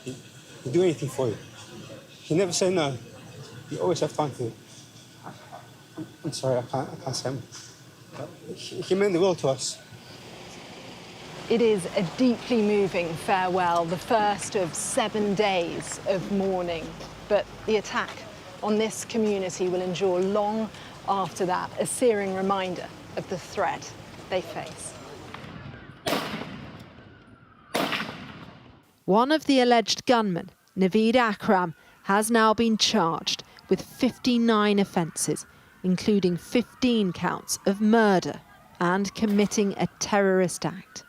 [SPEAKER 12] He'd do anything for you. He never said no. He always have time for you. I'm sorry, I can't say more. He meant the world to us.
[SPEAKER 5] It is a deeply moving farewell, the first of 7 days of mourning. But the attack on this community will endure long after that, a searing reminder of the threat they face. One of the alleged gunmen, Naveed Akram, has now been charged with 59 offences, including 15 counts of murder and committing a terrorist act.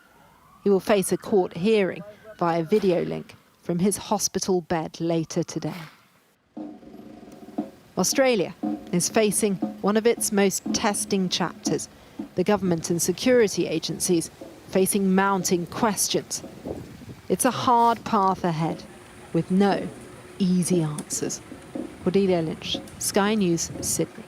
[SPEAKER 5] He will face a court hearing via video link from his hospital bed later today. Australia is facing one of its most testing chapters, the government and security agencies facing mounting questions. It's a hard path ahead with no easy answers. Cordelia Lynch, Sky News, Sydney.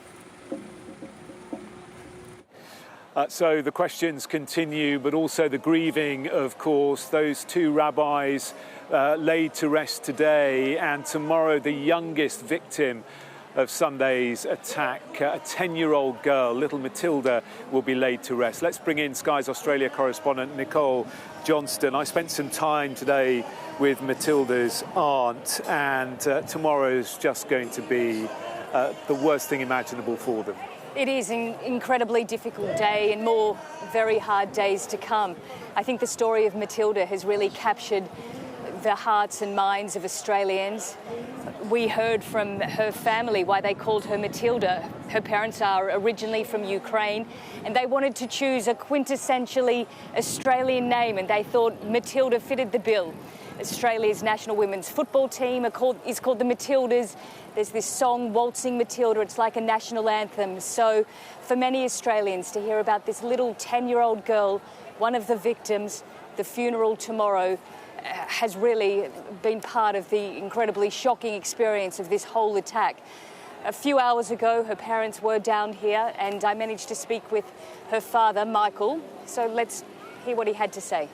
[SPEAKER 31] So the questions continue, but also the grieving, of course. Those two rabbis laid to rest today, and tomorrow the youngest victim of Sunday's attack, a 10-year-old girl, little Matilda, will be laid to rest. Let's bring in Sky's Australia correspondent Nicole Johnston. I spent some time today with Matilda's aunt, and tomorrow's just going to be the worst thing imaginable for them.
[SPEAKER 13] It is an incredibly difficult day and more very hard days to come. I think the story of Matilda has really captured the hearts and minds of Australians. We heard from her family why they called her Matilda. Her parents are originally from Ukraine, and they wanted to choose a quintessentially Australian name, and they thought Matilda fitted the bill. Australia's national women's football team is called the Matildas. There's this song, Waltzing Matilda, it's like a national anthem. So for many Australians to hear about this little 10-year-old girl, one of the victims, the funeral tomorrow, has really been part of the incredibly shocking experience of this whole attack. A few hours ago, her parents were down here, and I managed to speak with her father, Michael. So let's hear what he had to say.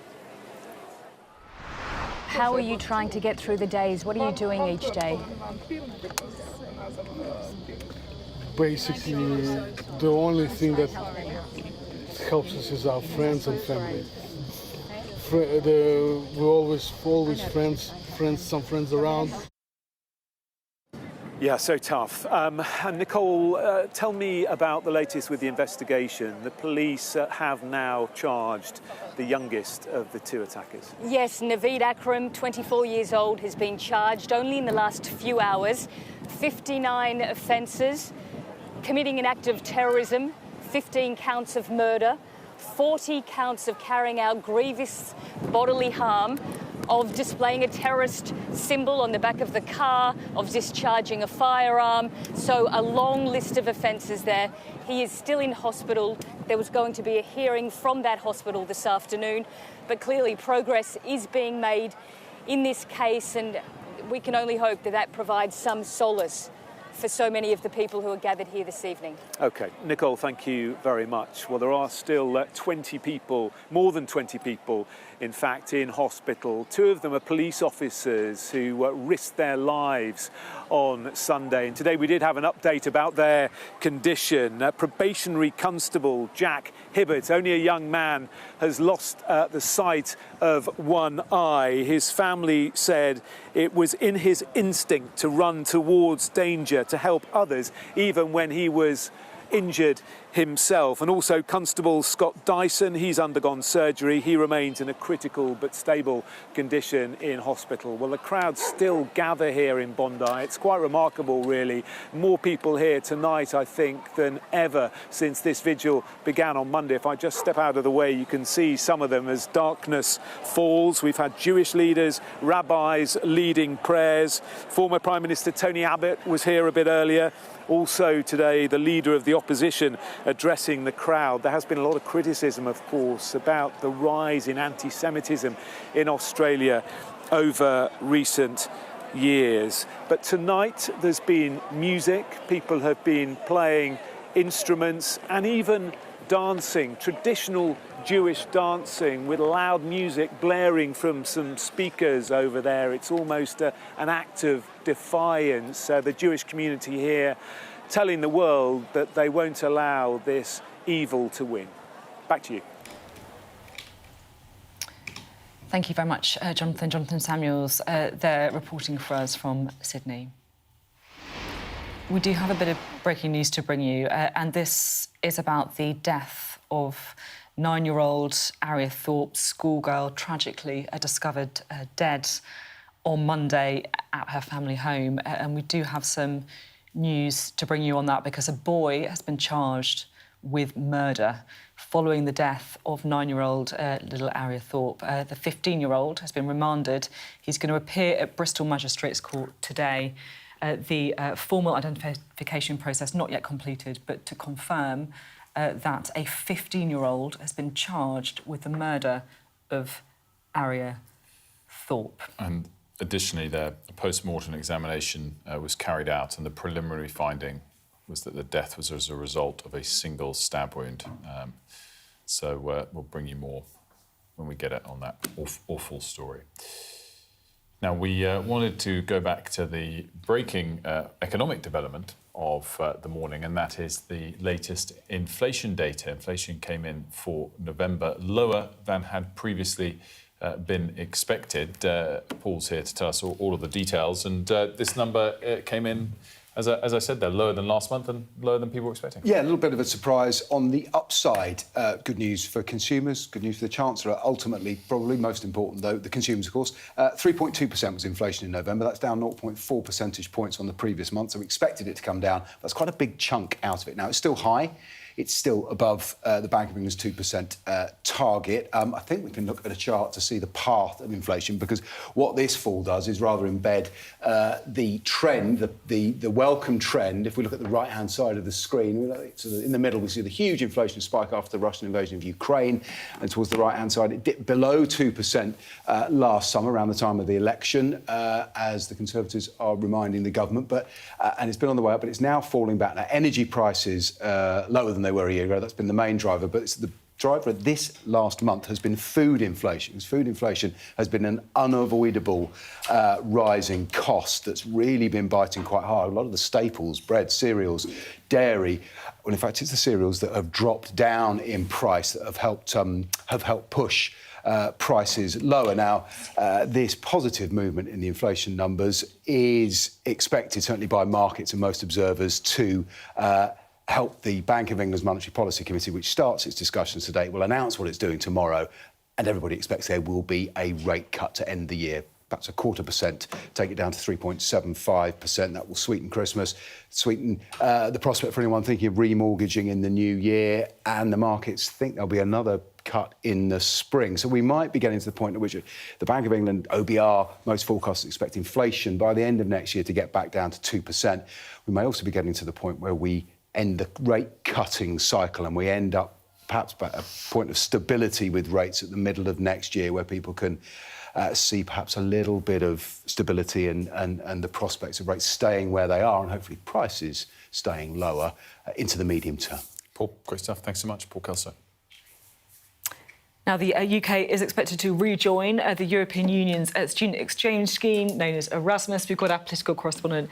[SPEAKER 13] How are you trying to get through the days? What are you doing each day?
[SPEAKER 15] Basically, the only thing that helps us is our friends and family. We're always some friends around.
[SPEAKER 31] Yeah, so tough. And Nicole, tell me about the latest with the investigation. The police have now charged the youngest of the two attackers.
[SPEAKER 13] Yes, Naveed Akram, 24 years old, has been charged only in the last few hours. 59 offences, committing an act of terrorism, 15 counts of murder, 40 counts of carrying out grievous bodily harm, of displaying a terrorist symbol on the back of the car, of discharging a firearm. So a long list of offences there. He is still in hospital. There was going to be a hearing from that hospital this afternoon, but clearly progress is being made in this case, and we can only hope that that provides some solace for so many of the people who are gathered here this evening.
[SPEAKER 31] OK. Nicole, thank you very much. Well, there are still 20 people, more than 20 people, in fact, in hospital. Two of them are police officers who risked their lives on Sunday. And today we did have an update about their condition. Probationary constable Jack Hibbert, only a young man, has lost the sight of one eye. His family said it was in his instinct to run towards danger, to help others, even when he was injured himself. And also Constable Scott Dyson, he's undergone surgery. He remains in a critical but stable condition in hospital. Well, the crowds still gather here in Bondi. It's quite remarkable, really. More people here tonight, I think, than ever since this vigil began on Monday. If I just step out of the way, you can see some of them as darkness falls. We've had Jewish leaders, rabbis leading prayers. Former Prime Minister Tony Abbott was here a bit earlier. Also today, the leader of the opposition addressing the crowd. There has been a lot of criticism, of course, about the rise in anti-Semitism in Australia over recent years. But tonight there's been music, people have been playing instruments and even dancing, traditional Jewish dancing with loud music blaring from some speakers over there. It's almost an act of defiance. The Jewish community here telling the world that they won't allow this evil to win. Back to you.
[SPEAKER 2] Thank you very much, Jonathan Samuels. They're reporting for us from Sydney. We do have a bit of breaking news to bring you, and this is about the death of 9-year-old Aria Thorpe, schoolgirl, tragically discovered dead on Monday at her family home. And we do have some news to bring you on that because a boy has been charged with murder following the death of 9-year-old little Aria Thorpe. The 15-year-old has been remanded. He's going to appear at Bristol Magistrates Court today. The formal identification process not yet completed, but to confirm that a 15-year-old has been charged with the murder of Aria Thorpe.
[SPEAKER 1] And additionally, a post-mortem examination was carried out, and the preliminary finding was that the death was as a result of a single stab wound. So we'll bring you more when we get it on that awful story. Now, we wanted to go back to the breaking economic development of the morning, and that is the latest inflation data. Inflation came in for November lower than had previously been expected. Paul's here to tell us all of the details, and this number came in, as I said, they're lower than last month and lower than people were expecting.
[SPEAKER 16] Yeah, a little bit of a surprise on the upside. Good news for consumers, good news for the Chancellor. Ultimately, probably most important, though, the consumers, of course. 3.2% was inflation in November. That's down 0.4 percentage points on the previous month, so we expected it to come down. That's quite a big chunk out of it. Now, it's still high. It's still above the Bank of England's 2% target. I think we can look at a chart to see the path of inflation, because what this fall does is rather embed the trend, the welcome trend. If we look at the right-hand side of the screen, in the middle we see the huge inflation spike after the Russian invasion of Ukraine, and towards the right-hand side it dipped below 2% last summer, around the time of the election, as the Conservatives are reminding the government. And it's been on the way up, but it's now falling back. Now, energy prices lower than they were a year ago. That's been the main driver, but it's the driver this last month has been food inflation. Because food inflation has been an unavoidable rising cost that's really been biting quite hard. A lot of the staples, bread, cereals, dairy, well, in fact, it's the cereals that have dropped down in price that have helped push prices lower. Now, this positive movement in the inflation numbers is expected, certainly by markets and most observers, to help the Bank of England's Monetary Policy Committee, which starts its discussions today, will announce what it's doing tomorrow, and everybody expects there will be a rate cut to end the year. Perhaps 0.25%, take it down to 3.75%. That will sweeten Christmas, sweeten the prospect for anyone thinking of remortgaging in the new year, and the markets think there'll be another cut in the spring. So we might be getting to the point at which the Bank of England, OBR, most forecasts expect inflation by the end of next year to get back down to 2%. We may also be getting to the point where we end the rate-cutting cycle and we end up perhaps at a point of stability with rates at the middle of next year, where people can see perhaps a little bit of stability and the prospects of rates staying where they are and hopefully prices staying lower into the medium term.
[SPEAKER 1] Paul, great stuff. Thanks so much. Paul Kelso.
[SPEAKER 2] Now, the UK is expected to rejoin the European Union's student exchange scheme known as Erasmus. We've got our political correspondent,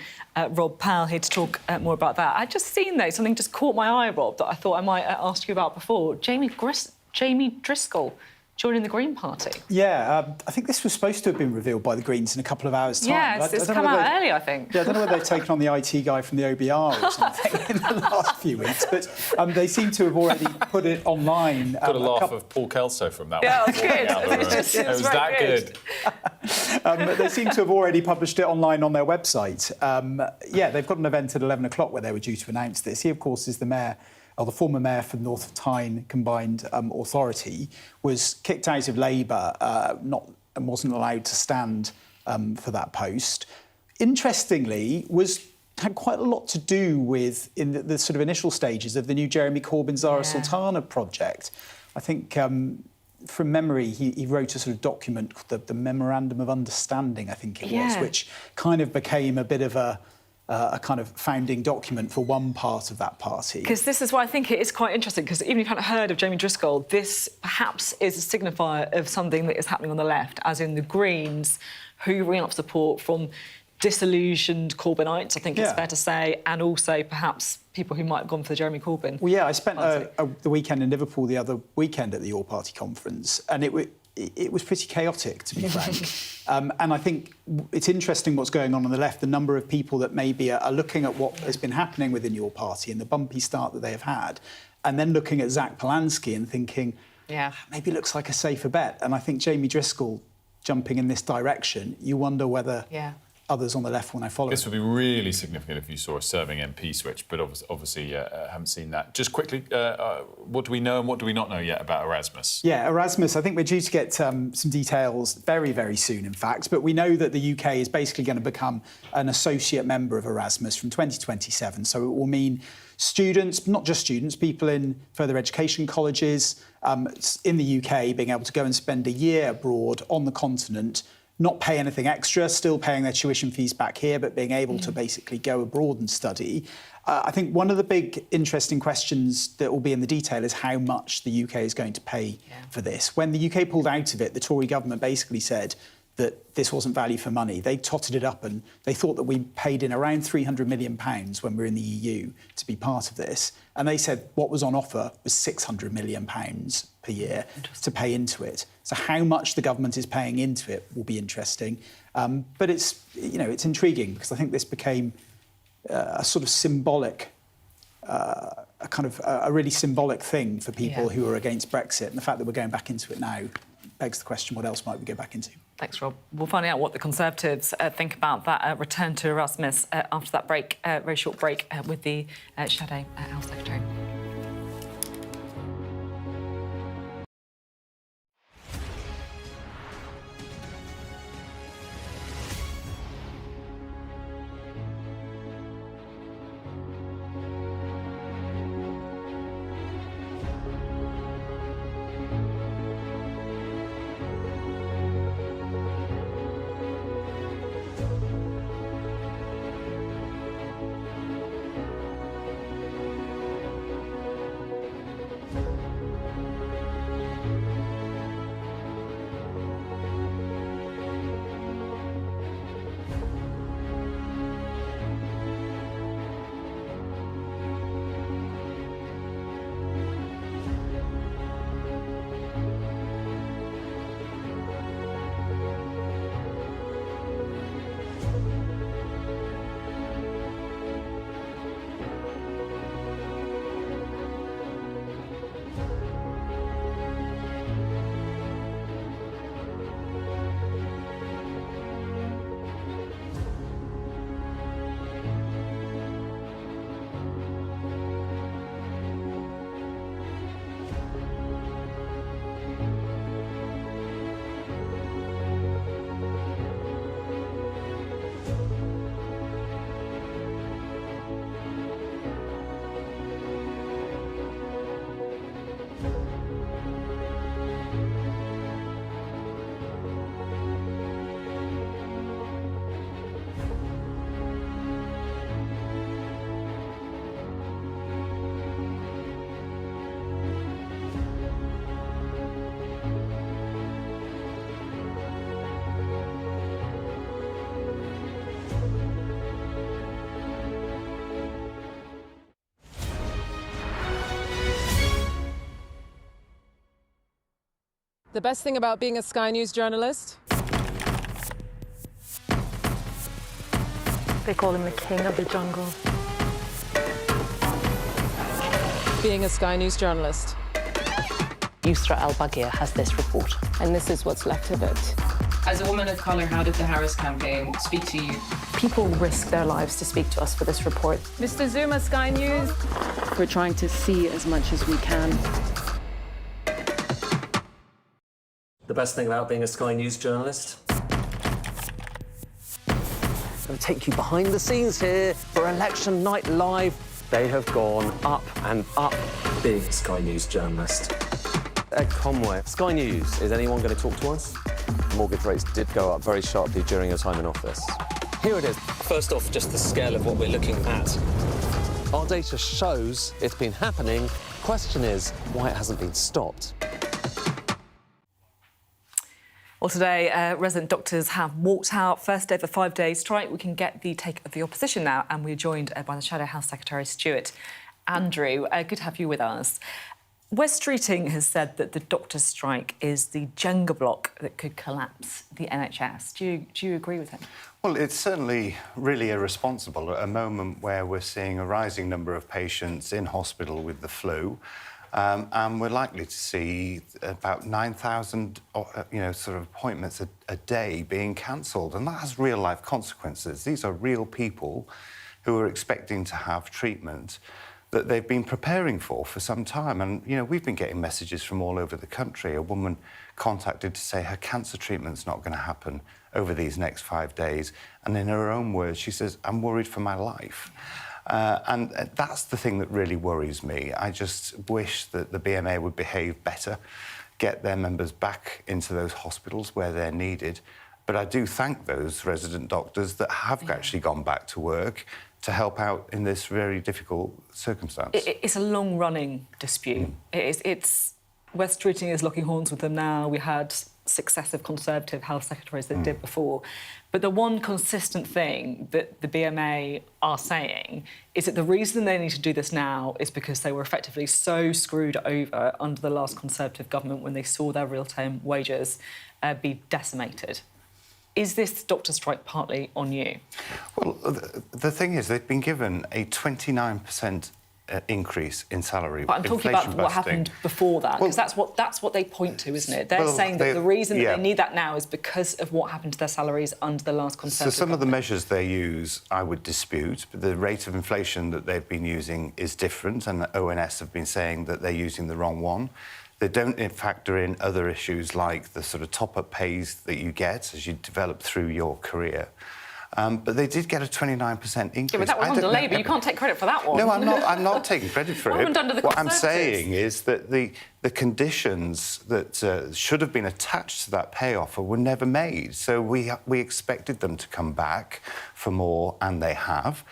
[SPEAKER 2] Rob Powell, here to talk more about that. I'd just seen, though, something just caught my eye, Rob, that I thought I might ask you about before. Jamie Driscoll joining the Green Party.
[SPEAKER 17] Yeah, I think this was supposed to have been revealed by the Greens in a couple of hours' time.
[SPEAKER 2] Yeah, it's come out early, I think.
[SPEAKER 17] Yeah, I don't know whether they've taken on the IT guy from the OBR or something in the last few weeks, but they seem to have already put it online.
[SPEAKER 1] Got a laugh of Paul Kelso from that
[SPEAKER 2] yeah,
[SPEAKER 1] one.
[SPEAKER 2] Yeah, it's good.
[SPEAKER 1] It was that good.
[SPEAKER 17] But they seem to have already published it online on their website. Yeah, they've got an event at 11 o'clock where they were due to announce this. He, of course, is the mayor, or the former mayor for North of Tyne Combined Authority, was kicked out of Labour and wasn't allowed to stand for that post. Interestingly, had quite a lot to do with, in the sort of initial stages of the new Jeremy Corbyn Zara Sultana project. I think from memory, he wrote a sort of document, the Memorandum of Understanding, I think it was, which kind of became a bit of a kind of founding document for one part of that party.
[SPEAKER 2] Because this is why I think it is quite interesting, because even if you hadn't heard of Jamie Driscoll, this perhaps is a signifier of something that is happening on the left, as in the Greens hoovering up support from disillusioned Corbynites, I think it's fair to say, and also perhaps people who might have gone for the Jeremy Corbyn.
[SPEAKER 17] Well, yeah, I spent the weekend in Liverpool the other weekend at the All Party conference, and it was pretty chaotic, to be frank. And I think it's interesting what's going on the left, the number of people that maybe are looking at what has been happening within your party and the bumpy start that they have had, and then looking at Zach Polanski and thinking, maybe it looks like a safer bet. And I think Jamie Driscoll jumping in this direction, you wonder whether others on the left will now follow.
[SPEAKER 1] This would be really significant if you saw a serving MP switch, but obviously haven't seen that. Just quickly, what do we know and what do we not know yet about Erasmus?
[SPEAKER 17] Yeah, Erasmus, I think we're due to get some details very, very soon, in fact, but we know that the UK is basically going to become an associate member of Erasmus from 2027, so it will mean students, not just students, people in further education colleges in the UK being able to go and spend a year abroad on the continent, not pay anything extra, still paying their tuition fees back here, but being able to basically go abroad and study. I think one of the big interesting questions that will be in the detail is how much the UK is going to pay for this. When the UK pulled out of it, the Tory government basically said that this wasn't value for money. They totted it up and they thought that we paid in around £300 million when we were in the EU to be part of this. And they said what was on offer was £600 million per year to pay into it. So how much the government is paying into it will be interesting. But it's, it's intriguing because I think this became a sort of symbolic, a really symbolic thing for people who are against Brexit. And the fact that we're going back into it now begs the question, what else might we go back into?
[SPEAKER 2] Thanks, Rob. We'll find out what the Conservatives think about that return to Erasmus after that break, very short break, with the Shadow Health Secretary.
[SPEAKER 14] The best thing about being a Sky News journalist?
[SPEAKER 18] They call him the king of the jungle.
[SPEAKER 14] Being a Sky News journalist.
[SPEAKER 18] Yusra Al-Baghir has this report. And this is what's left of it.
[SPEAKER 20] As a woman of colour, how did the Harris campaign speak to you?
[SPEAKER 18] People risk their lives to speak to us for this report.
[SPEAKER 14] Mr. Zuma, Sky News.
[SPEAKER 18] We're trying to see as much as we can.
[SPEAKER 19] The best thing about being a Sky News journalist? I'm going to take you behind the scenes here for Election Night Live. They have gone up and up being a Sky News journalist. Ed Conway. Sky News, is anyone going to talk to us? Mortgage rates did go up very sharply during your time in office. Here it is. First off, just the scale of what we're looking at. Our data shows it's been happening. Question is, why it hasn't been stopped.
[SPEAKER 2] Well, today, resident doctors have walked out. First day of a 5-day strike. We can get the take of the opposition now, and we're joined by the Shadow Health Secretary, Stuart. Andrew, good to have you with us. Wes Streeting has said that the doctors' strike is the Jenga block that could collapse the NHS. Do you agree with him?
[SPEAKER 3] Well, it's certainly really irresponsible at a moment where we're seeing a rising number of patients in hospital with the flu. And we're likely to see about 9,000, sort of appointments a day being cancelled, and that has real-life consequences. These are real people who are expecting to have treatment that they've been preparing for some time. And, we've been getting messages from all over the country. A woman contacted to say her cancer treatment's not going to happen over these next 5 days. And in her own words, she says, I'm worried for my life. And that's the thing that really worries me. I just wish that the BMA would behave better, get their members back into those hospitals where they're needed. But I do thank those resident doctors that have actually gone back to work to help out in this very difficult circumstance.
[SPEAKER 2] It's a long-running dispute. It's Wes Streeting is locking horns with them now. We had successive Conservative health secretaries that did before. But the one consistent thing that the BMA are saying is that the reason they need to do this now is because they were effectively so screwed over under the last Conservative government when they saw their real-time wages be decimated. Is this doctor strike partly on you?
[SPEAKER 3] Well, the thing is, they've been given a 29% increase in salary.
[SPEAKER 2] But I'm talking about what happened before that, because that's what they point to, isn't it? They're saying that the reason that they need that now is because of what happened to their salaries under the last Conservative
[SPEAKER 3] So some of the
[SPEAKER 2] government.
[SPEAKER 3] measures they use, I would dispute. But the rate of inflation that they've been using is different, and the ONS have been saying that they're using the wrong one. They don't factor in other issues like the sort of top-up pays that you get as you develop through your career. But they did get a 29% increase.
[SPEAKER 2] Yeah, but that was under Labour. You can't take credit for that one.
[SPEAKER 3] No, I'm not taking credit for it. What I'm saying is that the conditions that should have been attached to that pay offer were never made. So we expected them to come back for more, and they have.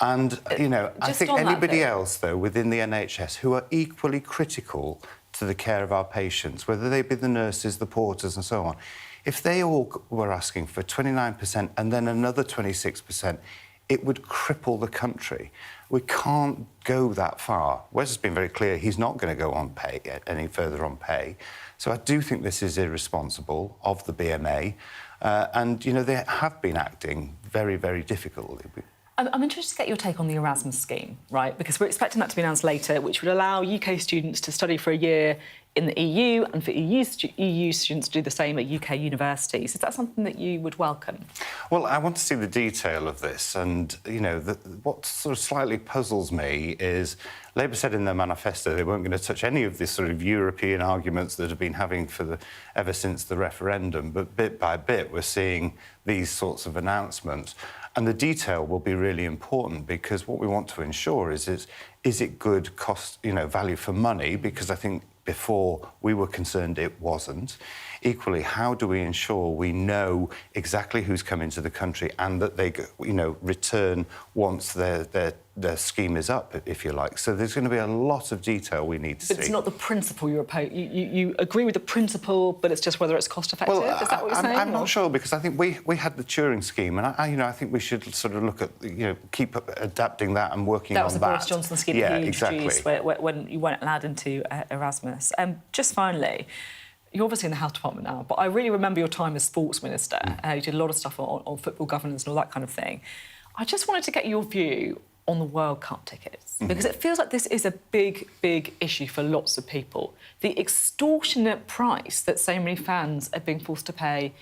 [SPEAKER 3] And, I think anybody else, though, within the NHS who are equally critical to the care of our patients, whether they be the nurses, the porters and so on, if they all were asking for 29% and then another 26%, it would cripple the country. We can't go that far. Wes has been very clear he's not going to go on pay any further on pay. So I do think this is irresponsible of the BMA. And, they have been acting very, very difficultly.
[SPEAKER 2] I'm interested to get your take on the Erasmus scheme, right? Because we're expecting that to be announced later, which would allow UK students to study for a year in the EU and for EU students to do the same at UK universities. Is that something that you would welcome?
[SPEAKER 3] Well, I want to see the detail of this. And, what sort of slightly puzzles me is Labour said in their manifesto they weren't going to touch any of this sort of European arguments that have been having ever since the referendum. But bit by bit, we're seeing these sorts of announcements. And the detail will be really important because what we want to ensure is it good cost, value for money? Because I think before we were concerned it wasn't. Equally, how do we ensure we know exactly who's come into the country and that they, return once their scheme is up, if you like? So there's going to be a lot of detail we need to see.
[SPEAKER 2] But it's not the principle you oppose. You agree with the principle, but it's just whether it's cost effective.
[SPEAKER 3] Well,
[SPEAKER 2] is that what you're saying?
[SPEAKER 3] I'm not sure because I think we had the Turing scheme, and I think we should sort of look at keep adapting that and working on that.
[SPEAKER 2] That was the Boris Johnson scheme that he introduced when you weren't allowed into Erasmus. Just finally. You're obviously in the Health Department now, but I really remember your time as Sports Minister. You did a lot of stuff on football governance and all that kind of thing. I just wanted to get your view on the World Cup tickets, because it feels like this is a big, big issue for lots of people. The extortionate price that so many fans are being forced to pay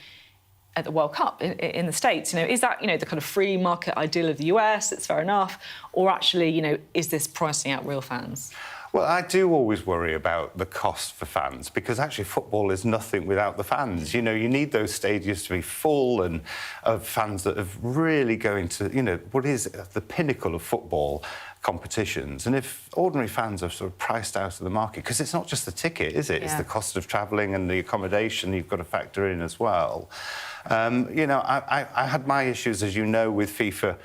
[SPEAKER 2] at the World Cup in the States. Is that, the kind of free market ideal of the US, it's fair enough, or actually, is this pricing out real fans?
[SPEAKER 3] Well, I do always worry about the cost for fans because actually football is nothing without the fans. You need those stadiums to be full and of fans that are really going to, what is the pinnacle of football competitions. And if ordinary fans are sort of priced out of the market, because it's not just the ticket, is it? It's the cost of travelling and the accommodation you've got to factor in as well. You know, I had my issues, as you know, with FIFA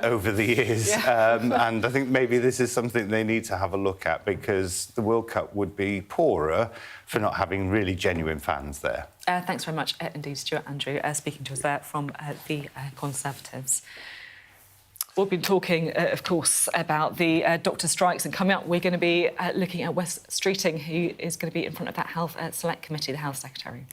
[SPEAKER 3] over the years, and I think maybe this is something they need to have a look at, because the World Cup would be poorer for not having really genuine fans there.
[SPEAKER 2] Thanks very much indeed, Stuart, Andrew, speaking to us there from the Conservatives. We've been talking, of course, about the doctor strikes, and coming up we're going to be looking at Wes Streeting, who is going to be in front of that Health Select Committee, the Health Secretary.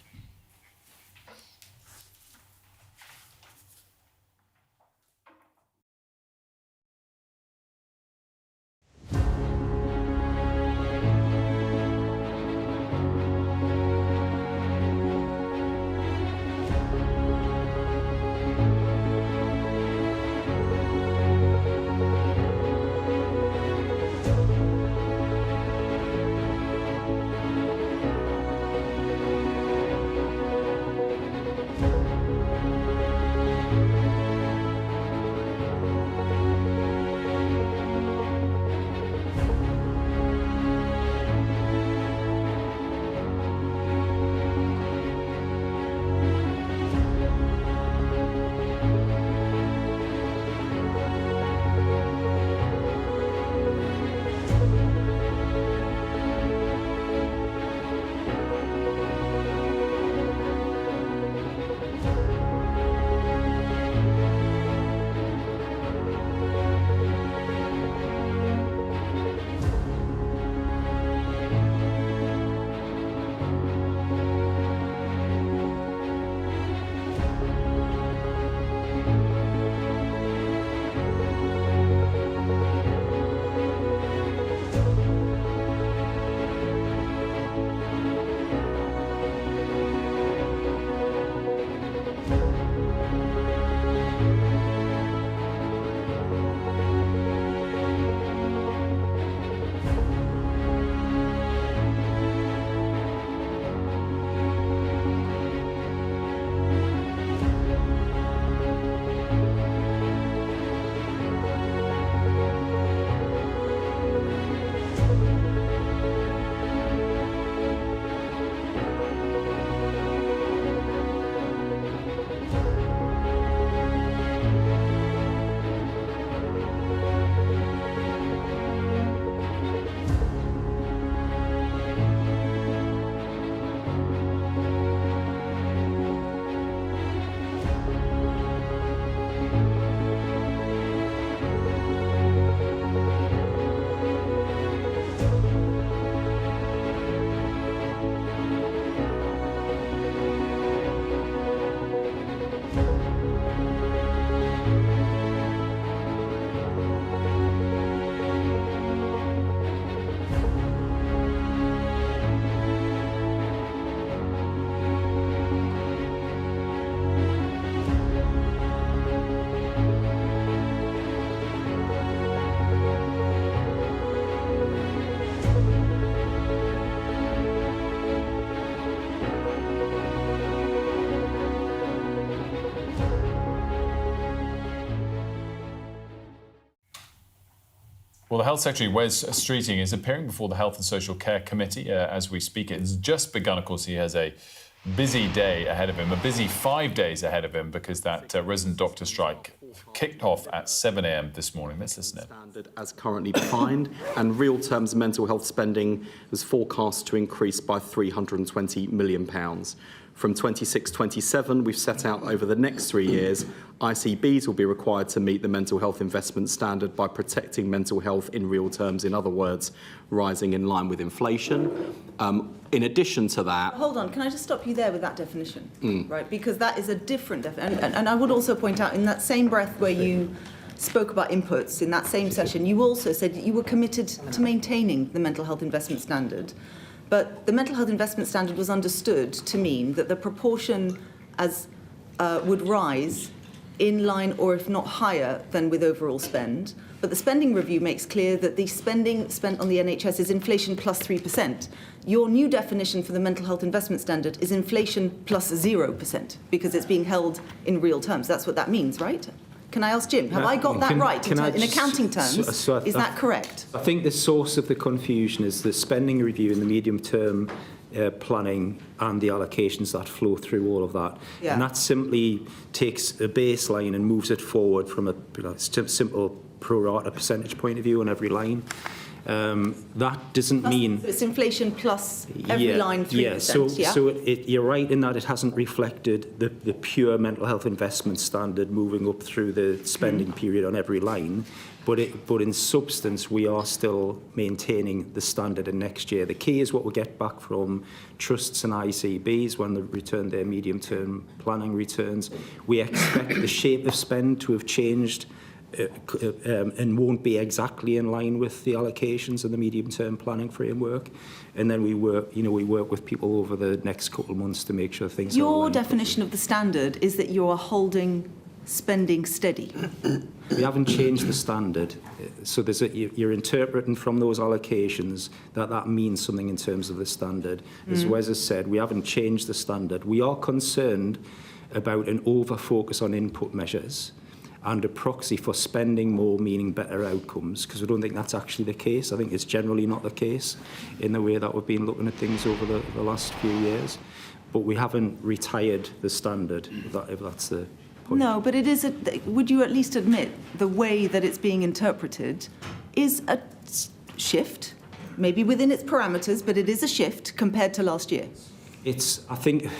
[SPEAKER 1] Well, the Health Secretary, Wes Streeting, is appearing before the Health and Social Care Committee as we speak. It's just begun. Of course, he has a busy day ahead of him, a busy 5 days ahead of him, because that resident doctor strike kicked off at 7 a.m. this morning. Let's listen in.
[SPEAKER 6] Standard as currently defined, and real terms mental health spending was forecast to increase by £320 million. From 26-27, we've set out over the next 3 years, ICBs will be required to meet the mental health investment standard by protecting mental health in real terms, in other words, rising in line with inflation. In addition to that...
[SPEAKER 8] Hold on, can I just stop you there with that definition? Right, because that is a different definition. And I would also point out, in that same breath where you spoke about inputs, in that same session, you also said that you were committed to maintaining the mental health investment standard. But the mental health investment standard was understood to mean that the proportion would rise in line or if not higher than with overall spend. But the spending review makes clear that the spending spent on the NHS is inflation plus 3%. Your new definition for the mental health investment standard is inflation plus 0%, because it's being held in real terms. That's what that means, right?
[SPEAKER 4] Can I ask Jim, have I got that right in accounting terms? Is that correct?
[SPEAKER 10] I think the source of the confusion is the spending review in the medium-term planning and the allocations that flow through all of that.
[SPEAKER 4] Yeah.
[SPEAKER 10] And that simply takes a baseline and moves it forward from a simple pro rata percentage point of view on every line. That doesn't mean...
[SPEAKER 4] So it's inflation plus every line 3%, yeah?
[SPEAKER 10] So you're right in that it hasn't reflected the pure mental health investment standard moving up through the spending period on every line. But in substance, we are still maintaining the standard in next year. The key is what we get back from trusts and ICBs when they return their medium-term planning returns. We expect the shape of spend to have changed and won't be exactly in line with the allocations of the medium-term planning framework. And then we work with people over the next couple of months to make sure things are aligned.
[SPEAKER 4] Your definition of the standard is that you are holding spending steady.
[SPEAKER 10] We haven't changed the standard, so you're interpreting from those allocations that means something in terms of the standard. As Wes has said, we haven't changed the standard. We are concerned about an over-focus on input measures and a proxy for spending more, meaning better outcomes, because we don't think that's actually the case. I think it's generally not the case in the way that we've been looking at things over the last few years. But we haven't retired the standard, if that's the point.
[SPEAKER 4] No, but it is would you at least admit the way that it's being interpreted is a shift, maybe within its parameters, but it is a shift compared to last year?
[SPEAKER 10] I think,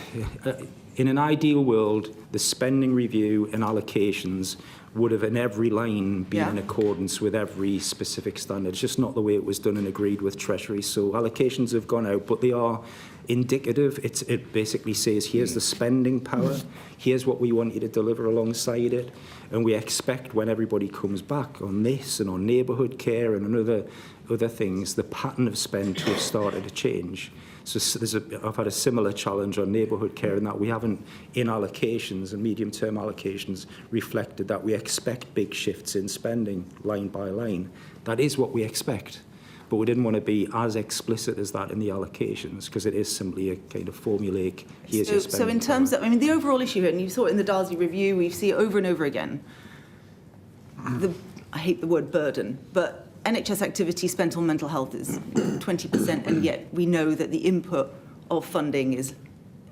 [SPEAKER 10] in an ideal world, the spending review and allocations would have in every line been in accordance with every specific standard. It's just not the way it was done and agreed with Treasury. So allocations have gone out, but they are indicative. It basically says, here's the spending power, here's what we want you to deliver alongside it, and we expect when everybody comes back on this and on neighbourhood care and on other things, the pattern of spend to have started to change. So I've had a similar challenge on neighbourhood care in that we haven't, in allocations and medium-term allocations, reflected that we expect big shifts in spending line by line. That is what we expect. But we didn't want to be as explicit as that in the allocations because it is simply a kind of formulaic, here's your spending.
[SPEAKER 4] So in terms of, the overall issue here, and you saw it in the Darcy review, we see it over and over again, I hate the word burden, but NHS activity spent on mental health is 20%, and yet we know that the input of funding is,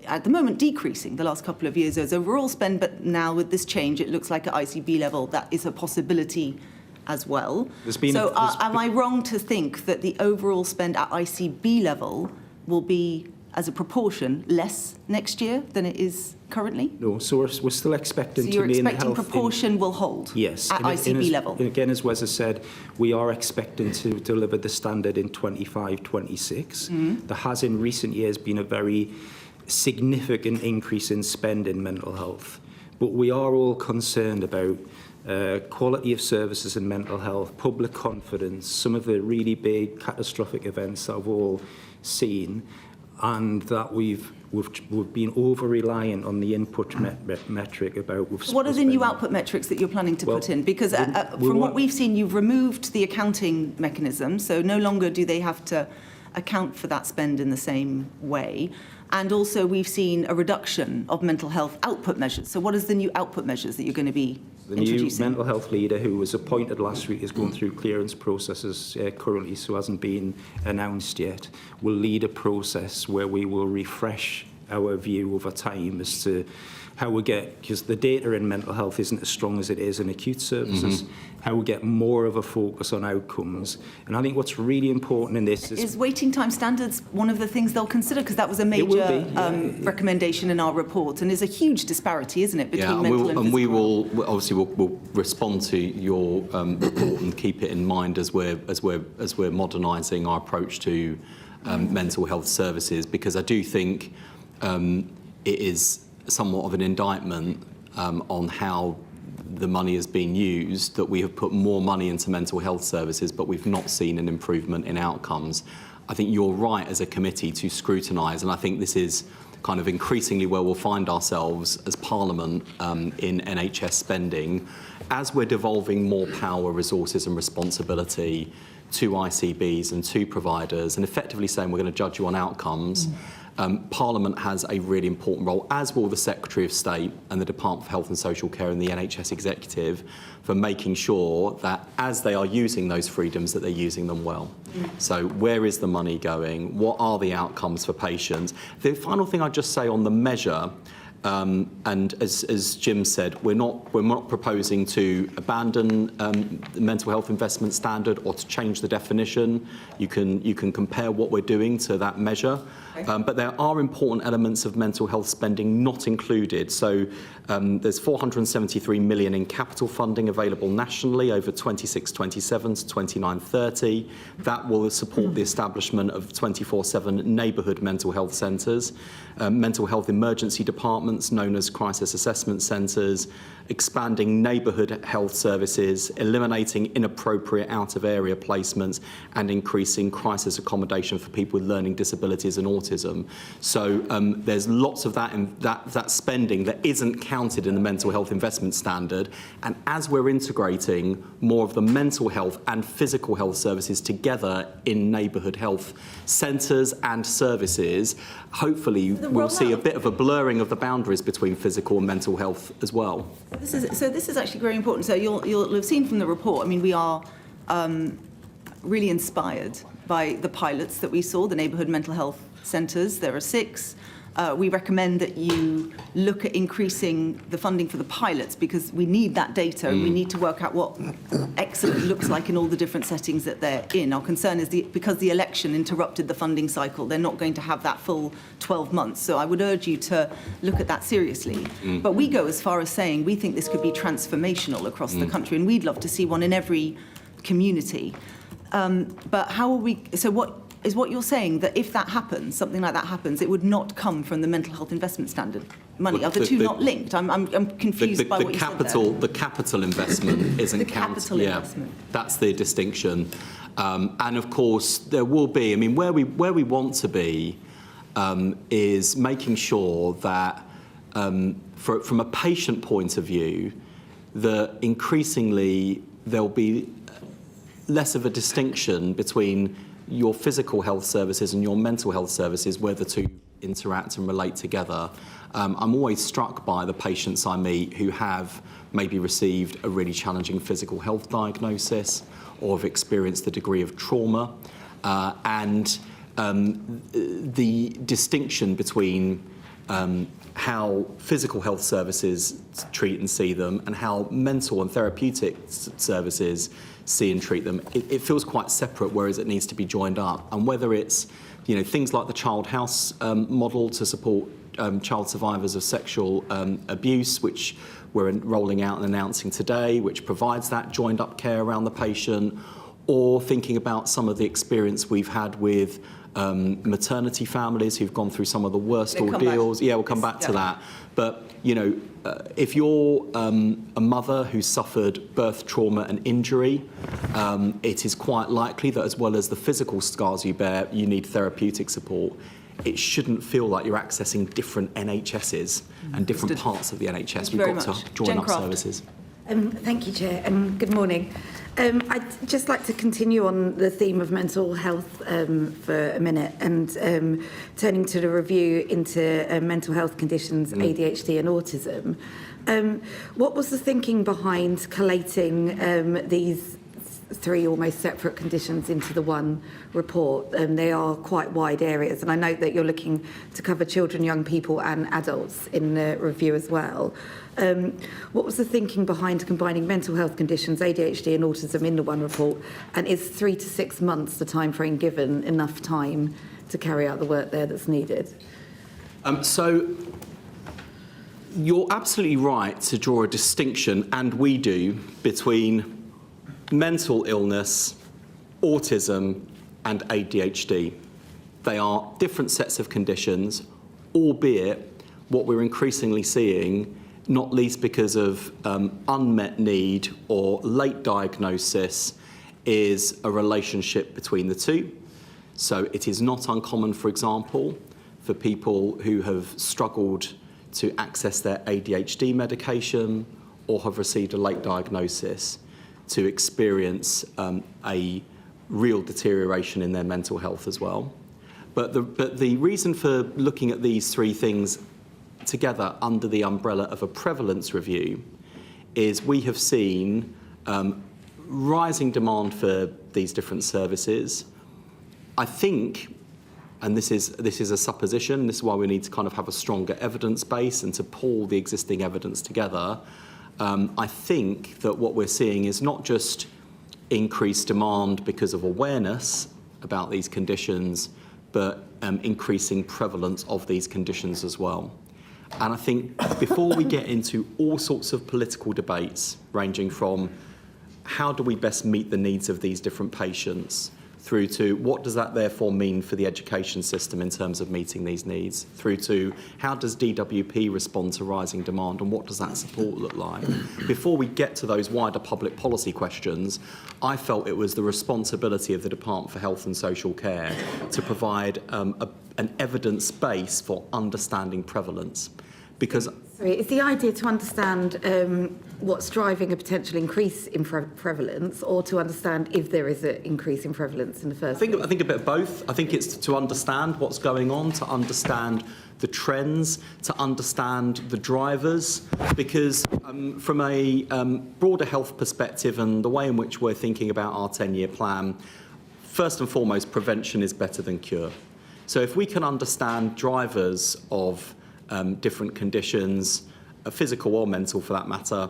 [SPEAKER 4] at the moment, decreasing the last couple of years as overall spend, but now with this change, it looks like at ICB level that is a possibility as well. Am I wrong to think that the overall spend at ICB level will be, as a proportion, less next year than it is currently?
[SPEAKER 10] No, so we're still expecting to
[SPEAKER 4] remain healthy. So you're expecting proportion will hold?
[SPEAKER 10] Yes.
[SPEAKER 4] At ICB level?
[SPEAKER 10] Again, as Wes has said, we are expecting to deliver the standard in 25-26. There has in recent years been a very significant increase in spend in mental health. But we are all concerned about quality of services in mental health, public confidence, some of the really big catastrophic events that we've all seen, and that we've been over-reliant on the input metric about...
[SPEAKER 4] What are the new output metrics that you're planning to put in? Because from what we've seen, you've removed the accounting mechanism, so no longer do they have to account for that spend in the same way. And also we've seen a reduction of mental health output measures. So what is the new output measures that you're going to be introducing?
[SPEAKER 10] The new mental health leader who was appointed last week is going through clearance processes currently, so hasn't been announced yet, will lead a process where we will refresh our view over time as to how we get, because the data in mental health isn't as strong as it is in acute services, how we get more of a focus on outcomes. And I think what's really important in this is...
[SPEAKER 4] Is waiting time standards one of the things they'll consider? Because that was a major recommendation in our report, and there's a huge disparity, isn't it, between mental and physical?
[SPEAKER 21] And we will, obviously, we'll respond to your report and keep it in mind as we're modernising our approach to mental health services, because I do think it is somewhat of an indictment on how the money has been used, that we have put more money into mental health services, but we've not seen an improvement in outcomes. I think you're right as a committee to scrutinise, and I think this is kind of increasingly where we'll find ourselves as Parliament in NHS spending, as we're devolving more power, resources and responsibility to ICBs and to providers, and effectively saying we're going to judge you on outcomes. Parliament has a really important role, as will the Secretary of State and the Department for Health and Social Care and the NHS Executive, for making sure that as they are using those freedoms, that they're using them well. So where is the money going? What are the outcomes for patients? The final thing I'd just say on the measure, and as Jim said, we're not proposing to abandon the mental health investment standard or to change the definition. You can compare what we're doing to that measure, but there are important elements of mental health spending not included. So there's 473 million in capital funding available nationally over 26-27 to 29-30. That will support the establishment of 24/7 neighbourhood mental health centres, mental health emergency departments known as crisis assessment centres, expanding neighbourhood health services, eliminating inappropriate out-of-area placements, and increasing crisis accommodation for people with learning disabilities and autism. So there's lots of that spending that isn't counted in the mental health investment standard. And as we're integrating more of the mental health and physical health services together in neighbourhood health centres and services, hopefully we'll see a bit of a blurring of the boundaries between physical and mental health as well.
[SPEAKER 4] This is actually very important. So you'll have seen from the report, I mean, we are really inspired by the pilots that we saw, the neighbourhood mental health centres. There are 6. We recommend that you look at increasing the funding for the pilots because we need that data and we need to work out what excellent looks like in all the different settings that they're in. Our concern is because the election interrupted the funding cycle, they're not going to have that full 12 months. So I would urge you to look at that seriously. But we go as far as saying we think this could be transformational across the country and we'd love to see one in every community. But how are we... So what you're saying, that if that happens, something like that happens, it would not come from the mental health investment standard money? Are the two not linked? I'm confused by what you said there.
[SPEAKER 21] The capital investment isn't counted.
[SPEAKER 4] Capital investment.
[SPEAKER 21] That's the distinction. And of course, there will be, I mean, where we want to be is making sure that from a patient point of view, that increasingly there'll be less of a distinction between your physical health services and your mental health services, where the two interact and relate together. I'm always struck by the patients I meet who have maybe received a really challenging physical health diagnosis or have experienced a degree of trauma, and the distinction between how physical health services treat and see them and how mental and therapeutic services see and treat them, it feels quite separate, whereas it needs to be joined up. And whether it's things like the Child House model to support child survivors of sexual abuse, which we're rolling out and announcing today, which provides that joined up care around the patient, or thinking about some of the experience we've had with maternity families who've gone through some of the worst ordeals. Yeah, we'll come back to that. But, if you're a mother who suffered birth trauma and injury, it is quite likely that as well as the physical scars you bear, you need therapeutic support. It shouldn't feel like you're accessing different NHSs and different parts of the NHS. We've got to join up services.
[SPEAKER 7] Thank you, Chair, and good morning. I'd just like to continue on the theme of mental health for a minute and turning to the review into mental health conditions, ADHD and autism. What was the thinking behind collating these 3 almost separate conditions into the one report? They are quite wide areas, and I note that you're looking to cover children, young people and adults in the review as well. What was the thinking behind combining mental health conditions, ADHD and autism in the one report, and is 3 to 6 months the time frame given enough time to carry out the work there that's needed?
[SPEAKER 21] So you're absolutely right to draw a distinction, and we do, between mental illness, autism and ADHD. They are different sets of conditions, albeit what we're increasingly seeing, not least because of unmet need or late diagnosis, is a relationship between the two. So it is not uncommon, for example, for people who have struggled to access their ADHD medication or have received a late diagnosis to experience a real deterioration in their mental health as well. But the reason for looking at these three things together under the umbrella of a prevalence review is we have seen rising demand for these different services. I think, and this is a supposition, this is why we need to kind of have a stronger evidence base and to pull the existing evidence together. I think that what we're seeing is not just increased demand because of awareness about these conditions, but increasing prevalence of these conditions as well. And I think before we get into all sorts of political debates, ranging from how do we best meet the needs of these different patients, through to what does that therefore mean for the education system in terms of meeting these needs, through to how does DWP respond to rising demand and what does that support look like. Before we get to those wider public policy questions, I felt it was the responsibility of the Department for Health and Social Care to provide an evidence base for understanding prevalence. Because
[SPEAKER 7] Sorry, is the idea to understand what's driving a potential increase in prevalence, or to understand if there is an increase in prevalence in the first place?
[SPEAKER 21] I think a bit of both. I think it's to understand what's going on, to understand the trends, to understand the drivers, because from a broader health perspective and the way in which we're thinking about our 10-year plan, first and foremost, prevention is better than cure. So if we can understand drivers of different conditions, physical or mental for that matter,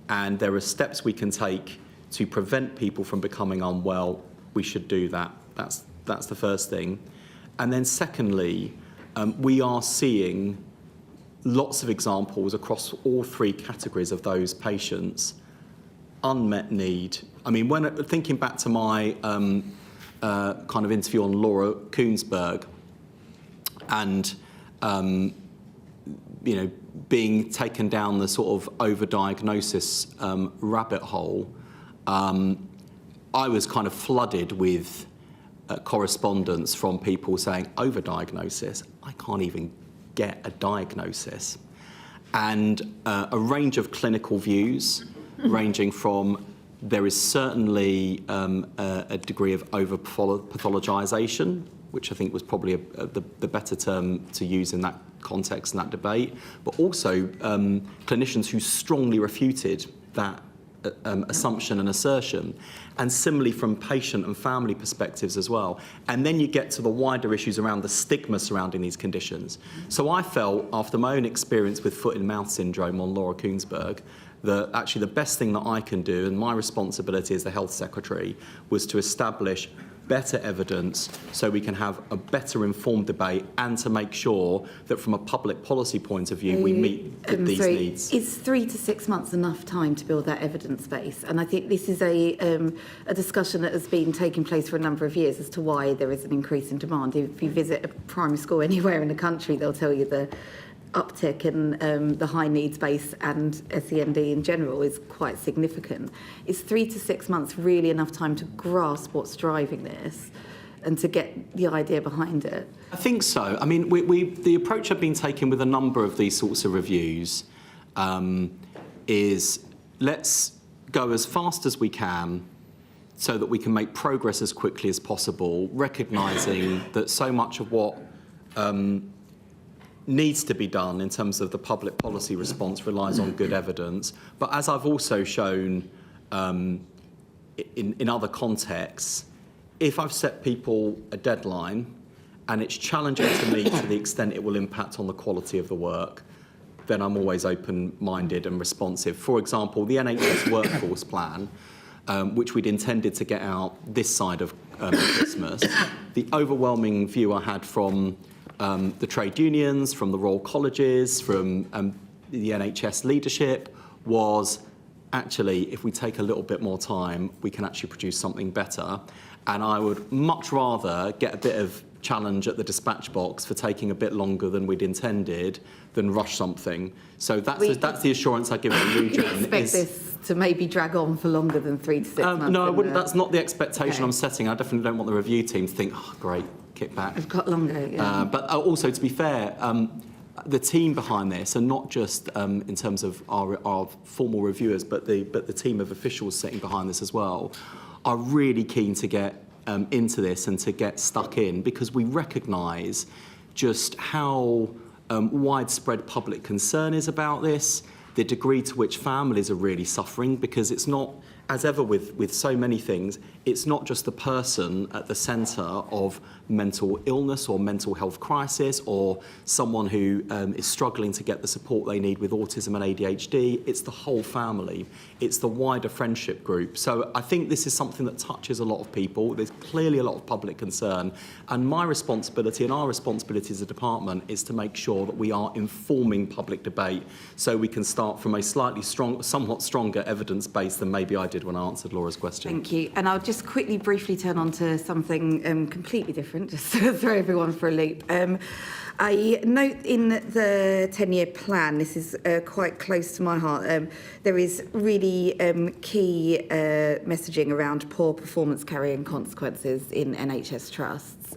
[SPEAKER 21] and there are steps we can take to prevent people from becoming unwell, we should do that. That's the first thing. And then secondly, we are seeing lots of examples across all three categories of those patients. Unmet need. I mean, when thinking back to my kind of interview on Laura Koonsberg, and you know, being taken down the sort of overdiagnosis rabbit hole, I was kind of flooded with correspondence from people saying, overdiagnosis, I can't even get a diagnosis. And a range of clinical views, ranging from there is certainly a degree of over-pathologisation, which I think was probably the better term to use in that context and that debate, but also clinicians who strongly refuted that assumption and assertion, and similarly from patient and family perspectives as well. And then you get to the wider issues around the stigma surrounding these conditions. So I felt, after my own experience with foot and mouth syndrome on Laura Koonsberg, that actually the best thing that I can do, and my responsibility as the health secretary, was to establish better evidence so we can have a better informed debate, and to make sure that from a public policy point of view we meet these needs.
[SPEAKER 7] Is 3 to 6 months enough time to build that evidence base? And I think this is a discussion that has been taking place for a number of years as to why there is an increase in demand. If you visit a primary school anywhere in the country, they'll tell you the uptick in the high needs base and SEND in general is quite significant. Is 3 to 6 months really enough time to grasp what's driving this and to get the idea behind it?
[SPEAKER 21] I think so. I mean, the approach I've been taking with a number of these sorts of reviews is let's go as fast as we can so that we can make progress as quickly as possible, recognising that so much of what needs to be done in terms of the public policy response relies on good evidence. But as I've also shown in other contexts, if I've set people a deadline and it's challenging to meet to the extent it will impact on the quality of the work, then I'm always open-minded and responsive. For example, the NHS workforce plan, which we'd intended to get out this side of Christmas, the overwhelming view I had from the trade unions, from the Royal Colleges, from the NHS leadership was actually, if we take a little bit more time, we can actually produce something better. And I would much rather get a bit of challenge at the dispatch box for taking a bit longer than we'd intended than rush something. So that's the assurance I give the region.
[SPEAKER 7] You expect this to maybe drag on for longer than 3 to 6 months?
[SPEAKER 21] No, I wouldn't. That's not the expectation I'm setting. I definitely don't want the review team to think, oh, great, kick back.
[SPEAKER 7] We've got longer, yeah.
[SPEAKER 21] But also, to be fair, the team behind this, and not just in terms of our formal reviewers, but the team of officials sitting behind this as well, are really keen to get into this and to get stuck in, because we recognise just how widespread public concern is about this, the degree to which families are really suffering, because it's not, as ever with so many things, it's not just the person at the centre of mental illness or mental health crisis or someone who is struggling to get the support they need with autism and ADHD. It's the whole family. It's the wider friendship group. So I think this is something that touches a lot of people. There's clearly a lot of public concern. And my responsibility and our responsibility as a department is to make sure that we are informing public debate so we can start from a somewhat stronger evidence base than maybe I did when I answered Laura's question.
[SPEAKER 7] Thank you. And I'll just quickly, briefly turn on to something completely different, just to throw everyone for a loop. I note in the 10-year plan, this is quite close to my heart, there is really key messaging around poor performance carrying consequences in NHS trusts.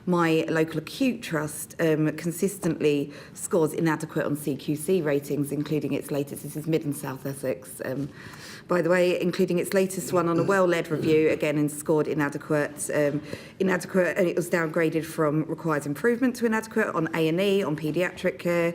[SPEAKER 7] My local acute trust consistently scores inadequate on CQC ratings, including its latest, this is Mid and South Essex, by the way, including its latest one on a well-led review, again, and scored inadequate, and it was downgraded from requires improvement to inadequate on A&E, on paediatric care.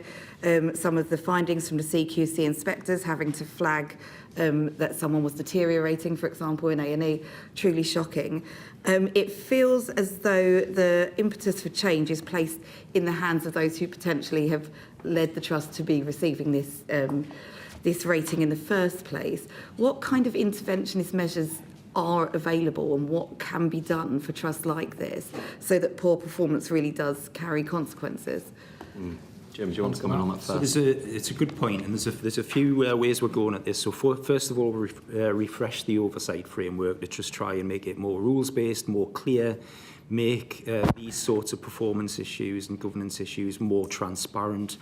[SPEAKER 7] Some of the findings from the CQC inspectors having to flag that someone was deteriorating, for example, in A&E, truly shocking. It feels as though the impetus for change is placed in the hands of those who potentially have led the trust to be receiving this rating in the first place. What kind of interventionist measures are available and what can be done for trusts like this so that poor performance really does carry consequences?
[SPEAKER 21] Jim, do you want to comment on that first?
[SPEAKER 10] So it's a good point, and there's a few ways we're going at this. So first of all, refresh the oversight framework to just try and make it more rules-based, more clear, make these sorts of performance issues and governance issues more transparent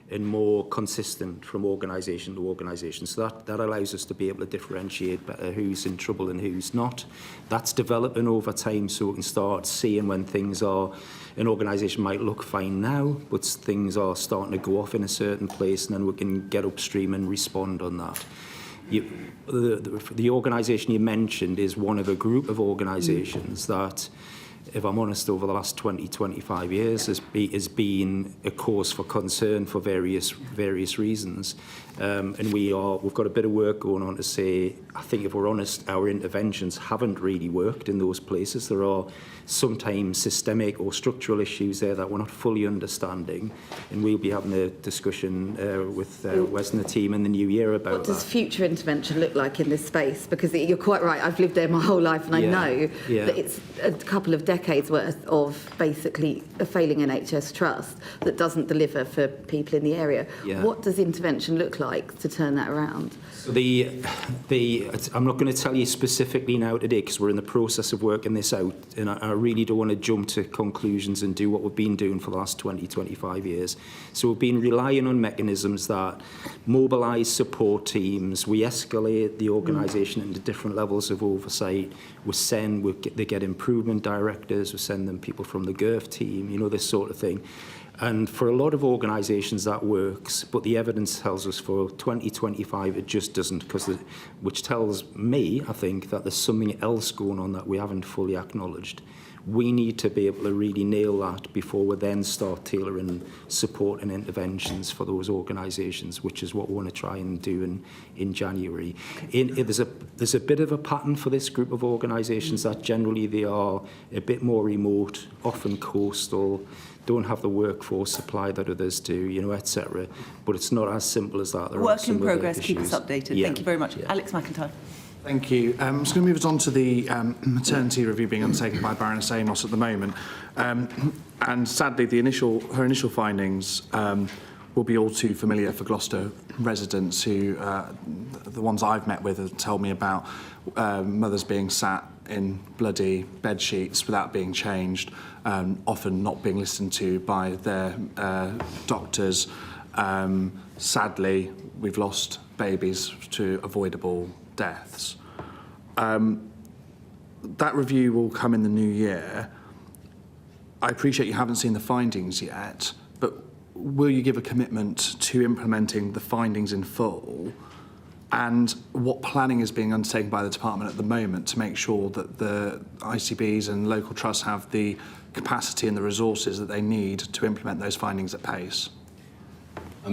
[SPEAKER 10] and more consistent from organisation to organisation. So that allows us to be able to differentiate better who's in trouble and who's not. That's developing over time so we can start seeing when things are, an organisation might look fine now, but things are starting to go off in a certain place, and then we can get upstream and respond on that. The organisation you mentioned is one of a group of organisations that, if I'm honest, over the last 20, 25 years has been a cause for concern for various reasons. And we've got a bit of work going on to say, I think if we're honest, our interventions haven't really worked in those places. There are sometimes systemic or structural issues there that we're not fully understanding. And we'll be having a discussion with Wes and the team in the new year about
[SPEAKER 7] what does future intervention look like in this space? Because you're quite right, I've lived there my whole life and I know that it's a couple of decades worth of basically a failing NHS trust that doesn't deliver for people in the area. What does intervention look like to turn that around?
[SPEAKER 10] So I'm not going to tell you specifically now today because we're in the process of working this out, and I really don't want to jump to conclusions and do what we've been doing for the last 20, 25 years. So we've been relying on mechanisms that mobilise support teams, we escalate the organisation into different levels of oversight, they get improvement directors, we send them people from the GIRF team, this sort of thing. And for a lot of organisations that works, but the evidence tells us for 2025 it just doesn't, which tells me, I think, that there's something else going on that we haven't fully acknowledged. We need to be able to really nail that before we then start tailoring support and interventions for those organisations, which is what we want to try and do in January. There's a bit of a pattern for this group of organisations that generally they are a bit more remote, often coastal, don't have the workforce supply that others do, etc. But it's not as simple as that. There
[SPEAKER 4] Work in progress, keep us updated.
[SPEAKER 10] Yeah.
[SPEAKER 4] Thank you very much. Alex McIntyre.
[SPEAKER 9] Thank you. I'm just going to move us on to the maternity review being undertaken by Baroness Amos at the moment. And sadly, her initial findings will be all too familiar for Gloucester residents who, the ones I've met with, tell me about mothers being sat in bloody bed sheets without being changed, often not being listened to by their doctors. Sadly, we've lost babies to avoidable deaths. That review will come in the new year. I appreciate you haven't seen the findings yet, but will you give a commitment to implementing the findings in full and what planning is being undertaken by the department at the moment to make sure that the ICBs and local trusts have the capacity and the resources that they need to implement those findings at pace?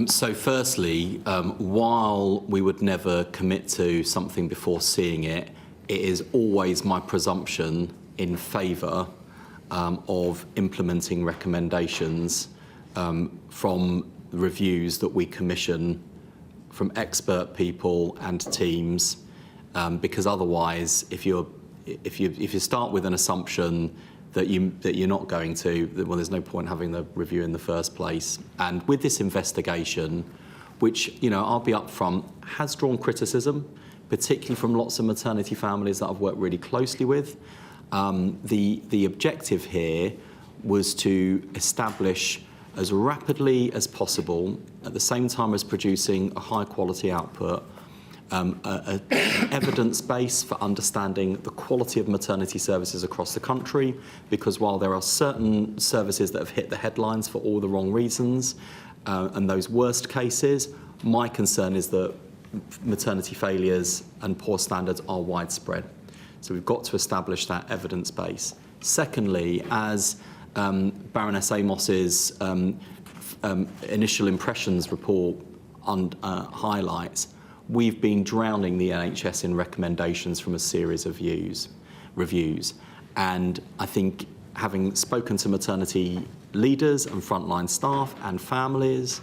[SPEAKER 21] So firstly, while we would never commit to something before seeing it, it is always my presumption in favour of implementing recommendations from reviews that we commission from expert people and teams, because otherwise, if you start with an assumption that you're not going to, well, there's no point having the review in the first place. And with this investigation, which, you know, I'll be upfront, has drawn criticism, particularly from lots of maternity families that I've worked really closely with. The objective here was to establish as rapidly as possible, at the same time as producing a high quality output, an evidence base for understanding the quality of maternity services across the country, because while there are certain services that have hit the headlines for all the wrong reasons, and those worst cases, my concern is that maternity failures and poor standards are widespread. So we've got to establish that evidence base. Secondly, as Baroness Amos's initial impressions report highlights, we've been drowning the NHS in recommendations from a series of reviews. And I think, having spoken to maternity leaders and frontline staff and families,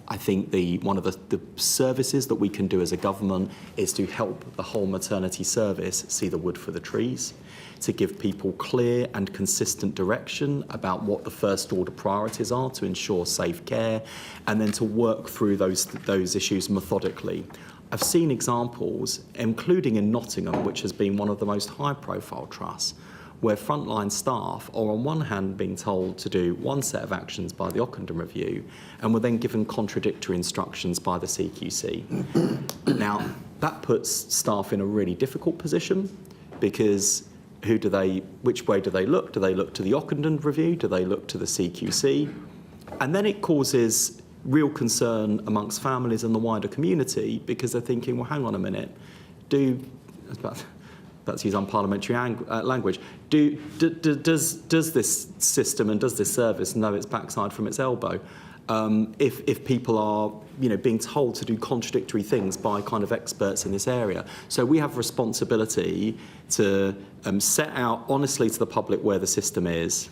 [SPEAKER 21] I think one of the services that we can do as a government is to help the whole maternity service see the wood for the trees, to give people clear and consistent direction about what the first order priorities are to ensure safe care, and then to work through those issues methodically. I've seen examples, including in Nottingham, which has been one of the most high-profile trusts, where frontline staff are on one hand being told to do one set of actions by the Ockenden Review and were then given contradictory instructions by the CQC. Now, that puts staff in a really difficult position, because which way do they look? Do they look to the Ockenden Review? Do they look to the CQC? And then it causes real concern amongst families and the wider community, because they're thinking, well, hang on a minute, let's use unparliamentary language. Does this system and does this service know its backside from its elbow? If people are, being told to do contradictory things by kind of experts in this area. So we have responsibility to set out honestly to the public where the system is,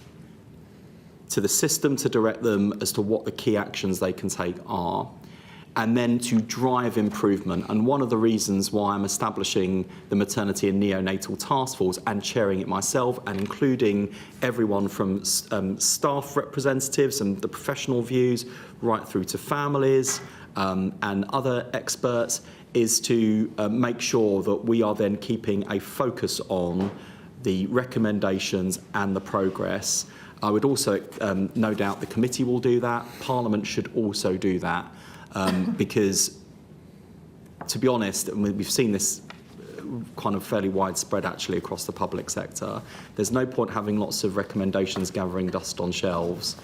[SPEAKER 21] to the system to direct them as to what the key actions they can take are, and then to drive improvement. And one of the reasons why I'm establishing the Maternity and Neonatal Task Force and chairing it myself, and including everyone from staff representatives and the professional views right through to families and other experts, is to make sure that we are then keeping a focus on the recommendations and the progress. I would also, no doubt the committee will do that. Parliament should also do that. Because, to be honest, and we've seen this kind of fairly widespread actually across the public sector, there's no point having lots of recommendations gathering dust on shelves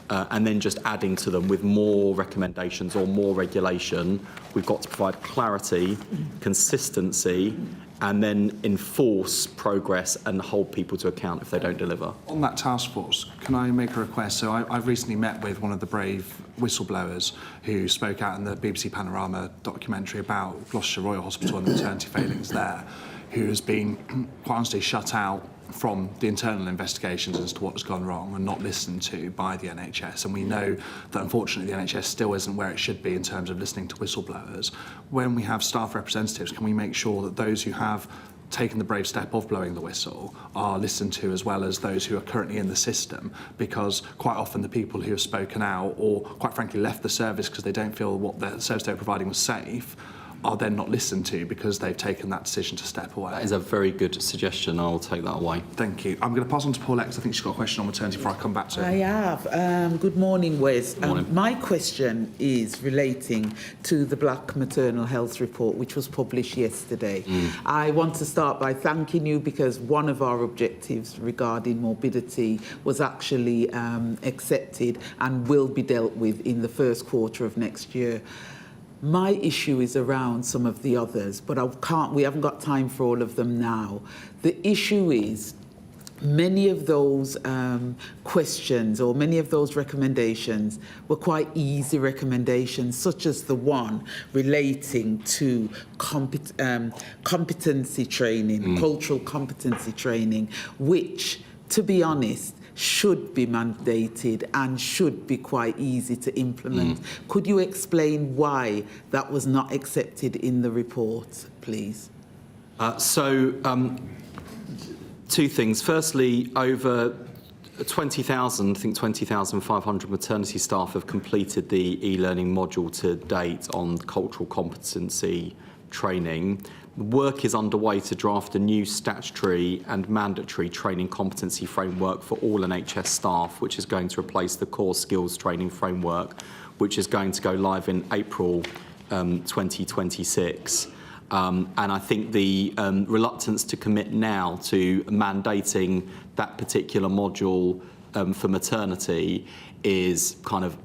[SPEAKER 21] and then just adding to them with more recommendations or more regulation. We've got to provide clarity, consistency, and then enforce progress and hold people to account if they don't deliver.
[SPEAKER 9] On that task force, can I make a request? So I've recently met with one of the brave whistleblowers who spoke out in the BBC Panorama documentary about Gloucestershire Royal Hospital and the maternity failings there, who has been quite honestly shut out from the internal investigations as to what has gone wrong and not listened to by the NHS. And we know that unfortunately the NHS still isn't where it should be in terms of listening to whistleblowers. When we have staff representatives, can we make sure that those who have taken the brave step of blowing the whistle are listened to, as well as those who are currently in the system? Because quite often the people who have spoken out, or quite frankly left the service because they don't feel what the service they're providing was safe, are then not listened to because they've taken that decision to step away.
[SPEAKER 21] That is a very good suggestion. I'll take that away.
[SPEAKER 9] Thank you. I'm going to pass on to Paulette, because I think she's got a question on maternity before I come back to it.
[SPEAKER 11] I have. Good morning, Wes. My question is relating to the Black Maternal Health Report, which was published yesterday. I want to start by thanking you, because one of our objectives regarding morbidity was actually accepted and will be dealt with in the first quarter of next year. My issue is around some of the others, but we haven't got time for all of them now. The issue is many of those questions or many of those recommendations were quite easy recommendations, such as the one relating to competency training, cultural competency training, which, to be honest, should be mandated and should be quite easy to implement. Could you explain why that was not accepted in the report, please?
[SPEAKER 21] Two things. Firstly, over 20,000, I think 20,500 maternity staff have completed the e-learning module to date on cultural competency training. Work is underway to draft a new statutory and mandatory training competency framework for all NHS staff, which is going to replace the core skills training framework, which is going to go live in April 2026. And I think the reluctance to commit now to mandating that particular module for maternity is kind of